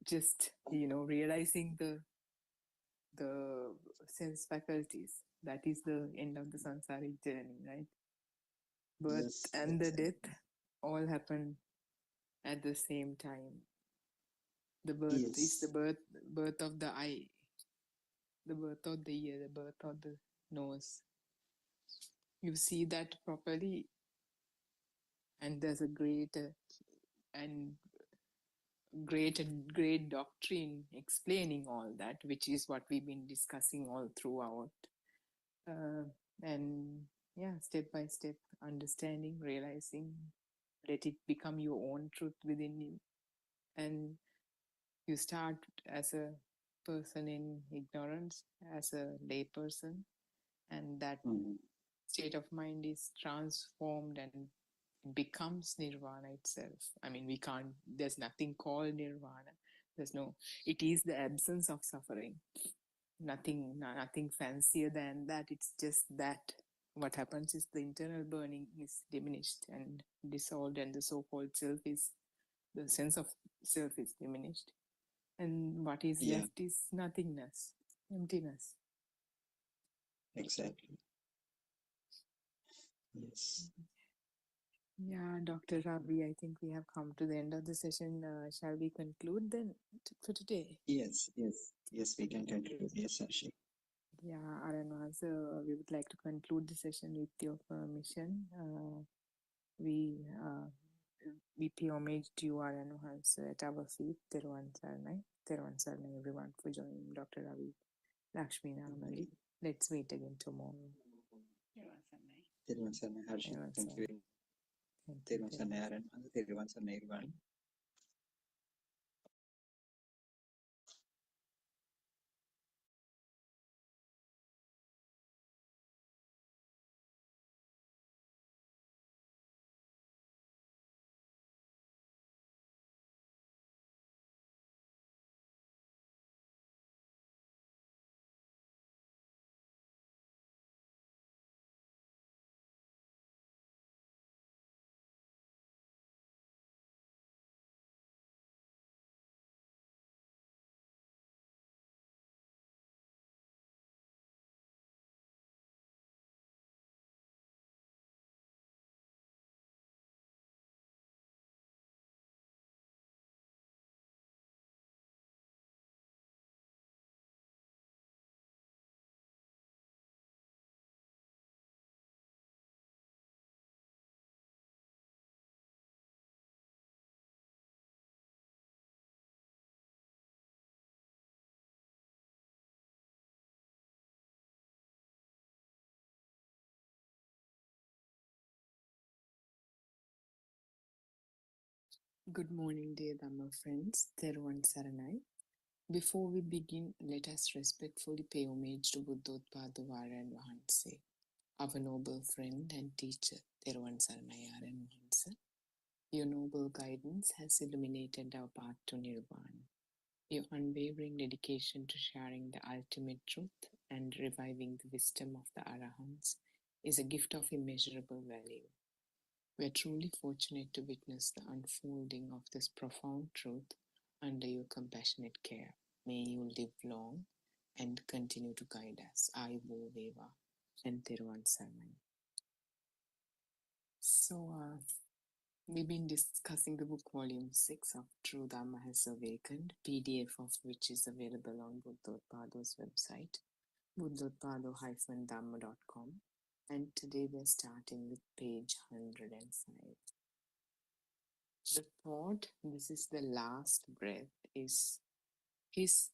just realizing the sense faculties. That is the end of the samsaric journey, right? Birth
Yes,
and the
exactly.
death all happen at the same time. The birth is the
Yes.
birth of the eye, the birth of the ear, the birth of the nose. You see that properly, and there's a and great doctrine explaining all that, which is what we've been discussing all throughout. Uh, and yeah, step by step, understanding, realizing, let it become your own truth within you. And you start as a person in ignorance, as a lay person, and that
Mhm.
state of mind is transformed and becomes nirvana itself. I mean, there's nothing called nirvana. There's no, it is the absence of suffering. Nothing fancier than that. It's just that. What happens is the internal burning is diminished and dissolved, and the so-called self is, the sense of self is diminished. And what is
Yeah,
left is nothingness, emptiness.
exactly. Yes.
Yeah, Dr. Ravi, I think we have come to the end of the session. Shall we conclude then for today?
Yes, yes, yes, we can conclude. Yes, Ashi.
Yeah, Arana, so we would like to conclude the session with your permission. We uh, we pay homage to you, Arana, at our feet. Teruvan Saranai. Teruvan Saranai, everyone, for joining Dr. Ravi, Lakshmi Namali.
Okay.
Let's meet again tomorrow.
Thiruvan Sarna Harshit.
Teruvan
Thank you very
Saranai.
much.
Thank you.
Thiruvan Sarna Aaron. Thiruvan Sarna everyone.
Good morning, dear Dhamma friends. Teruvan Saranai. Before we begin, let us respectfully pay homage to Buddothpado and Vahanse, our noble friend and teacher, Teruvan Saranai and Vahanse. Your noble guidance has illuminated our path to Nirvana. Your unwavering dedication to sharing the ultimate truth and reviving the wisdom of the Arahants is a gift of immeasurable value. We are truly fortunate to witness the unfolding of this profound truth under your compassionate care. May you live long and continue to guide us. Ayubo Veva and Thiruvan Sarman. So, we've been discussing the book volume 6 of True Dharma Has Awakened, PDF of which is available on Buddothpado's website, buddothpado-dhamma.com. And today we're starting with page 105. The thought, this is the last breath, is his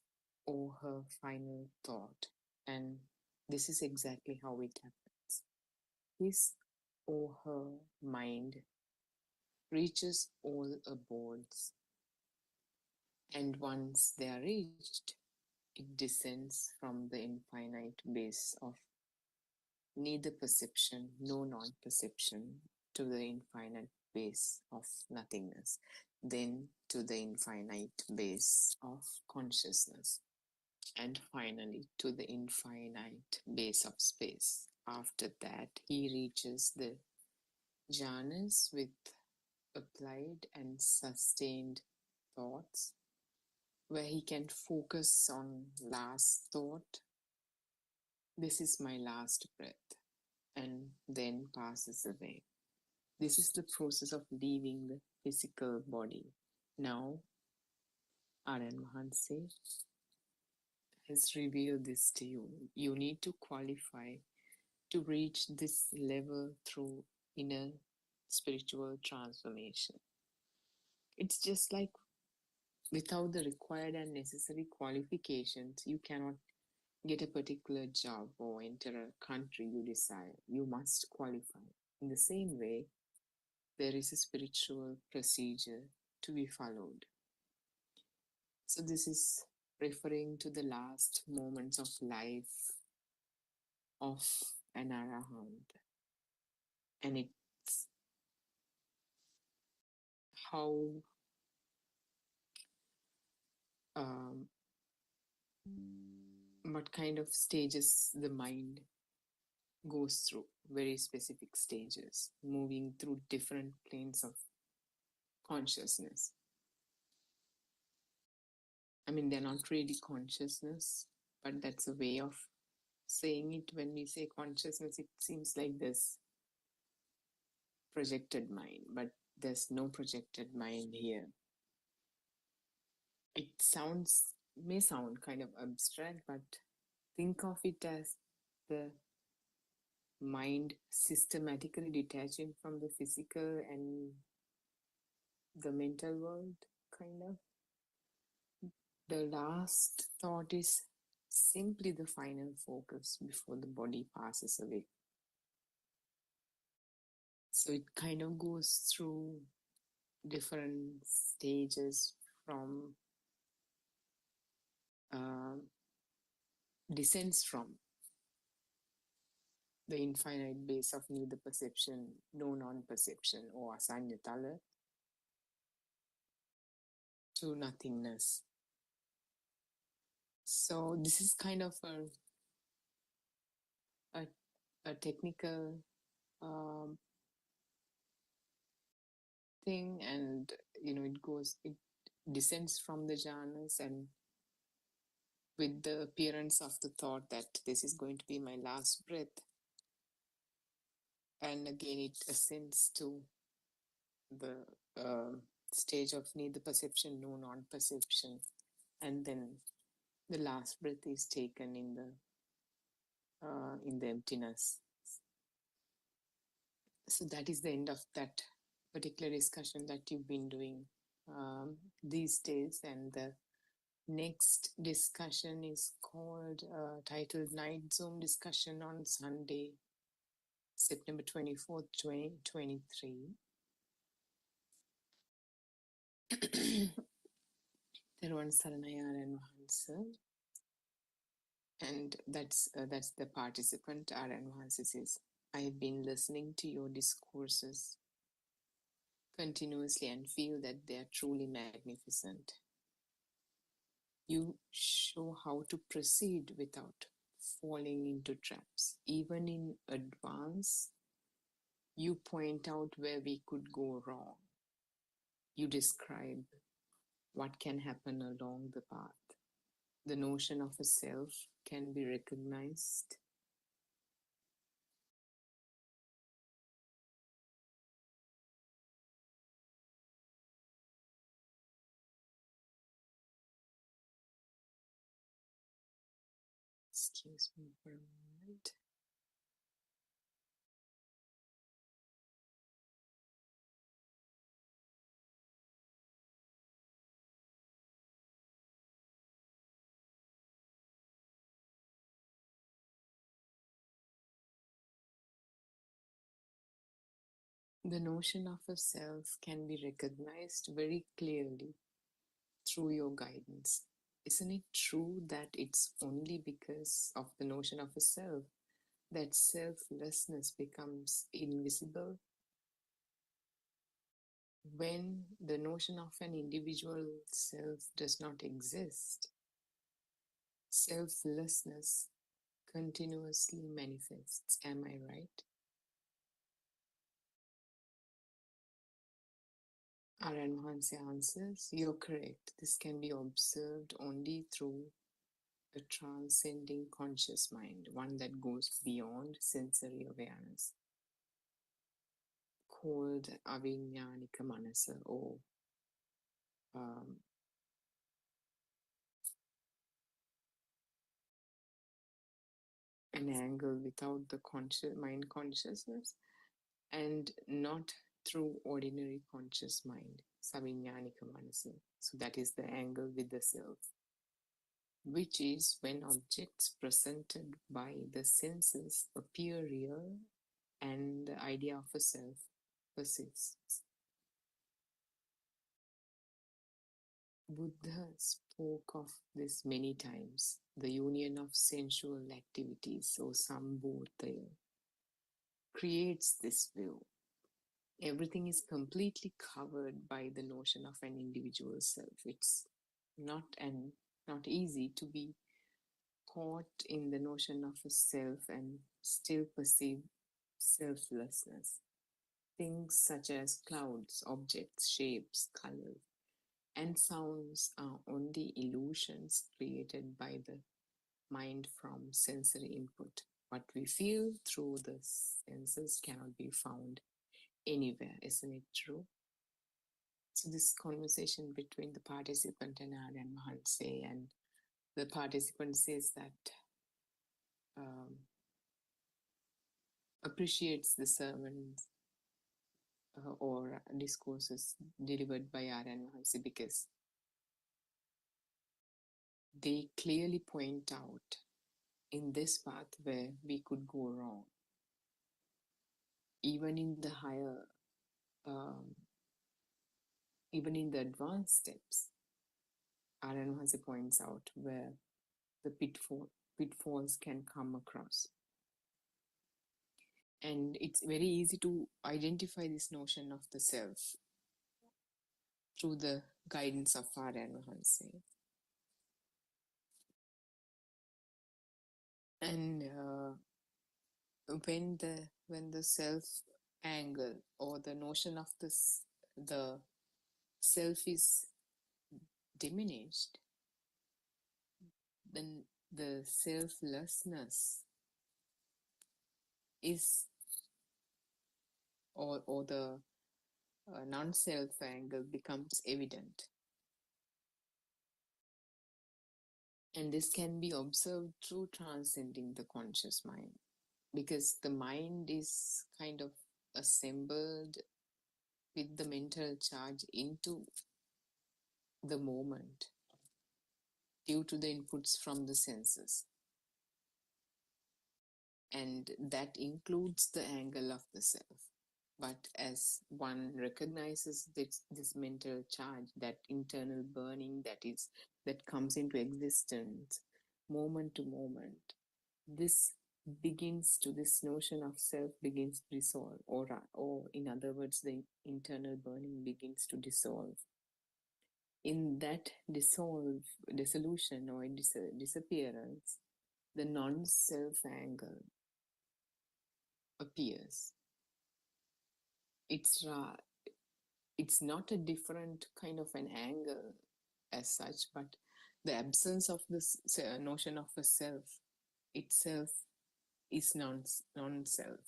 or her final thought. And this is exactly how it happens. His or her mind reaches all abodes, and once they are reached, it descends from the infinite base of neither perception nor non-perception to the infinite base of nothingness, then to the infinite base of consciousness, and finally to the infinite base of space. After that, he reaches the jhanas with applied and sustained thoughts, where he can focus on last thought, this is my last breath, and then passes away. This is the process of leaving the physical body. Now, Aryan Mahanse has revealed this to you. You need to qualify to reach this level through inner spiritual transformation. It's just like without the required and necessary qualifications, you cannot get a particular job or enter a country you desire. You must qualify. In the same way, there is a spiritual procedure to be followed. So, this is referring to the last moments of life of an arahant, and it's how um, what kind of stages the mind goes through, very specific stages, moving through different planes of consciousness. I mean, they're not really consciousness, but that's a way of saying it. When we say consciousness, it seems like this projected mind, but there's no projected mind here. It may sound kind of abstract, but think of it as the mind systematically detaching from the physical and the mental world, kind of. The last thought is simply the final focus before the body passes away. So it kind of goes through different stages from uh, descends from the infinite base of neither perception, no non-perception, or asanyatala, to nothingness. So this is kind of a technical um, thing, and it descends from the jhanas, and with the appearance of the thought that this is going to be my last breath, and again it ascends to the stage of neither perception no non-perception, and then the last breath is taken in the emptiness. So that is the end of that particular discussion that you've been doing these days, and the next discussion is called titled Night Zoom Discussion on Sunday, September 24th, 2023. Teruvan Saranai Aryan Mahansa. And that's the participant. Aryan Mahansa says, I have been listening to your discourses continuously and feel that they are truly magnificent. You show how to proceed without falling into traps. Even in advance, you point out where we could go wrong. You describe what can happen along the path. The notion of a self can be recognized Excuse me for a moment. The notion of a self can be recognized very clearly through your guidance. Isn't it true that it's only because of the notion of a self that selflessness becomes invisible? When the notion of an individual self does not exist, selflessness continuously manifests. Am I right? Aryan Mahanse answers, you're correct. This can be observed only through a transcending conscious mind, one that goes beyond sensory awareness, called Aviññānika Manasa, or an angle without the mind consciousness, and not through ordinary conscious mind, savinyānika manasa. So that is the angle with the self, which is when objects presented by the senses appear real and the idea of a self persists. Buddha spoke of this many times, the union of sensual activities, or sambodhaya, creates this view. Everything is completely covered by the notion of an individual self. It's not easy to be caught in the notion of a self and still perceive selflessness. Things such as clouds, objects, shapes, colors, and sounds are only illusions created by the mind from sensory input. What we feel through the senses cannot be found anywhere, isn't it true? So this conversation between the participant and Aryan Mahanse, and the participant says that appreciates the sermons or discourses delivered by Aryan Mahanse because they clearly point out in this path where we could go wrong. Even in the higher, even in the advanced steps, Aryan Mahanse points out where the pitfalls can come across. And it's very easy to identify this notion of the self through the guidance of Aryan Mahanse. And when the self angle or the notion of the self is diminished, then the selflessness is, or the non-self angle becomes evident. And this can be observed through transcending the conscious mind, because the mind is kind of assembled with the mental charge into the moment due to the inputs from the senses. And that includes the angle of the self. But as one recognizes this mental charge, that internal burning that comes into existence moment to moment, this notion of self begins to dissolve, or in other words, the internal burning begins to dissolve. In that dissolution or disappearance, the non-self angle appears. It's not a different kind of an angle as such, but the absence of this notion of a self itself is non-self.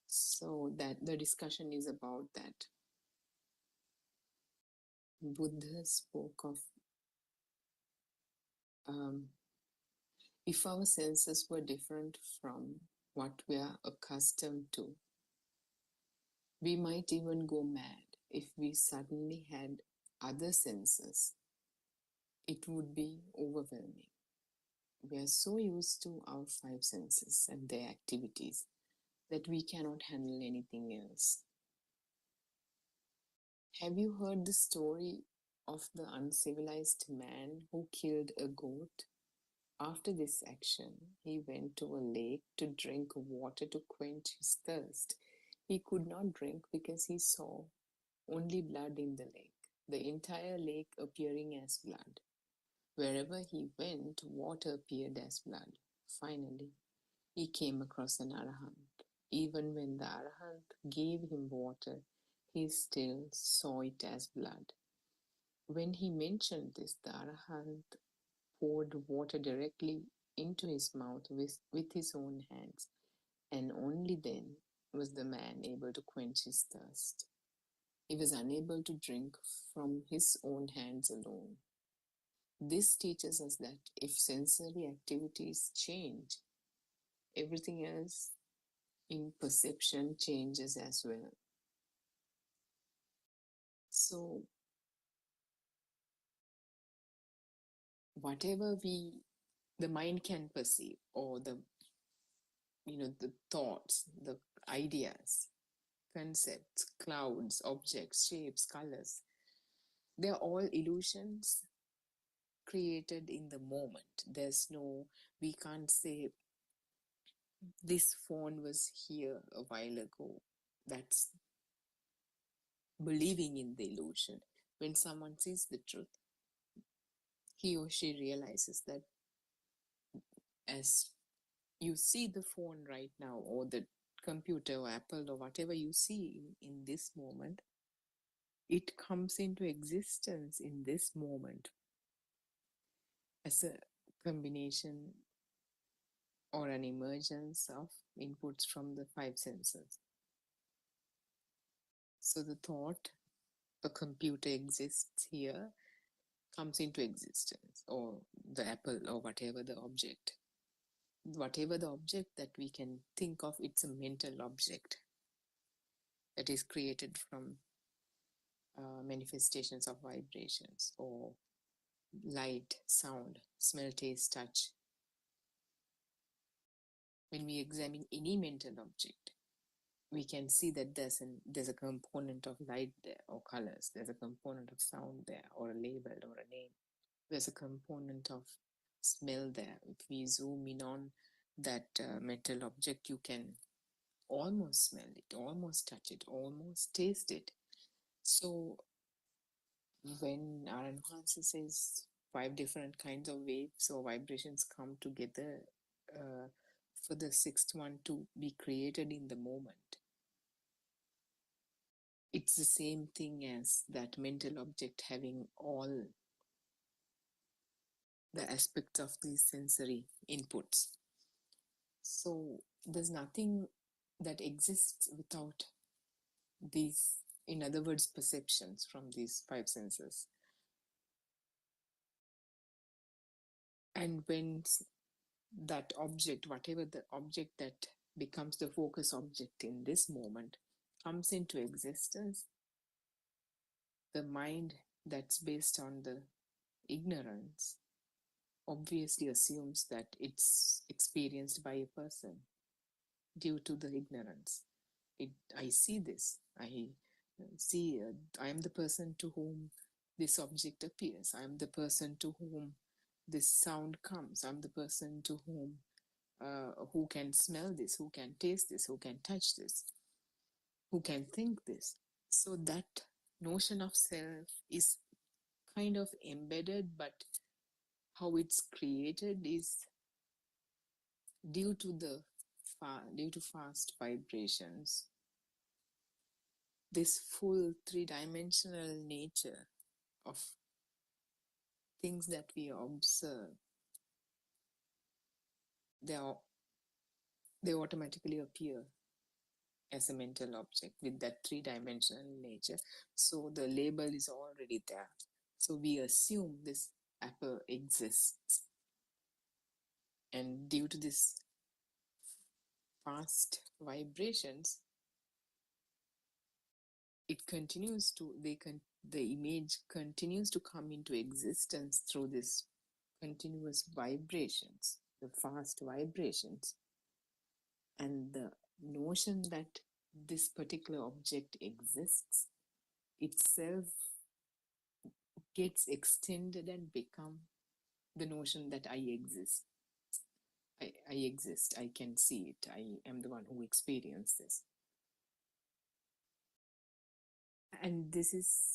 So that the discussion is about that. Buddha spoke of if our senses were different from what we are accustomed to, we might even go mad if we suddenly had other senses. It would be overwhelming. We are so used to our five senses and their activities that we cannot handle anything else. Have you heard the story of the uncivilized man who killed a goat? After this action, he went to a lake to drink water to quench his thirst. He could not drink because he saw only blood in the lake, the entire lake appearing as blood. Wherever he went, water appeared as blood. Finally, he came across an Arahant. Even when the Arahant gave him water, he still saw it as blood. When he mentioned this, the Arahant poured water directly into his mouth with his own hands, and only then was the man able to quench his thirst. He was unable to drink from his own hands alone. This teaches us that if sensory activities change, everything else in perception changes as well. So, whatever the mind can perceive, or the thoughts, the ideas, concepts, clouds, objects, shapes, colors, they're all illusions created in the moment. We can't say this phone was here a while ago. That's believing in the illusion. When someone sees the truth, he or she realizes that as you see the phone right now, or the computer, or Apple, or whatever you see in this moment, it comes into existence in this moment as a combination or an emergence of inputs from the five senses. So the thought, a computer exists here, comes into existence, or the apple, or whatever the object. Whatever the object that we can think of, it's a mental object that is created from manifestations of vibrations, or light, sound, smell, taste, touch. When we examine any mental object, we can see that there's a component of light there, or colors. There's a component of sound there, or a label, or a name. There's a component of smell there. If we zoom in on that mental object, you can almost smell it, almost touch it, almost taste it. So when our enhancer says 5 different kinds of waves or vibrations come together for the 6th one to be created in the moment, it's the same thing as that mental object having all the aspects of these sensory inputs. So there's nothing that exists without these, in other words, perceptions from these 5 senses. And when that object, whatever the object that becomes the focus object in this moment, comes into existence, the mind that's based on the ignorance obviously assumes that it's experienced by a person due to the ignorance. I see this. I am the person to whom this object appears. I am the person to whom this sound comes. I'm the person to whom who can smell this, who can taste this, who can touch this, who can think this. So that notion of self is kind of embedded, but how it's created is due to fast vibrations. This full three-dimensional nature of things that we observe, they automatically appear as a mental object with that three-dimensional nature. So the label is already there. So we assume this apple exists. And due to this fast vibrations, the image continues to come into existence through this continuous vibrations, the fast vibrations. And the notion that this particular object exists itself gets extended and become the notion that I exist. I exist. I can see it. I am the one who experienced this. And this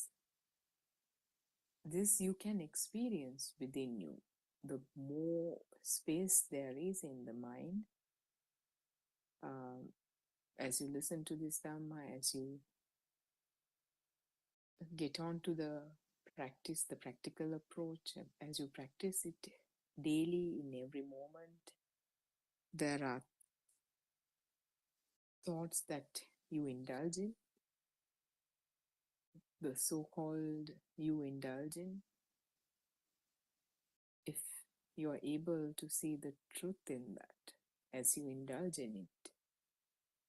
you can experience within you. The more space there is in the mind, as you listen to this Dhamma, as you get on to the practice, the practical approach, as you practice it daily in every moment, there are thoughts that you indulge in, the so-called you indulge in, you are able to see the truth in that as you indulge in it.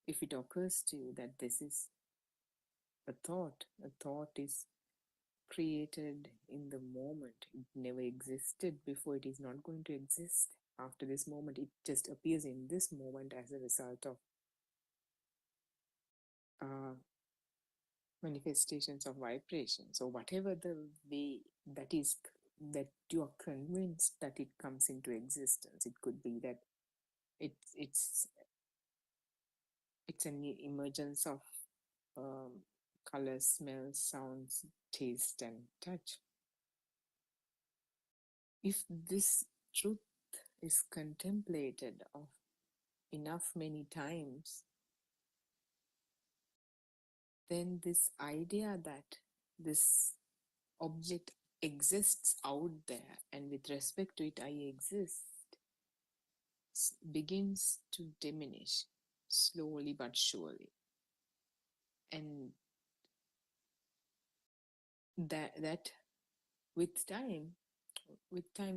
If it occurs to you that this is a thought is created in the moment, it never existed before, it is not going to exist after this moment, it just appears in this moment as a result of uh, manifestations of vibrations, or whatever the way that is, that you are convinced that it comes into existence. It could be that it's it's it's an emergence of um, color, smell, sounds, taste, and touch. If this truth is contemplated of enough many times, then this idea that this object exists out there and with respect to it I exist begins to diminish slowly but surely. And that with time,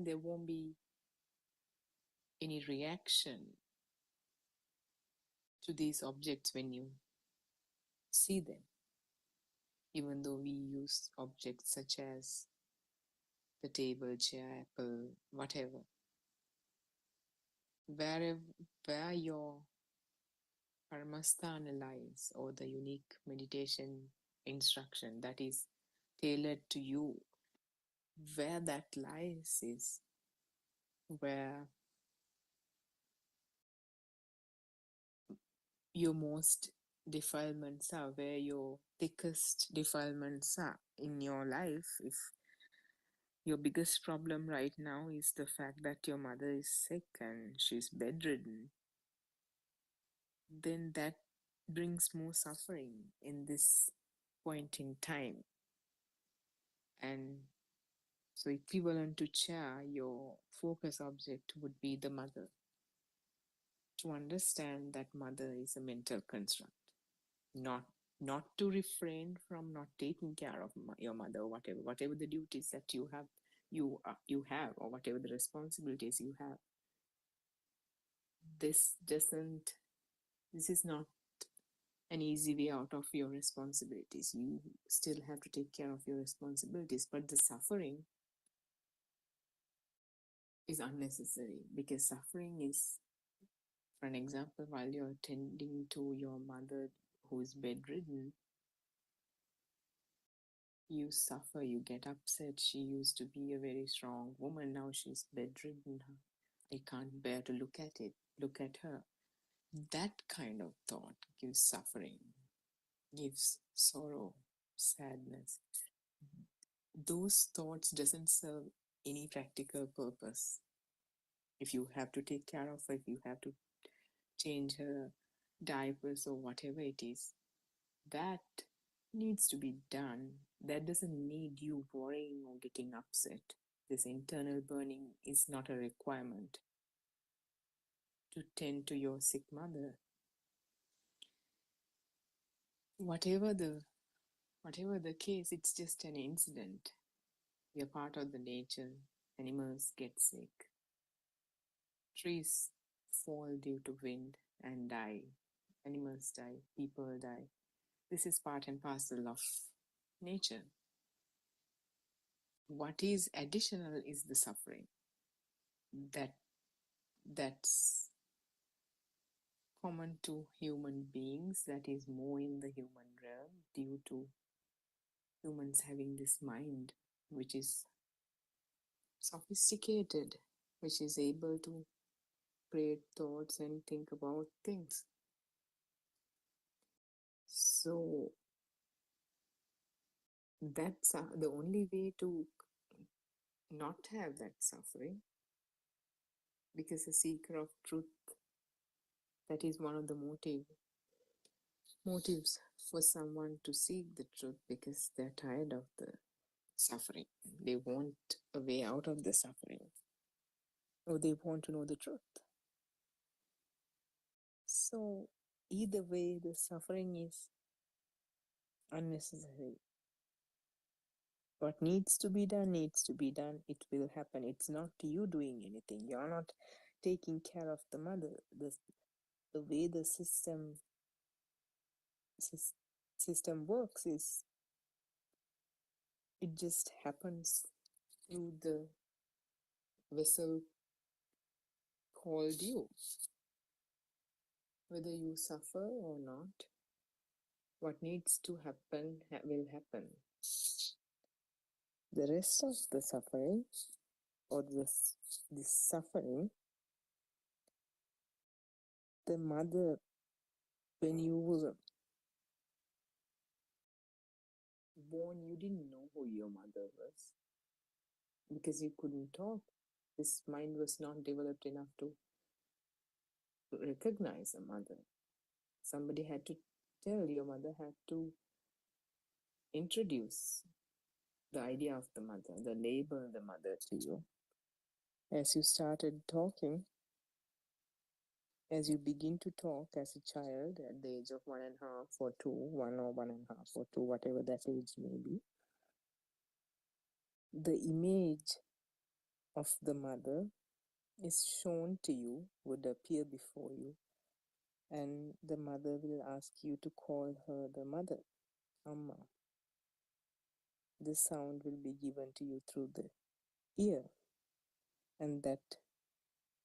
there won't be any reaction to these objects when you see them, even though we use objects such as the table, chair, apple, whatever. Wherever where your Paramasthana lies, or the unique meditation instruction that is tailored to you, where that lies is where your most defilements are, where your thickest defilements are in your life. If your biggest problem right now is the fact that your mother is sick and she's bedridden, then that brings more suffering in this point in time. And so, equivalent to chair, your focus object would be the mother. To understand that mother is a mental construct, not to refrain from not taking care of your mother, or whatever the duties that you have, or whatever the responsibilities you have. This doesn't. This is not an easy way out of your responsibilities. You still have to take care of your responsibilities, but the suffering is unnecessary, because suffering is, for an example, while you're tending to your mother who is bedridden, you suffer, you get upset. She used to be a very strong woman, now she's bedridden. I can't bear to look at her. That kind of thought gives suffering, gives sorrow, sadness. Those thoughts doesn't serve any practical purpose. If you have to take care of her, if you have to change her diapers or whatever it is, that needs to be done. That doesn't need you worrying or getting upset. This internal burning is not a requirement to tend to your sick mother. Whatever the case, it's just an incident. We are part of the nature. Animals get sick. Trees fall due to wind and die. Animals die. People die. This is part and parcel of nature. What is additional is the suffering. That's common to human beings, that is more in the human realm, due to humans having this mind which is sophisticated, which is able to create thoughts and think about things. So that's the only way to not have that suffering, because a seeker of truth, that is one of the motives for someone to seek the truth, because they're tired of the suffering. They want a way out of the suffering, or they want to know the truth. So either way, the suffering is unnecessary. What needs to be done needs to be done. It will happen. It's not you doing anything. You're not taking care of the mother. The way the sys- system works is it just happens through the vessel called you. Whether you suffer or not, what needs to happen will happen. The rest of the suffering or this suffering, the mother, when you were born, you didn't know who your mother was because you couldn't talk. This mind was not developed enough to recognize a mother. Somebody had to tell, your mother had to introduce the idea of the mother, the label the mother to you. As you started talking, as you begin to talk as a child at the age of 1.5 or 2, 1.5 or 2, whatever that age may be, the image of the mother is shown to you, would appear before you, and the mother will ask you to call her the mother, Amma. This sound will be given to you through the ear, and that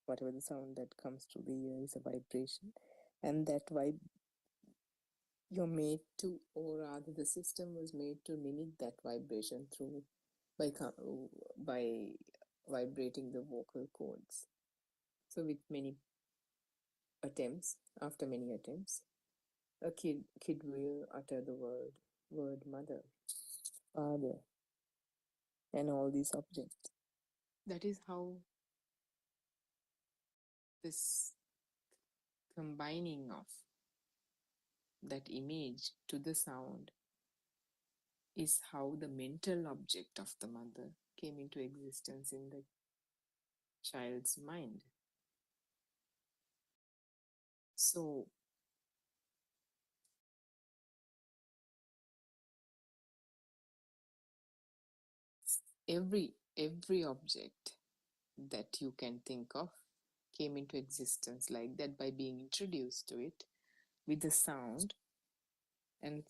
whatever the sound that comes through the ear is a vibration, and that you're made to, or rather the system was made to mimic that vibration through by vibrating the vocal cords. So with many attempts, after many attempts, a kid will utter the word mother, father, and all these objects. That is how this combining of that image to the sound is how the mental object of the mother came into existence in the child's mind. So every object that you can think of came into existence like that by being introduced to it with the sound, and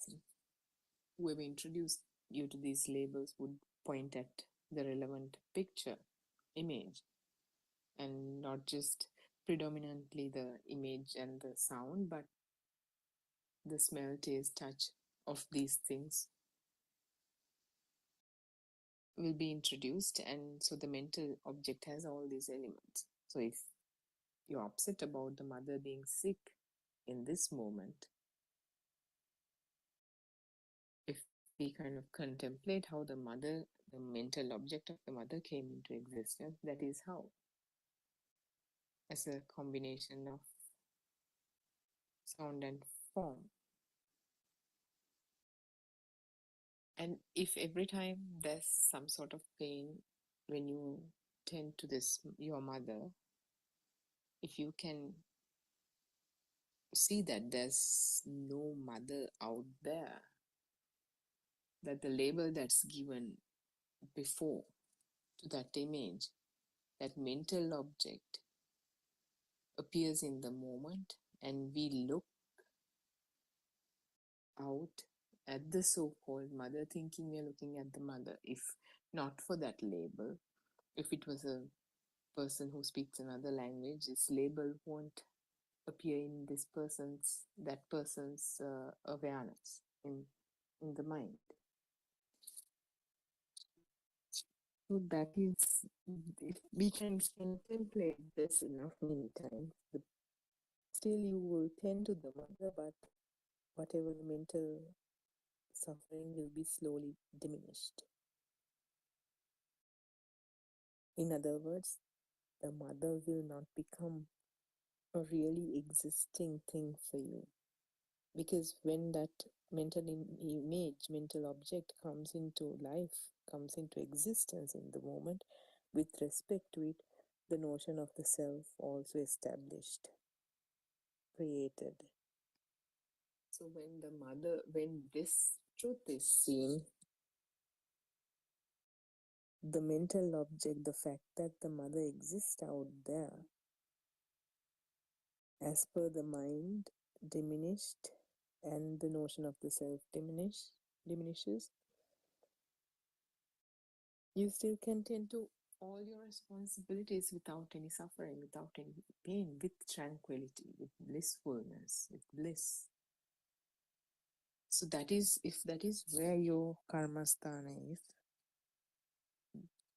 whoever introduced you to these labels would point at the relevant picture, image, and not just predominantly the image and the sound, but the smell, taste, touch of these things will be introduced, and so the mental object has all these elements. So if you're upset about the mother being sick in this moment, if we kind of contemplate how the mental object of the mother came into existence, that is how, as a combination of sound and form. And if every time there's some sort of pain when you tend to this, your mother, if you can see that there's no mother out there, that the label that's given before to that image, that mental object appears in the moment, and we look out at the so-called mother thinking we're looking at the mother. If not for that label, if it was a person who speaks another language, this label won't appear in that person's awareness in the mind. So that is, if we can contemplate this enough many times, still you will tend to the mother, but whatever mental suffering will be slowly diminished. In other words, the mother will not become a really existing thing for you. Because when that mental object comes into life, comes into existence in the moment, with respect to it, the notion of the self also established, created. So when this truth is seen, the mental object, the fact that the mother exists out there, as per the mind, diminished, and the notion of the self diminishes, you still can tend to all your responsibilities without any suffering, without any pain, with tranquility, with blissfulness, with bliss. So that is, if that is where your karmasthana is,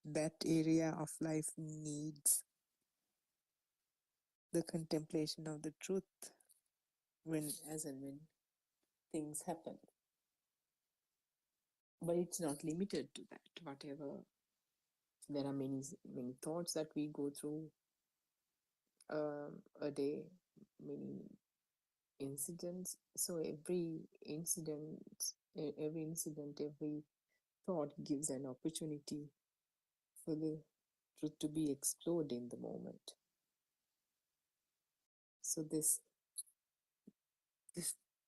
that area of life needs the contemplation of the truth when, as and when things happen. But it's not limited to that. Whatever, there are many thoughts that we go through a day, many incidents. So every incident, every thought gives an opportunity for the truth to be explored in the moment. So this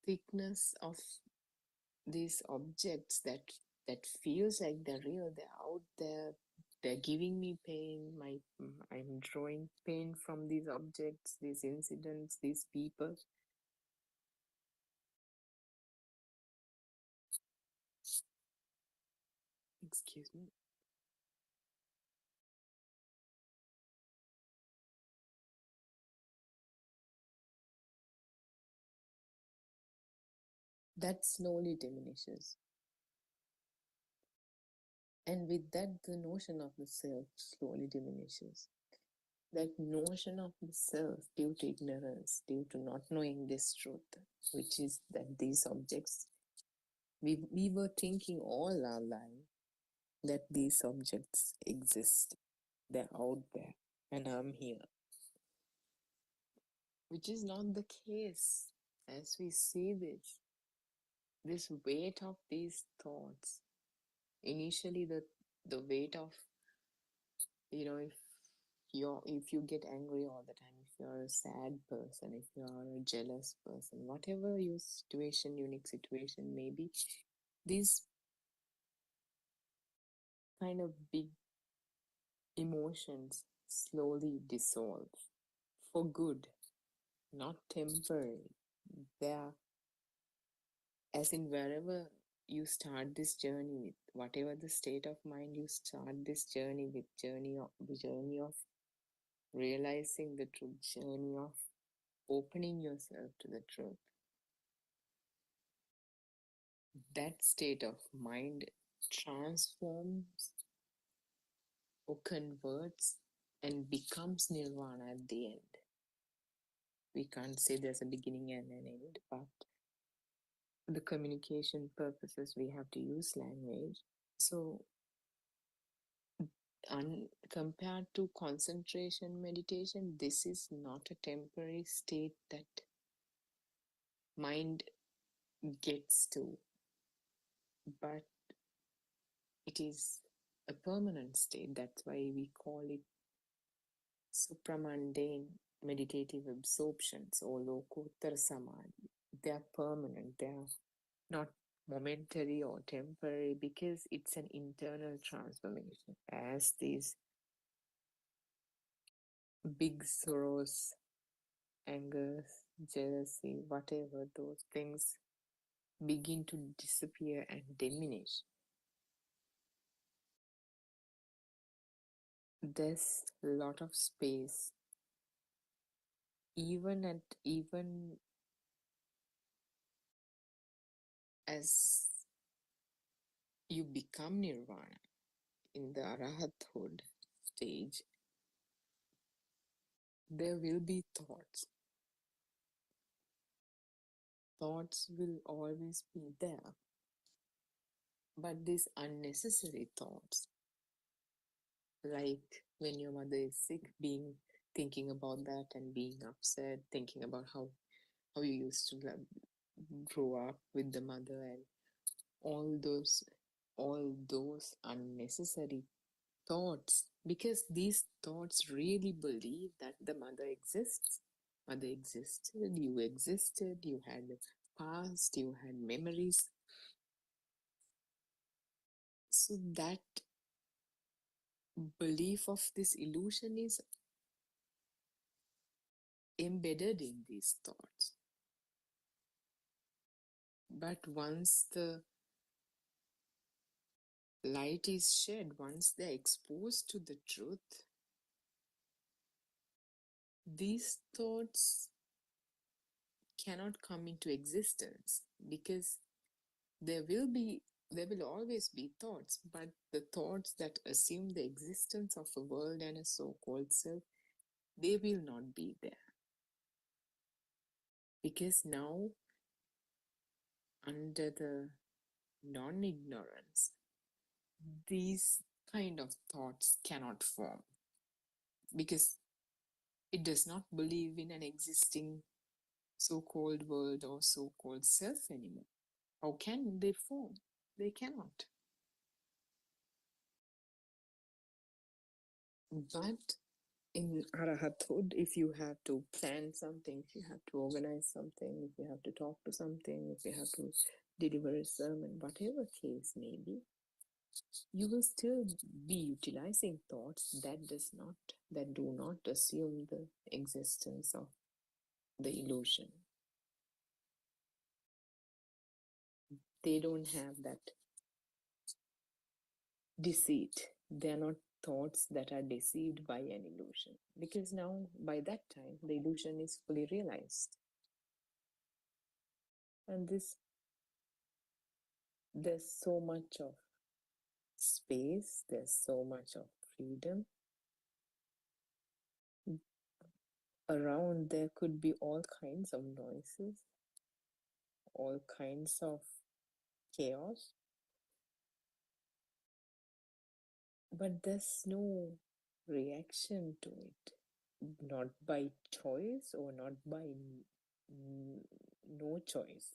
thickness of these objects that feels like they're real, they're out there, they're giving me pain. I'm drawing pain from these objects, these incidents, these people. Excuse me. That slowly diminishes. And with that, the notion of the self slowly diminishes. That notion of the self, due to ignorance, due to not knowing this truth, which is that these objects, we were thinking all our life that these objects exist, they're out there, and I'm here, which is not the case. As we see this weight of these thoughts, initially the weight of, if you get angry all the time, if you're a sad person, if you are a jealous person, whatever your situation, unique situation may be, these kind of big emotions slowly dissolve for good, not temporary. They're, as in, wherever you start this journey with, whatever the state of mind you start this journey with, journey of realizing the truth, journey of opening yourself to the truth, that state of mind transforms or converts and becomes nirvana at the end. We can't say there's a beginning and an end, but for the communication purposes, we have to use language. So, compared to concentration meditation, this is not a temporary state that mind gets to, but it is a permanent state. That's why we call it supramundane meditative absorptions or lokottara samadhi. They are permanent, they are not momentary or temporary, because it's an internal transformation. As these big sorrows, anger, jealousy, whatever those things begin to disappear and diminish, there's a lot of space, even as you become nirvana in the arahathood stage, there will be thoughts. Thoughts will always be there. But these unnecessary thoughts, like when your mother is sick, thinking about that and being upset, thinking about how you used to grow up with the mother, and all those unnecessary thoughts, because these thoughts really believe that the mother exists. Mother existed, you had past, you had memories. So that belief of this illusion is embedded in these thoughts. But once the light is shed, once they're exposed to the truth, these thoughts cannot come into existence, because there will always be thoughts, but the thoughts that assume the existence of a world and a so-called self, they will not be there. Because now, under the non-ignorance, these kind of thoughts cannot form, because it does not believe in an existing so-called world or so-called self anymore. How can they form? They cannot. But in Arahathood, if you have to plan something, if you have to organize something, if you have to talk to something, if you have to deliver a sermon, whatever case may be, you will still be utilizing thoughts that do not assume the existence of the illusion. They don't have that deceit. They are not thoughts that are deceived by an illusion, because now by that time the illusion is fully realized. And there's so much of space, there's so much of freedom. Around there could be all kinds of noises, all kinds of chaos, but there's no reaction to it, not by choice or not by no choice.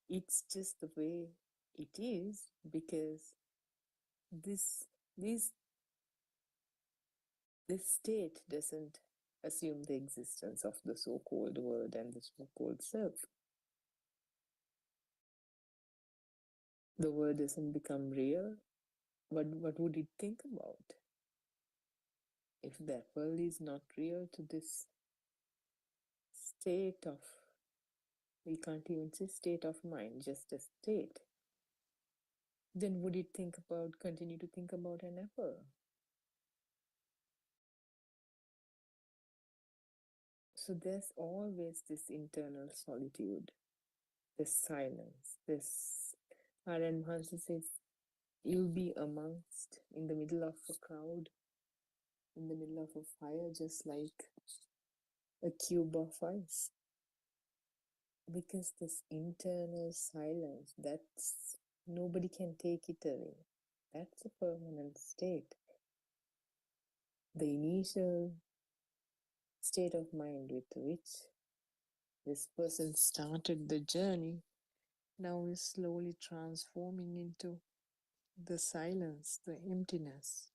It's just the way it is, because this this this state doesn't assume the existence of the so-called world and the so-called self. The world doesn't become real. What would it think about? If the apple is not real to this state of, we can't even say state of mind, just a state, then would it continue to think about an apple? So there's always this internal solitude, this silence, this, Aryan Maharshi says, you'll be amongst, in the middle of a crowd, in the middle of a fire, just like a cube of ice. Because this internal silence, that's, nobody can take it away. That's a permanent state. The initial state of mind with which this person started the journey now is slowly transforming into the silence, the emptiness,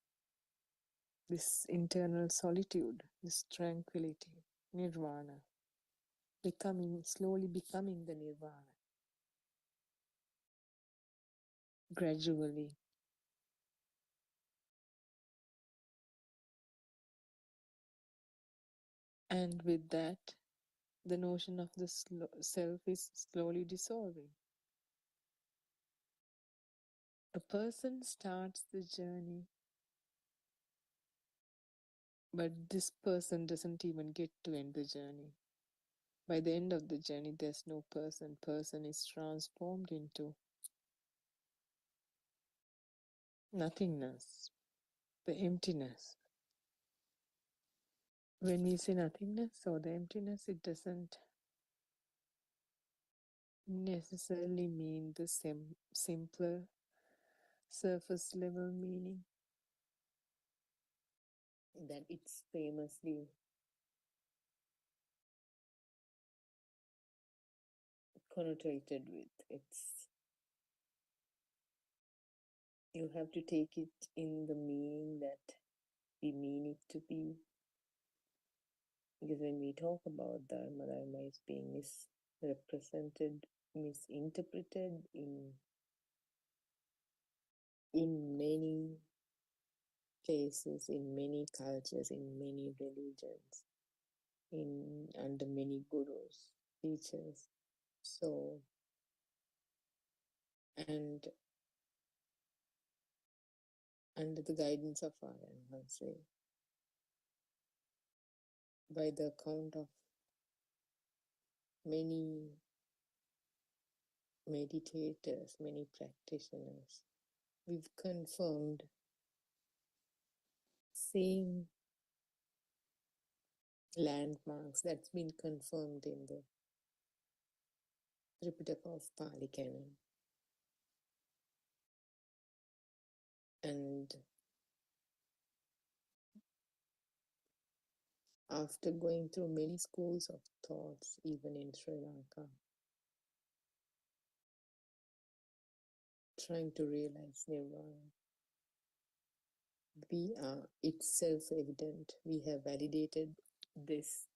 this internal solitude, this tranquility, nirvana, slowly becoming the nirvana. Gradually. And with that, the notion of the self is slowly dissolving. A person starts the journey, but this person doesn't even get to end the journey. By the end of the journey, there's no person. Person is transformed into nothingness, the emptiness. When we say nothingness or the emptiness, it doesn't necessarily mean the simpler surface level meaning that it's famously connotated with. You have to take it in the meaning that we mean it to be. Because when we talk about Dharma, Dharma is being misrepresented, misinterpreted in many places, in many cultures, in many religions, in under many gurus, teachers. So, and under the guidance of our Mahamsa, by the account of many meditators, many practitioners, we've confirmed same landmarks that's been confirmed in the Tripitaka of Pali Canon. And after going through many schools of thoughts, even in Sri Lanka, trying to realize Nirvana, it's self-evident. We have validated this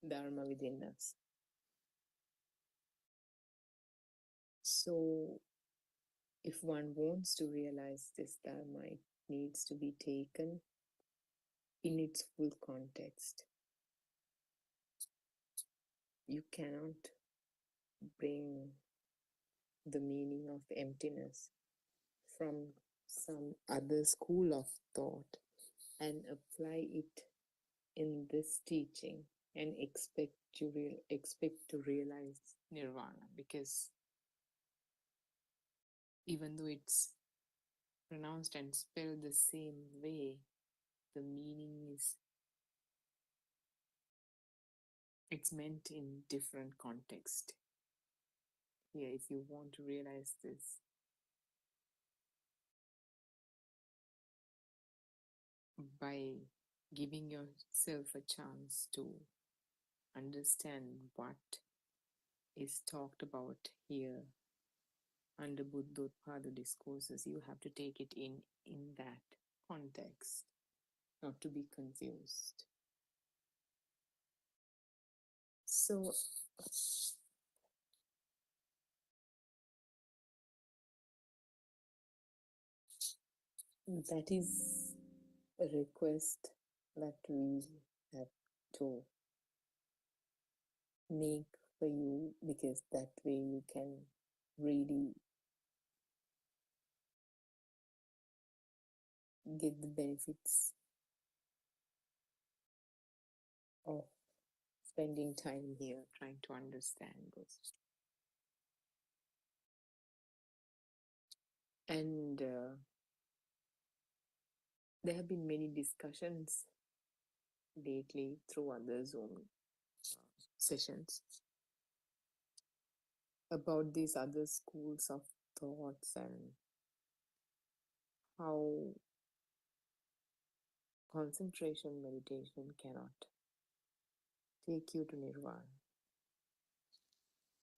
Dharma within us. So if one wants to realize this Dharma, it needs to be taken in its full context. You cannot bring the meaning of emptiness from some other school of thought and apply it in this teaching and expect to realize nirvana, because even though it's pronounced and spelled the same way, the meaning is it's meant in different context. Here, if you want to realize this, by giving yourself a chance to understand what is talked about here under Buddothpado discourses, you have to take it in that context, not to be confused. So that is a request that we have to make for you, because that way you can really get the benefits of spending time here trying to understand this. And there have been many discussions lately through other Zoom sessions about these other schools of thoughts and how concentration meditation cannot take you to nirvana.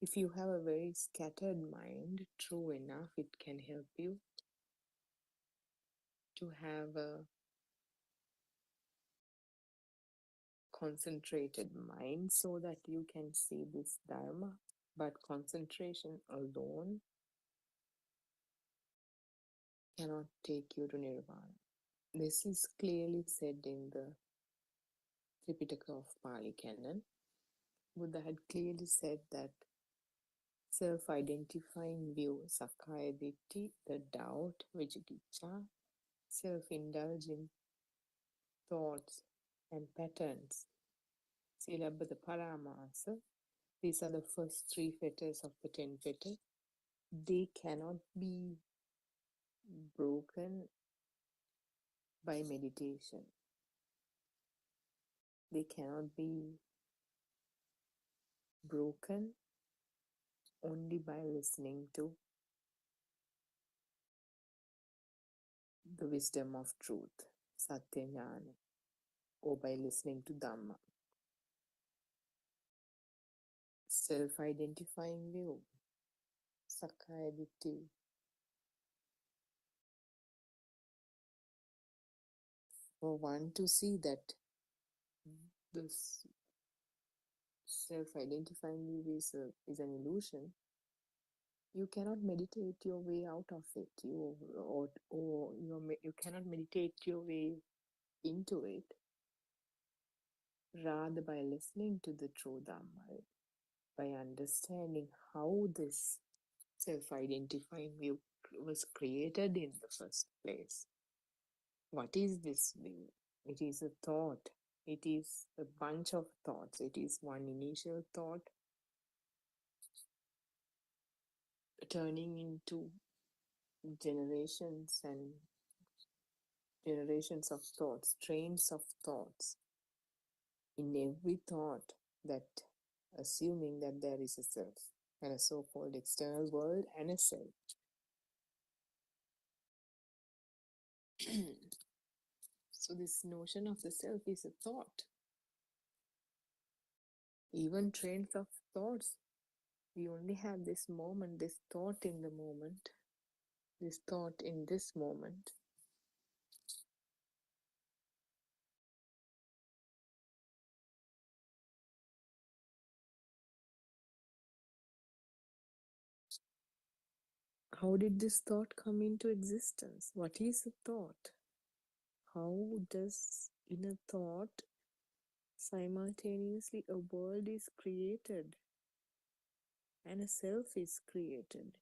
If you have a very scattered mind, true enough, it can help you to have a concentrated mind so that you can see this Dharma. But concentration alone cannot take you to nirvana. This is clearly said in the Tripitaka of Pali Canon. Buddha had clearly said that self-identifying view, Sakkaya Ditthi, the doubt, Vicikicca, self-indulging thoughts and patterns, Silabbata Paramasa, these are the first three fetters of the 10 fetters. They cannot be broken by meditation. They cannot be broken only by listening to the wisdom of truth, Satya Jnana, or by listening to Dhamma. Self-identifying view, Sakkaya Ditthi. For one to see that this self-identifying view is an illusion, You cannot meditate your way out of it. You cannot meditate your way into it. Rather, by listening to the true Dhamma, by understanding how this self-identifying view was created in the first place. What is this view? It is a thought. It is a bunch of thoughts. It is one initial thought turning into generations and generations of thoughts, trains of thoughts. In every thought, that assuming that there is a self and a so-called external world and a self. So this notion of the self is a thought. Even trains of thoughts, we only have this moment, this thought in the moment, this thought in this moment. How did this thought come into existence? What is a thought? How does in a thought simultaneously a world is created and a self is created?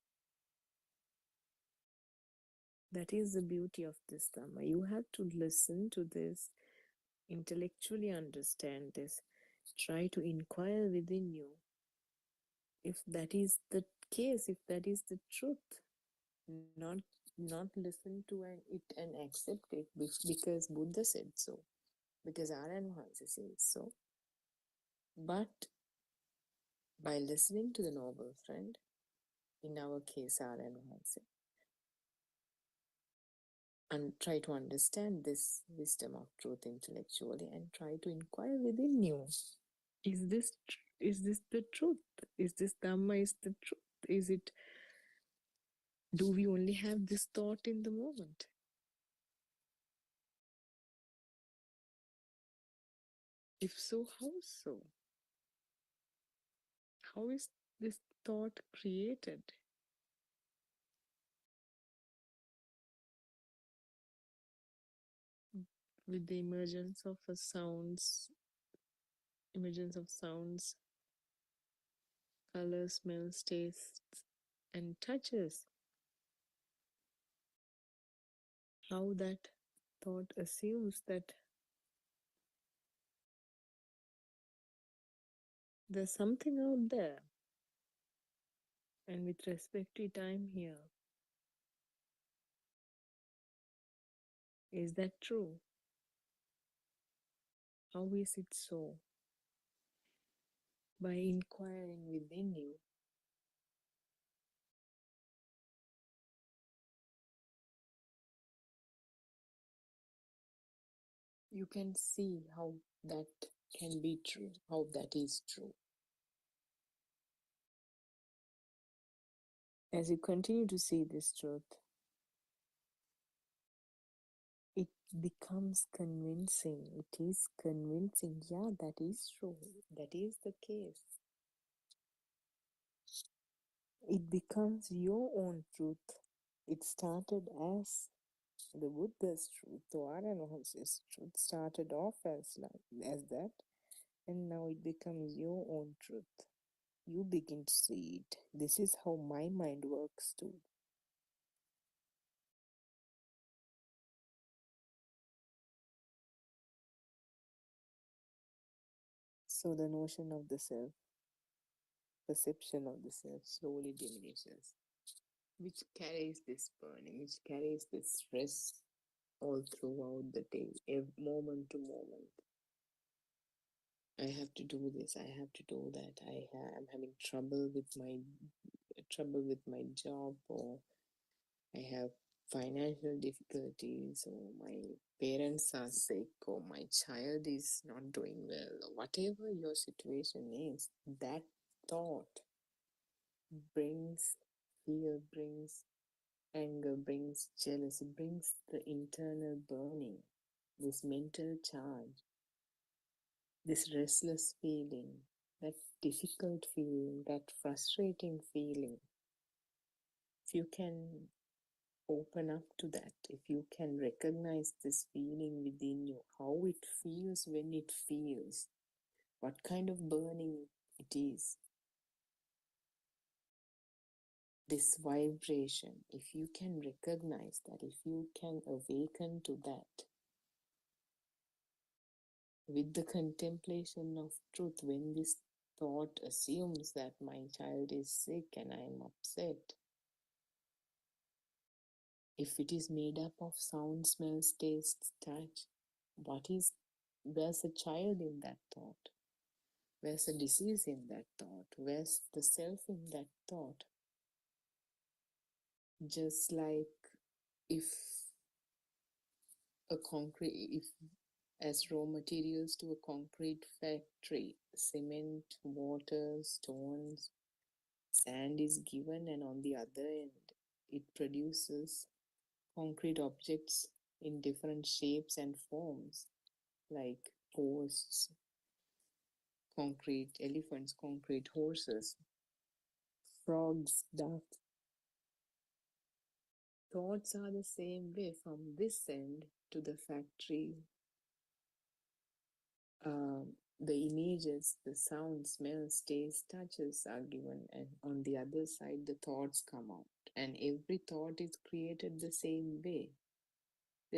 That is the beauty of this Dhamma. You have to listen to this, intellectually understand this, try to inquire within you. If that is the case, if that is the truth, not listen to it and accept it because Buddha said so, because Aryan Mahansa says so, but by listening to the noble friend, in our case Aryan Mahansa, and try to understand this wisdom of truth intellectually and try to inquire within you. Is this the truth? Is this Dhamma is the truth? Is it, do we only have this thought in the moment? If so, how so? How is this thought created? With the emergence of sounds, colors, smells, tastes, and touches. How that thought assumes that there's something out there. And with respect to it, I'm here. Is that true? How is it so? By inquiring within you, you can see how that can be true, how that is true. As you continue to see this truth, it becomes convincing. It is convincing. Yeah, that is true. That is the case. It becomes your own truth. It started as the Buddha's truth, the Arahant's truth started off as that, and now it becomes your own truth. You begin to see it. This is how my mind works too. So the notion of the self, perception of the self slowly diminishes, which carries this burning, which carries this stress all throughout the day, moment to moment. I have to do this, I have to do that, I'm having trouble with my job, or I have financial difficulties, or my parents are sick, or my child is not doing well, or whatever your situation is, that thought brings fear, brings anger, brings jealousy, brings the internal burning, this mental charge, this restless feeling, that difficult feeling, that frustrating feeling. if you can open up to that, if you can recognize this feeling within you, how it feels when it feels, what kind of burning it is, this vibration, if you can recognize that, if you can awaken to that with the contemplation of truth, when this thought assumes that my child is sick and I am upset, if it is made up of sound, smells, tastes, touch, what is, where's the child in that thought? Where's the disease in that thought? Where's the self in that thought? Just like if if as raw materials to a concrete factory, cement, water, stones, sand is given, and on the other end, it produces concrete objects in different shapes and forms, like posts, concrete elephants, concrete horses, frogs, ducks. Thoughts are the same way from this end to the factory. The images, the sound, smells, taste, touches are given, and on the other side, the thoughts come out. And every thought is created the same way.